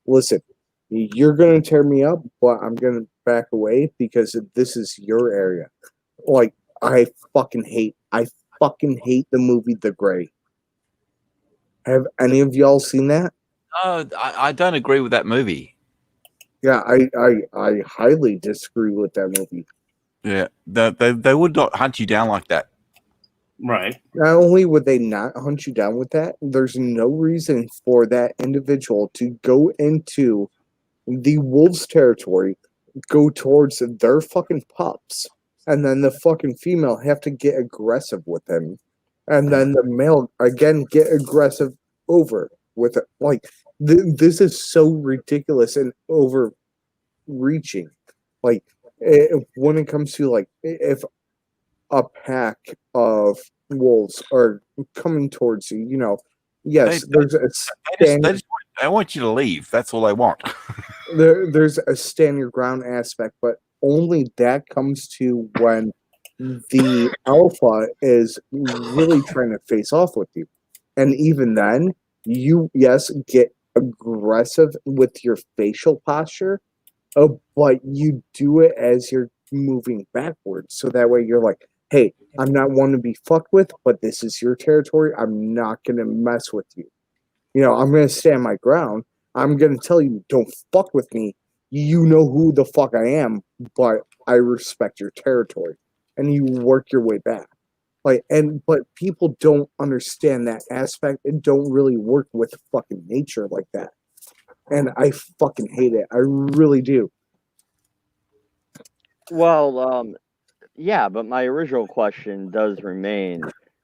Listen, you're gonna tear me up, but I'm gonna back away because this is your area. Like, I fucking hate the movie The Gray. Have any of y'all seen that? No, I don't agree with that movie. Yeah, I highly disagree with that movie. Yeah, they would not hunt you down like that. Right. Not only would they not hunt you down with that, there's no reason for that individual to go into the wolves' territory, go towards their fucking pups, and then the fucking female have to get aggressive with them, and then the male again get aggressive over with it. Like, this is so ridiculous and overreaching. Like, when it comes to like, if a pack of wolves are coming towards you, yes, there's a They want you to leave. That's all they want. there's a stand your ground aspect, but only that comes to when the alpha is really trying to face off with you. And even then, you, yes, get aggressive with your facial posture, but you do it as you're moving backwards. So that way you're like, hey, I'm not one to be fucked with, but this is your territory. I'm not going to mess with you. I'm going to stand my ground. I'm going to tell you, don't fuck with me. You know who the fuck I am, but I respect your territory. And you work your way back. But people don't understand that aspect and don't really work with fucking nature like that. And I fucking hate it. I really do. Well, yeah, but my original question does remain.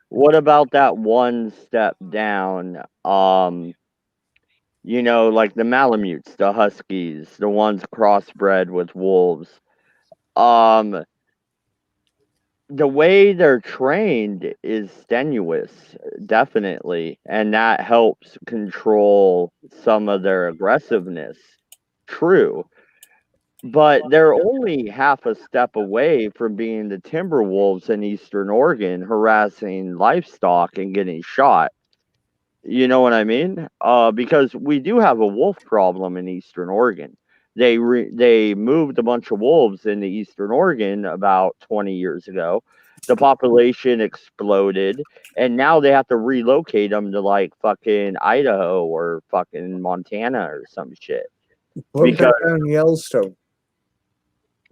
What about that one step down? Like the Malamutes, the Huskies, the ones crossbred with wolves. Um, the way they're trained is strenuous, definitely, and that helps control some of their aggressiveness. True. But they're only half a step away from being the timber wolves in Eastern Oregon harassing livestock and getting shot. You know what I mean? Because we do have a wolf problem in Eastern Oregon. They moved a bunch of wolves into Eastern Oregon about 20 years ago. The population exploded, and now they have to relocate them to like fucking Idaho or fucking Montana or some shit. Put them Because- back on Yellowstone.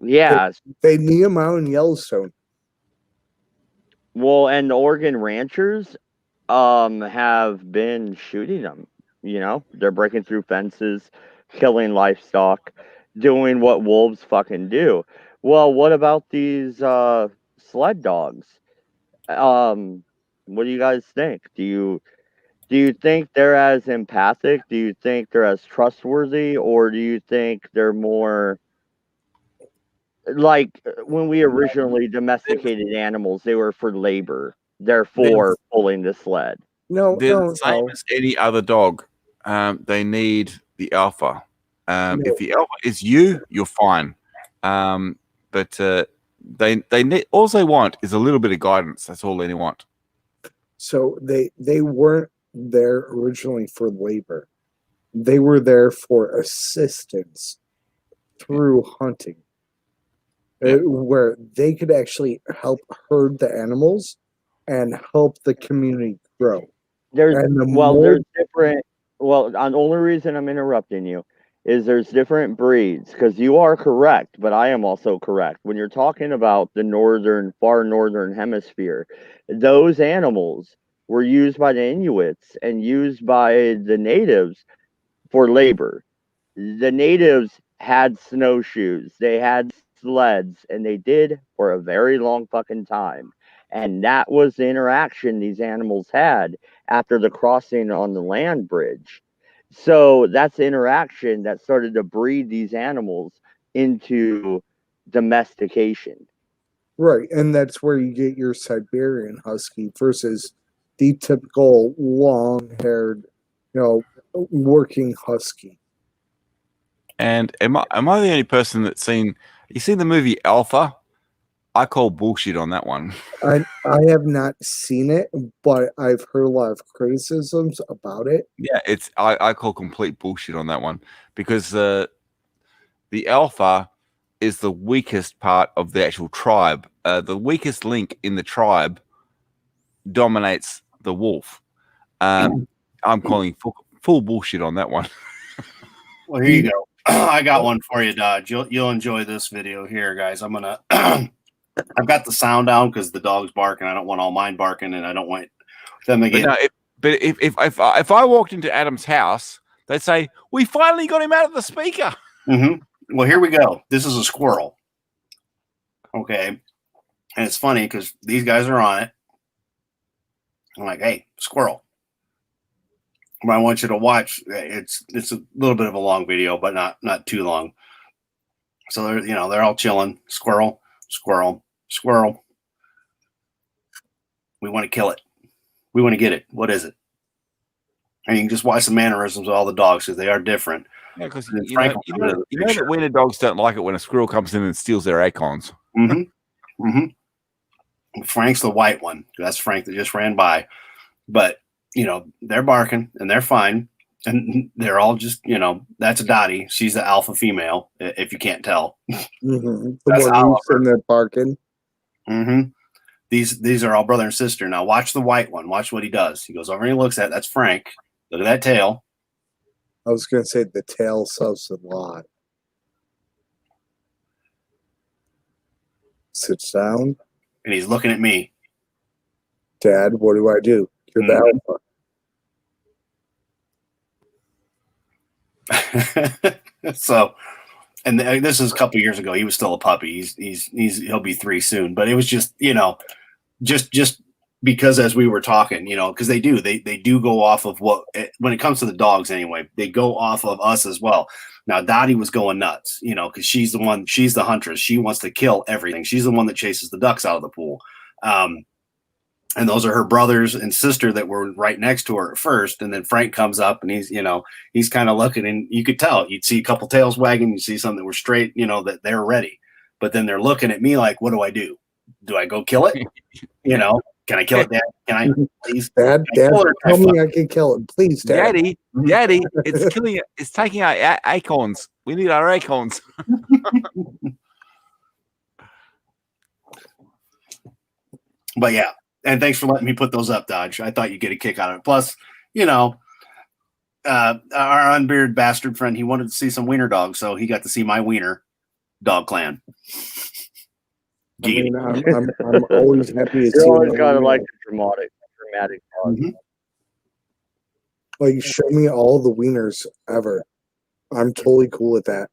Yeah. They need them out in Yellowstone. Well, and the Oregon ranchers have been shooting them. You know, they're breaking through fences, killing livestock, doing what wolves fucking do. Well, what about these sled dogs? What do you guys think? Do you think they're as empathic? Do you think they're as trustworthy, or do you think they're more like when we originally domesticated animals? They were for labor, therefore pulling the sled. No, They're no, the same no. as any other dog. They need the alpha. No. If the alpha is you, you're fine. But they need, all they want is a little bit of guidance. That's all they want. So they weren't there originally for labor. They were there for assistance through hunting, where they could actually help herd the animals and help the community grow. There's And the well, more- there's different. Well, the only reason I'm interrupting you is there's different breeds, because you are correct, but I am also correct. When you're talking about the far northern hemisphere, those animals were used by the Inuits and used by the natives for labor. The natives had snowshoes, they had sleds, and they did for a very long fucking time. And that was the interaction these animals had after the crossing on the land bridge. So that's the interaction that started to breed these animals into domestication. right, and that's where you get your Siberian Husky versus the typical long-haired, working Husky. And am I the only person that's seen? You seen the movie Alpha? I call bullshit on that one. I have not seen it, but I've heard a lot of criticisms about it. Yeah, I call complete bullshit on that one because the alpha is the weakest part of the actual tribe. The weakest link in the tribe dominates the wolf. I'm calling full bullshit on that one. Well, here you go. I got one for you, Dodge. You'll enjoy this video here, guys. I'm gonna. I've got the sound down because the dog's barking. I don't want all mine barking, and I don't want them again. But if I walked into Adam's house, they'd say, "We finally got him out of the speaker." Mm-hmm. Well, here we go. This is a squirrel. Okay, and it's funny because these guys are on it. I'm like, "Hey, squirrel." I want you to watch. It's a little bit of a long video, but not too long. So they're all chilling. Squirrel, squirrel, squirrel. We want to kill it. We want to get it. What is it? And you can just watch the mannerisms of all the dogs because they are different. Yeah, because you know that wiener dogs don't like it when a squirrel comes in and steals their acorns. Mm-hmm. Mm-hmm. Frank's the white one. That's Frank that just ran by. But they're barking and they're fine. And they're all just, that's Dottie. She's the alpha female, if you can't tell. Mm-hmm. That's Oliver. And they're barking. Mm-hmm. These are all brother and sister. Now watch the white one. Watch what he does. He goes over and he looks at that's Frank. Look at that tail. I was going to say the tail sells a lot. Sits down. And he's looking at me. Dad, what do I do? You're the alpha. So, and this is a couple years ago. He was still a puppy. He'll be 3 soon. But it was just just because as we were talking, because they do go off of what when it comes to the dogs anyway, they go off of us as well. Now Dottie was going nuts, because she's the huntress. She wants to kill everything. She's the one that chases the ducks out of the pool. And those are her brothers and sister that were right next to her at first. And then Frank comes up and he's kind of looking, and you could tell, you'd see a couple tails wagging. You see some that were straight, that they're ready, but then they're looking at me like, what do I do? Do I go kill it? Can I kill it, Dad? Can I please? Dad, tell me I can kill it. Please, Dad. Daddy, it's killing it. It's taking our acorns. We need our acorns. But yeah. And thanks for letting me put those up, Dodge. I thought you'd get a kick out of it. Plus, our unbearded bastard friend, he wanted to see some wiener dogs, so he got to see my wiener dog clan. I mean, I'm always happy to see. You're always kind of like the dramatic pause. Mm-hmm. Like, show me all the wieners ever. I'm totally cool with that.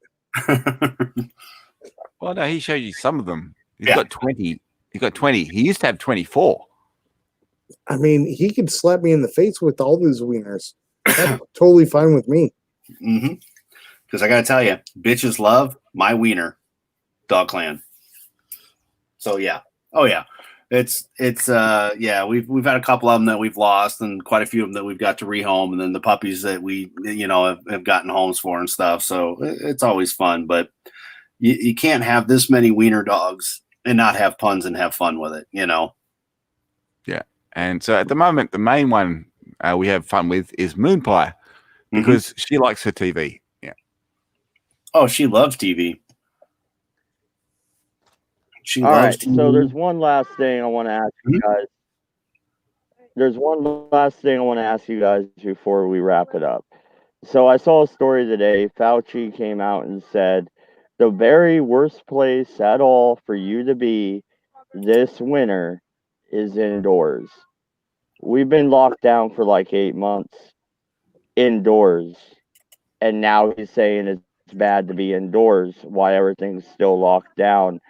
Well, no, he showed you some of them. He's Yeah. got 20. He's got 20. He used to have 24. I mean, he could slap me in the face with all those wieners. That's totally fine with me. Mm-hmm. Because I got to tell you, bitches love my wiener dog clan. So yeah. Oh yeah. It's yeah, we've had a couple of them that we've lost and quite a few of them that we've got to rehome, and then the puppies that we have gotten homes for and stuff. So it's always fun, but you can't have this many wiener dogs and not have puns and have fun with it, Yeah. And so at the moment, the main one we have fun with is Moon Pie because she likes her TV. Yeah. Oh, she loves TV. She All loves right, TV. so there's one last thing I want to ask you guys. There's one last thing I want to ask you guys before we wrap it up. So I saw a story today. Fauci came out and said the very worst place at all for you to be this winter is indoors. We've been locked down for like 8 months indoors, and now he's saying it's bad to be indoors while everything's still locked down.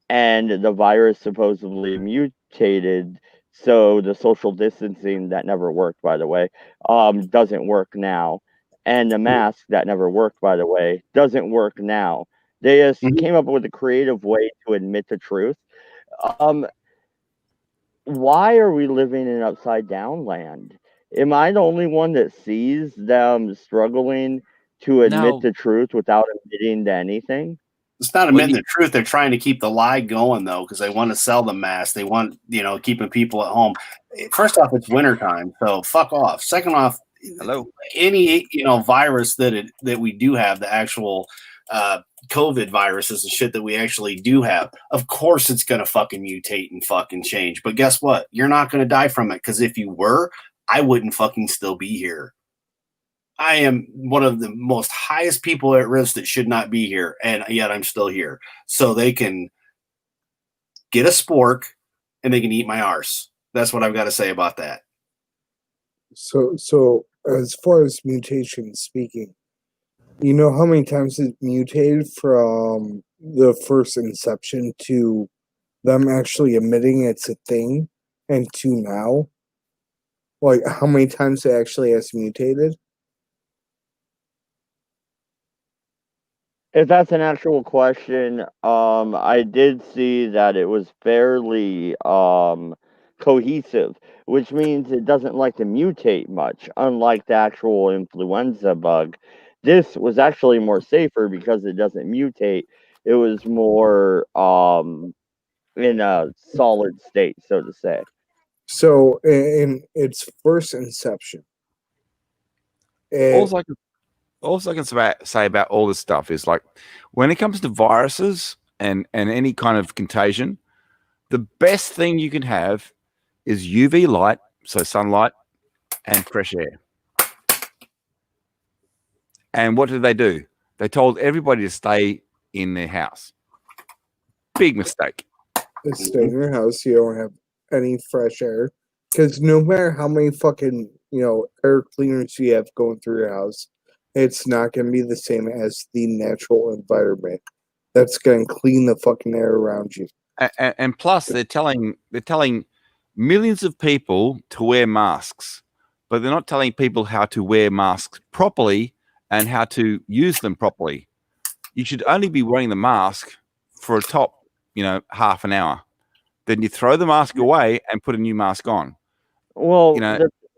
And the virus supposedly mutated, so the social distancing that never worked, by the way, doesn't work now, and the mask that never worked, by the way, doesn't work now. They just came up with a creative way to admit the truth. um why are we living in upside down land? Am I the only one that sees them struggling to admit No. the truth without admitting to anything? It's not admitting the truth. They're trying to keep the lie going, though, because they want to sell the mask. They want, keeping people at home. First off, it's wintertime, so fuck off. Second off, Hello. any virus that we do have, the actual COVID viruses and shit that we actually do have, of course it's going to fucking mutate and fucking change. But guess what? You're not going to die from it, because if you were, I wouldn't fucking still be here. I am one of the most highest people at risk that should not be here, and yet I'm still here. So they can get a spork and they can eat my arse. That's what I've got to say about that. So as far as mutation speaking, you know how many times it mutated from the first inception to them actually admitting it's a thing and to now? Like, how many times it actually has mutated? If that's an actual question, I did see that it was fairly cohesive, which means it doesn't like to mutate much, unlike the actual influenza bug. This was actually more safer because it doesn't mutate. It was more in a solid state, so to say. So in its first inception, All I can say about all this stuff is, like, when it comes to viruses and any kind of contagion, the best thing you can have is UV light, so sunlight, and fresh air. And what did they do? They told everybody to stay in their house. Big mistake. stay in your house, you don't have any fresh air. Because no matter how many fucking, air cleaners you have going through your house, it's not going to be the same as the natural environment. That's going to clean the fucking air around you. And plus, they're telling millions of people to wear masks, but they're not telling people how to wear masks properly and how to use them properly. You should only be wearing the mask for a top, half an hour. Then you throw the mask away and put a new mask on. Well,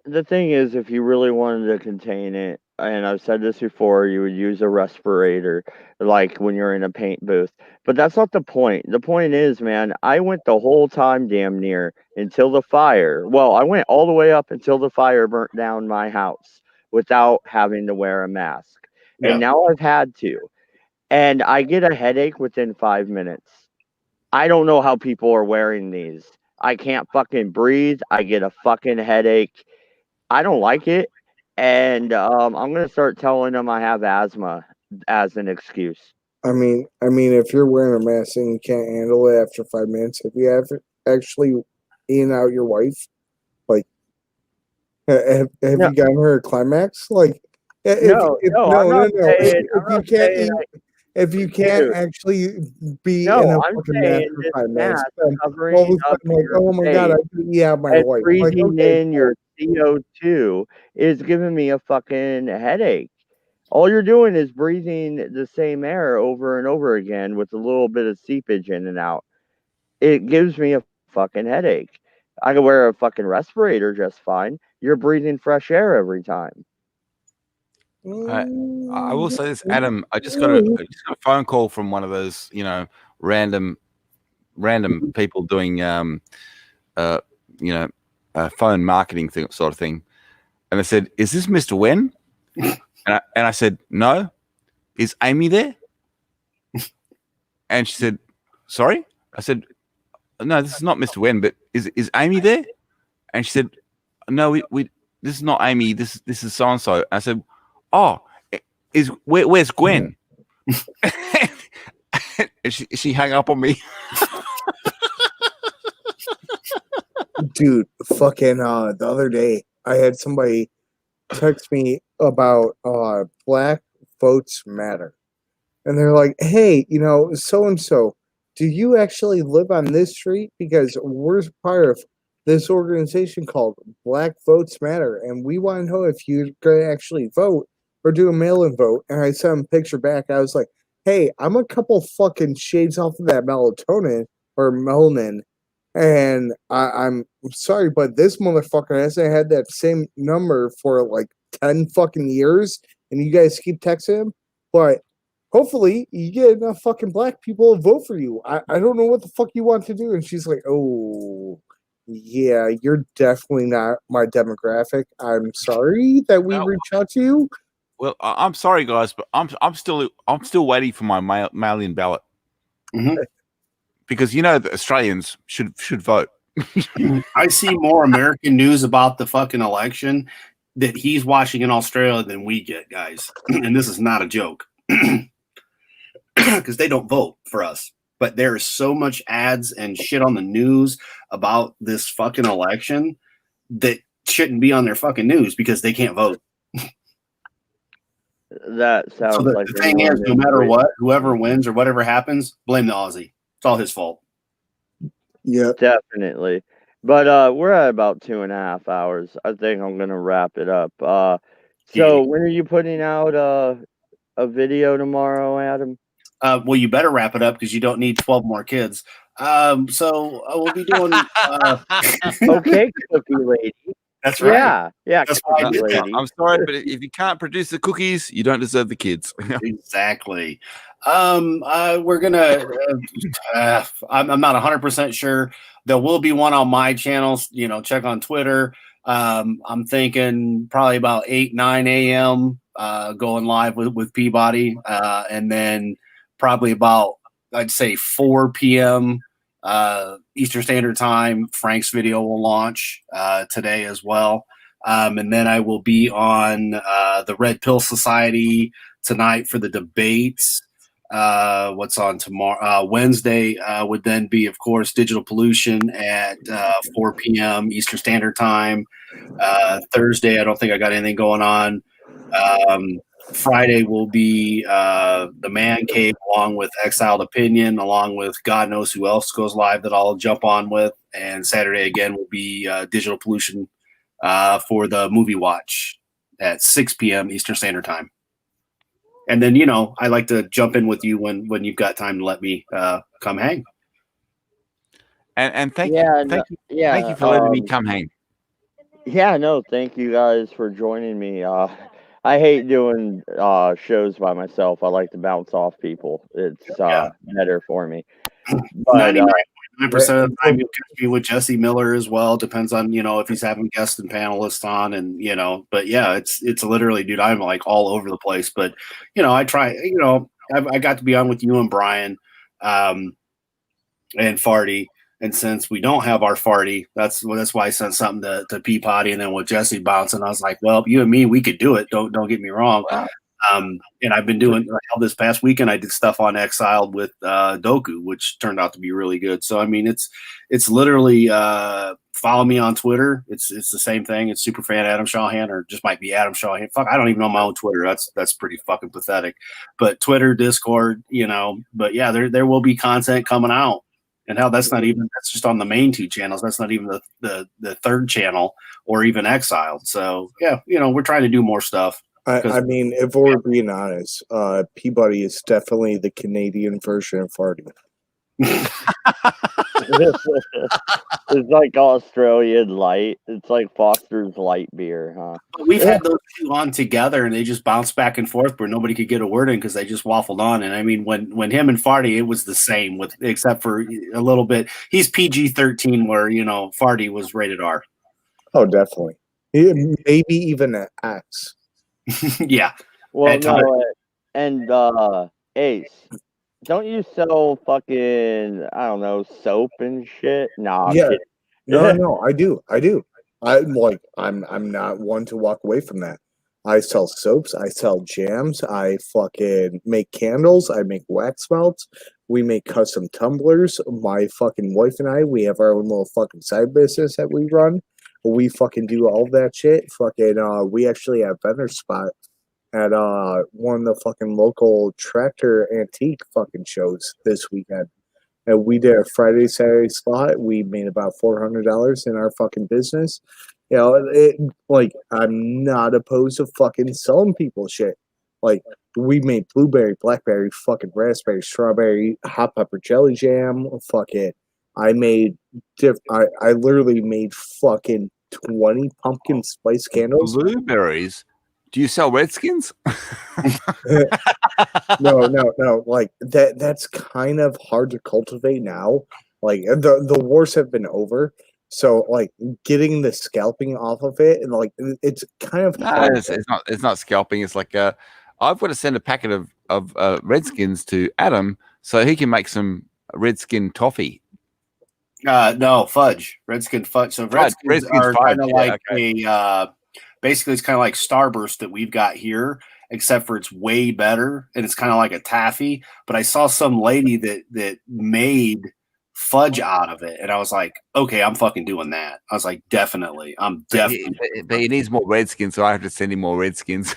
the thing is, if you really wanted to contain it, and I've said this before, you would use a respirator, like when you're in a paint booth. But that's not the point. The point is, man, I went the whole time damn near until the fire. Well, I went all the way up until the fire burnt down my house without having to wear a mask. Yeah. And now I've had to. And I get a headache within 5 minutes. I don't know how people are wearing these. I can't fucking breathe. I get a fucking headache. I don't like it. and I'm gonna start telling them I have asthma as an excuse. I mean, if you're wearing a mask and you can't handle it after 5 minutes, if you have actually in out your wife, like, have No, you gotten her a climax? Like, no, no, I'm not saying. I'm if you not can't saying. eat, if you can't Dude, actually be in no, a I'm fucking mask saying for this 5 minutes, mask then all covering of a up sudden, like, your oh my god, I face can eat out my and wife. Like, breathing okay, in cool. your CO2 is giving me a fucking headache. All you're doing is breathing the same air over and over again with a little bit of seepage in and out. It gives me a fucking headache. I could wear a fucking respirator just fine. You're breathing fresh air every time. I will say this, Adam. I just got a phone call from one of those, random people doing, phone marketing thing, sort of thing. And they said, "Is this Mr. Wen?" And I said, "No." "Is Amy there?" And she said, "Sorry." I said, "No, this is not Mr. Wen, but is Amy there?" And she said, "No, we this is not Amy. This is so and so." I said, "Oh, where's Gwen?" And she hung up on me. Dude, fucking the other day I had somebody text me about Black Votes Matter. And they're like, hey, so and so, do you actually live on this street? Because we're part of this organization called Black Votes Matter, and we want to know if you're going to actually vote or do a mail-in vote. And I sent him a picture back. I was like, hey, I'm a couple fucking shades off of that melatonin or melanin, and I'm sorry, but this motherfucker hasn't had that same number for like 10 fucking years, and you guys keep texting him. But hopefully you get enough fucking black people to vote for you. I don't know what the fuck you want to do. And she's like, oh, yeah, you're definitely not my demographic. I'm sorry that we reach out to you. Well, I'm sorry, guys, but I'm still waiting for my mail-in ballot. Mm-hmm. Because the Australians should vote. I see more American news about the fucking election that he's watching in Australia than we get, guys. And this is not a joke. Because they don't vote for us. But there is so much ads and shit on the news about this fucking election that shouldn't be on their fucking news because they can't vote. That sounds So like the thing is, no matter what, whoever wins or whatever happens, blame the Aussie. It's all his fault. Yeah, definitely. But we're at about 2.5 hours. I think I'm gonna wrap it up. So when are you putting out a video tomorrow, Adam? Well, you better wrap it up because you don't need 12 more kids. So we'll be doing. Okay, cookie lady. That's right. Yeah. That's why I Cookie did that. lady. I'm sorry, but if you can't produce the cookies, you don't deserve the kids. Exactly. We're gonna. I'm not 100% sure. There will be one on my channels. Check on Twitter. I'm thinking probably about 8-9 a.m. Going live with Peabody, and then probably about I'd say 4 p.m. Eastern Standard Time. Frank's video will launch today as well. And then I will be on the Red Pill Society tonight for the debates. What's on tomorrow? Wednesday would then be, of course, Digital Pollution at 4 p.m. Eastern Standard Time. Thursday, I don't think I got anything going on. Friday will be the Man Cave along with Exiled Opinion, along with God knows who else goes live that I'll jump on with. And Saturday again will be Digital Pollution for the movie watch at 6 p.m. Eastern Standard Time. And then, I like to jump in with you when you've got time to let me come hang. And thank you for letting me come hang. Yeah, no, thank you guys for joining me. I hate doing shows by myself. I like to bounce off people. It's better for me. But 99% of the time you'll catch me with Jesse Miller as well. Depends on, if he's having guests and panelists on and, but yeah, it's literally, dude, I'm like all over the place, but I try, I got to be on with you and Brian, and Farty And since we don't have our farty, that's why I sent something to Peapody, and then with Jesse bouncing, I was like, well, you and me, we could do it. Don't get me wrong. Wow. And I've been doing this past weekend. I did stuff on Exiled with Doku, which turned out to be really good. So I mean, it's literally follow me on Twitter. It's the same thing. It's Superfan Adam Shawhan, or just might be Adam Shawhan. Fuck, I don't even know my own Twitter. That's pretty fucking pathetic. But Twitter, Discord, But yeah, there will be content coming out. And hell, that's just on the main 2 channels. That's not even the 3rd channel or even Exiled. So yeah, we're trying to do more stuff. I mean, if we're being honest, Peabody is definitely the Canadian version of Farty. It's like Australian light. It's like Foster's light beer, huh? But we've had those 2 on together, and they just bounced back and forth where nobody could get a word in because they just waffled on. And I mean, when him and Farty, it was the same, except for a little bit. He's PG-13, where Farty was rated R. Oh, definitely. Maybe even an X. Yeah. Well, and Ace, don't you sell fucking, I don't know, soap and shit? Nah, I'm kidding. No, I do. I'm not one to walk away from that. I sell soaps, I sell jams, I fucking make candles, I make wax melts, we make custom tumblers. My fucking wife and I, we have our own little fucking side business that we run. We fucking do all that shit. Fucking we actually have vendor spot at one of the fucking local tractor antique fucking shows this weekend. And we did a Friday, Saturday slot. We made about $400 in our fucking business. I'm not opposed to fucking selling people shit. Like, we made blueberry, blackberry, fucking raspberry, strawberry, hot pepper jelly jam. I literally made fucking 20 pumpkin spice candles. Blueberries? Do you sell Redskins? No. Like that's kind of hard to cultivate now. Like the wars have been over. So like getting the scalping off of it, and like it's kind of hard. It's not scalping. It's like I've got to send a packet of Redskins to Adam so he can make some Redskin toffee. No, fudge. Redskin fudge. So Redskins are kind of like basically it's kind of like Starburst that we've got here, except for it's way better, and it's kind of like a taffy. But I saw some lady that made fudge out of it, and I was like, okay, I'm fucking doing that. I was like, definitely. But he needs more Redskins, so I have to send him more Redskins.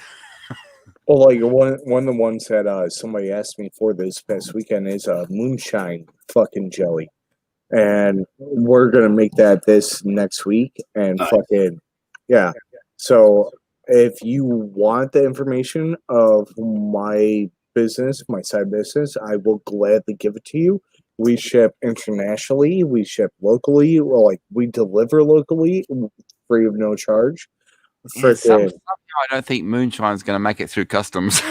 Well, like one of the ones that somebody asked me for this past weekend is moonshine fucking jelly. And we're gonna make that this next week, and fucking yeah. So if you want the information of my business, my side business, I will gladly give it to you. We ship internationally, we ship locally, we deliver locally, free of no charge. Somehow I don't think moonshine's gonna make it through customs.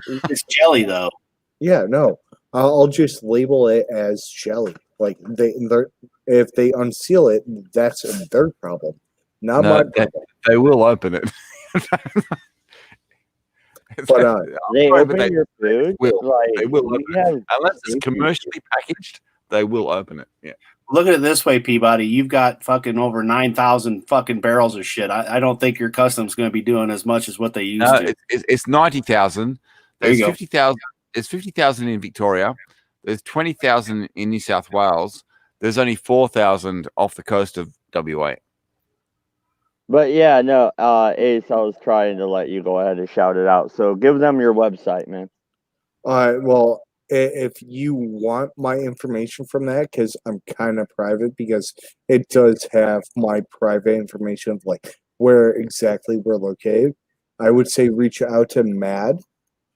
It's jelly though. Yeah, no. I'll just label it as jelly. Like if they unseal it, that's their problem, not my problem. They will open it. But they open your food. They will open it. Unless it's commercially packaged, they will open it. Yeah. Look at it this way, Peabody. You've got fucking over 9,000 fucking barrels of shit. I don't think your customs going to be doing as much as what they used to. It's 90,000. There's 50,000. There's 50,000 in Victoria. There's 20,000 in New South Wales. There's only 4,000 off the coast of WA. But yeah, no, Ace, I was trying to let you go ahead and shout it out. So give them your website, man. Well, if you want my information from that, because I'm kind of private, because it does have my private information of like where exactly we're located, I would say reach out to Mad,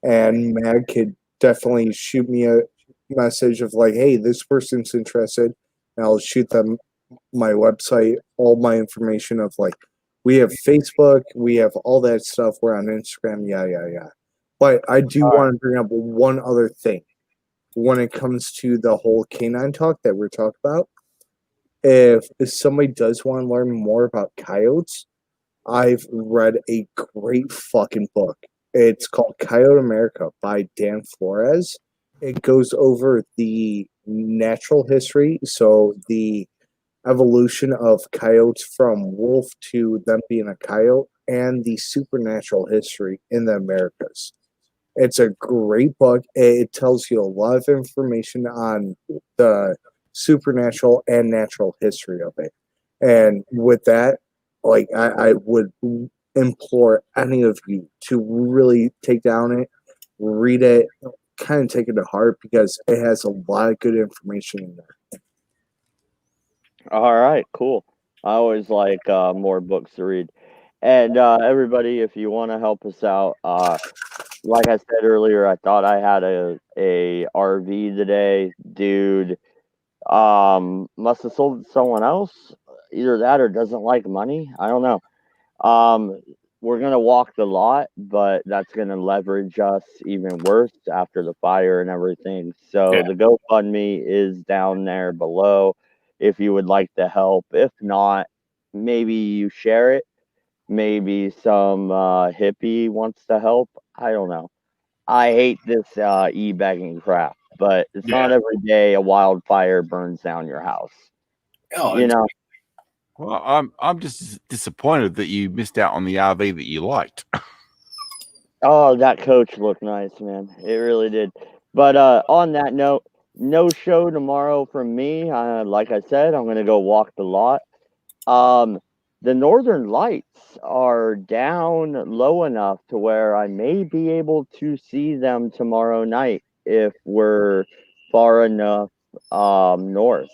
and Mad could definitely shoot me a message of like, hey, this person's interested, and I'll shoot them my website, all my information of like, we have Facebook, we have all that stuff, we're on Instagram, yeah. But I do want to bring up one other thing when it comes to the whole canine talk that we're talking about. If somebody does want to learn more about coyotes, I've read a great fucking book. It's called Coyote America by Dan Flores. it goes over the natural history, so the evolution of coyotes from wolf to them being a coyote, and the supernatural history in the Americas. It's a great book. It tells you a lot of information on the supernatural and natural history of it. And with that, like I would implore any of you to really take down it, read it, kind of take it to heart because it has a lot of good information in there. All right, cool. I always like more books to read. And everybody, if you want to help us out, like I said earlier, I thought I had a RV today, dude. Must have sold it to someone else. Either that or doesn't like money. I don't know. We're gonna walk the lot, but that's gonna leverage us even worse after the fire and everything. So Yeah. the GoFundMe is down there below if you would like to help. If not, maybe you share it. Maybe some hippie wants to help. I don't know. I hate this e-begging crap, but it's not every day a wildfire burns down your house. Oh, You know, Well, I'm just disappointed that you missed out on the RV that you liked. oh, that coach looked nice, man. It really did. But on that note, no show tomorrow from me. Like I said, I'm gonna go walk the lot. Um, the Northern Lights are down low enough to where I may be able to see them tomorrow night if we're far enough north.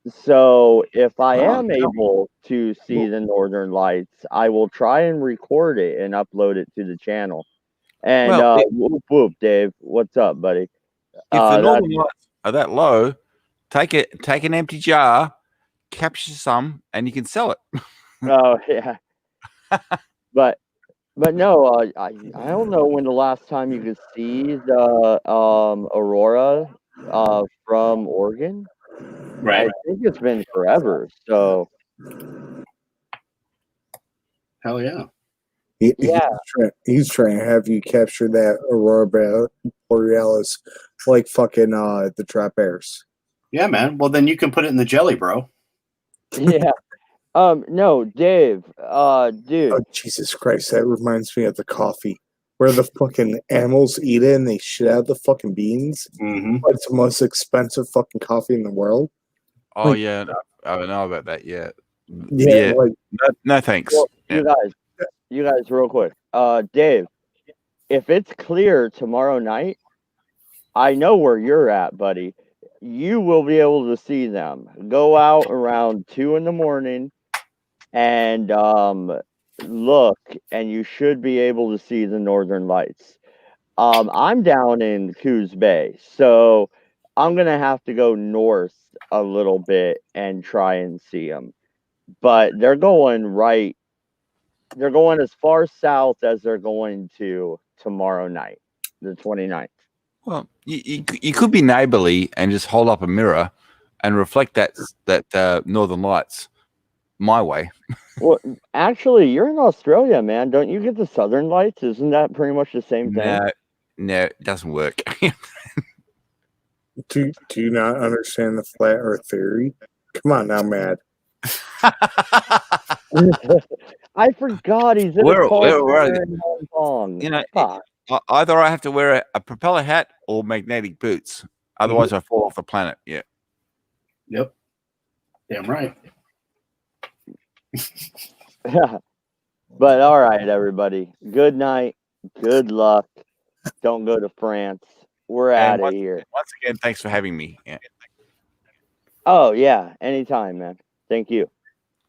So if I Oh, am able to see the Northern Lights, I will try and record it and upload it to the channel. And well, whoop whoop, Dave, what's up, buddy? if the That's northern lights are that low, take an empty jar, capture some, and you can sell it. oh yeah, but no, I don't know when the last time you could see the aurora from Oregon. I right. think it's been forever. So Hell yeah. yeah, He's trying to have you capture that aurora borealis like fucking the trap bears. Yeah, man. Well, then you can put it in the jelly, bro. yeah. No, Dave, dude. Oh Jesus Christ, that reminds me of the coffee. Where the fucking animals eat it and they shit out the fucking beans. Mm-hmm. It's the most expensive fucking coffee in the world. Oh Like- yeah, I don't know about that yet. Yeah, like No thanks. Well, Yeah. you guys, real quick. Dave, if it's clear tomorrow night, I know where you're at, buddy. You will be able to see them. Go out around 2 in the morning and look, and you should be able to see the Northern Lights. I'm down in Coos Bay, so I'm gonna have to go north a little bit and try and see them. But they're going right. They're going as far south as they're going to tomorrow night, the 29th. Well, you could be neighborly and just hold up a mirror and reflect that northern lights my way. Well, actually, you're in Australia, man. Don't you get the Southern Lights? Isn't that pretty much the same thing? No, it doesn't work. do you not understand the flat earth theory? Come on now, Matt. I forgot he's in Where- a call where- center in Hong Kong. You know, Fuck. Either I have to wear a propeller hat or magnetic boots. Otherwise, I fall off the planet. Yeah. Yep. Damn right. But all right, everybody. Good night. Good luck. Don't go to France. We're out of here. Once again, thanks for having me. Yeah. Oh, yeah. Anytime, man. Thank you.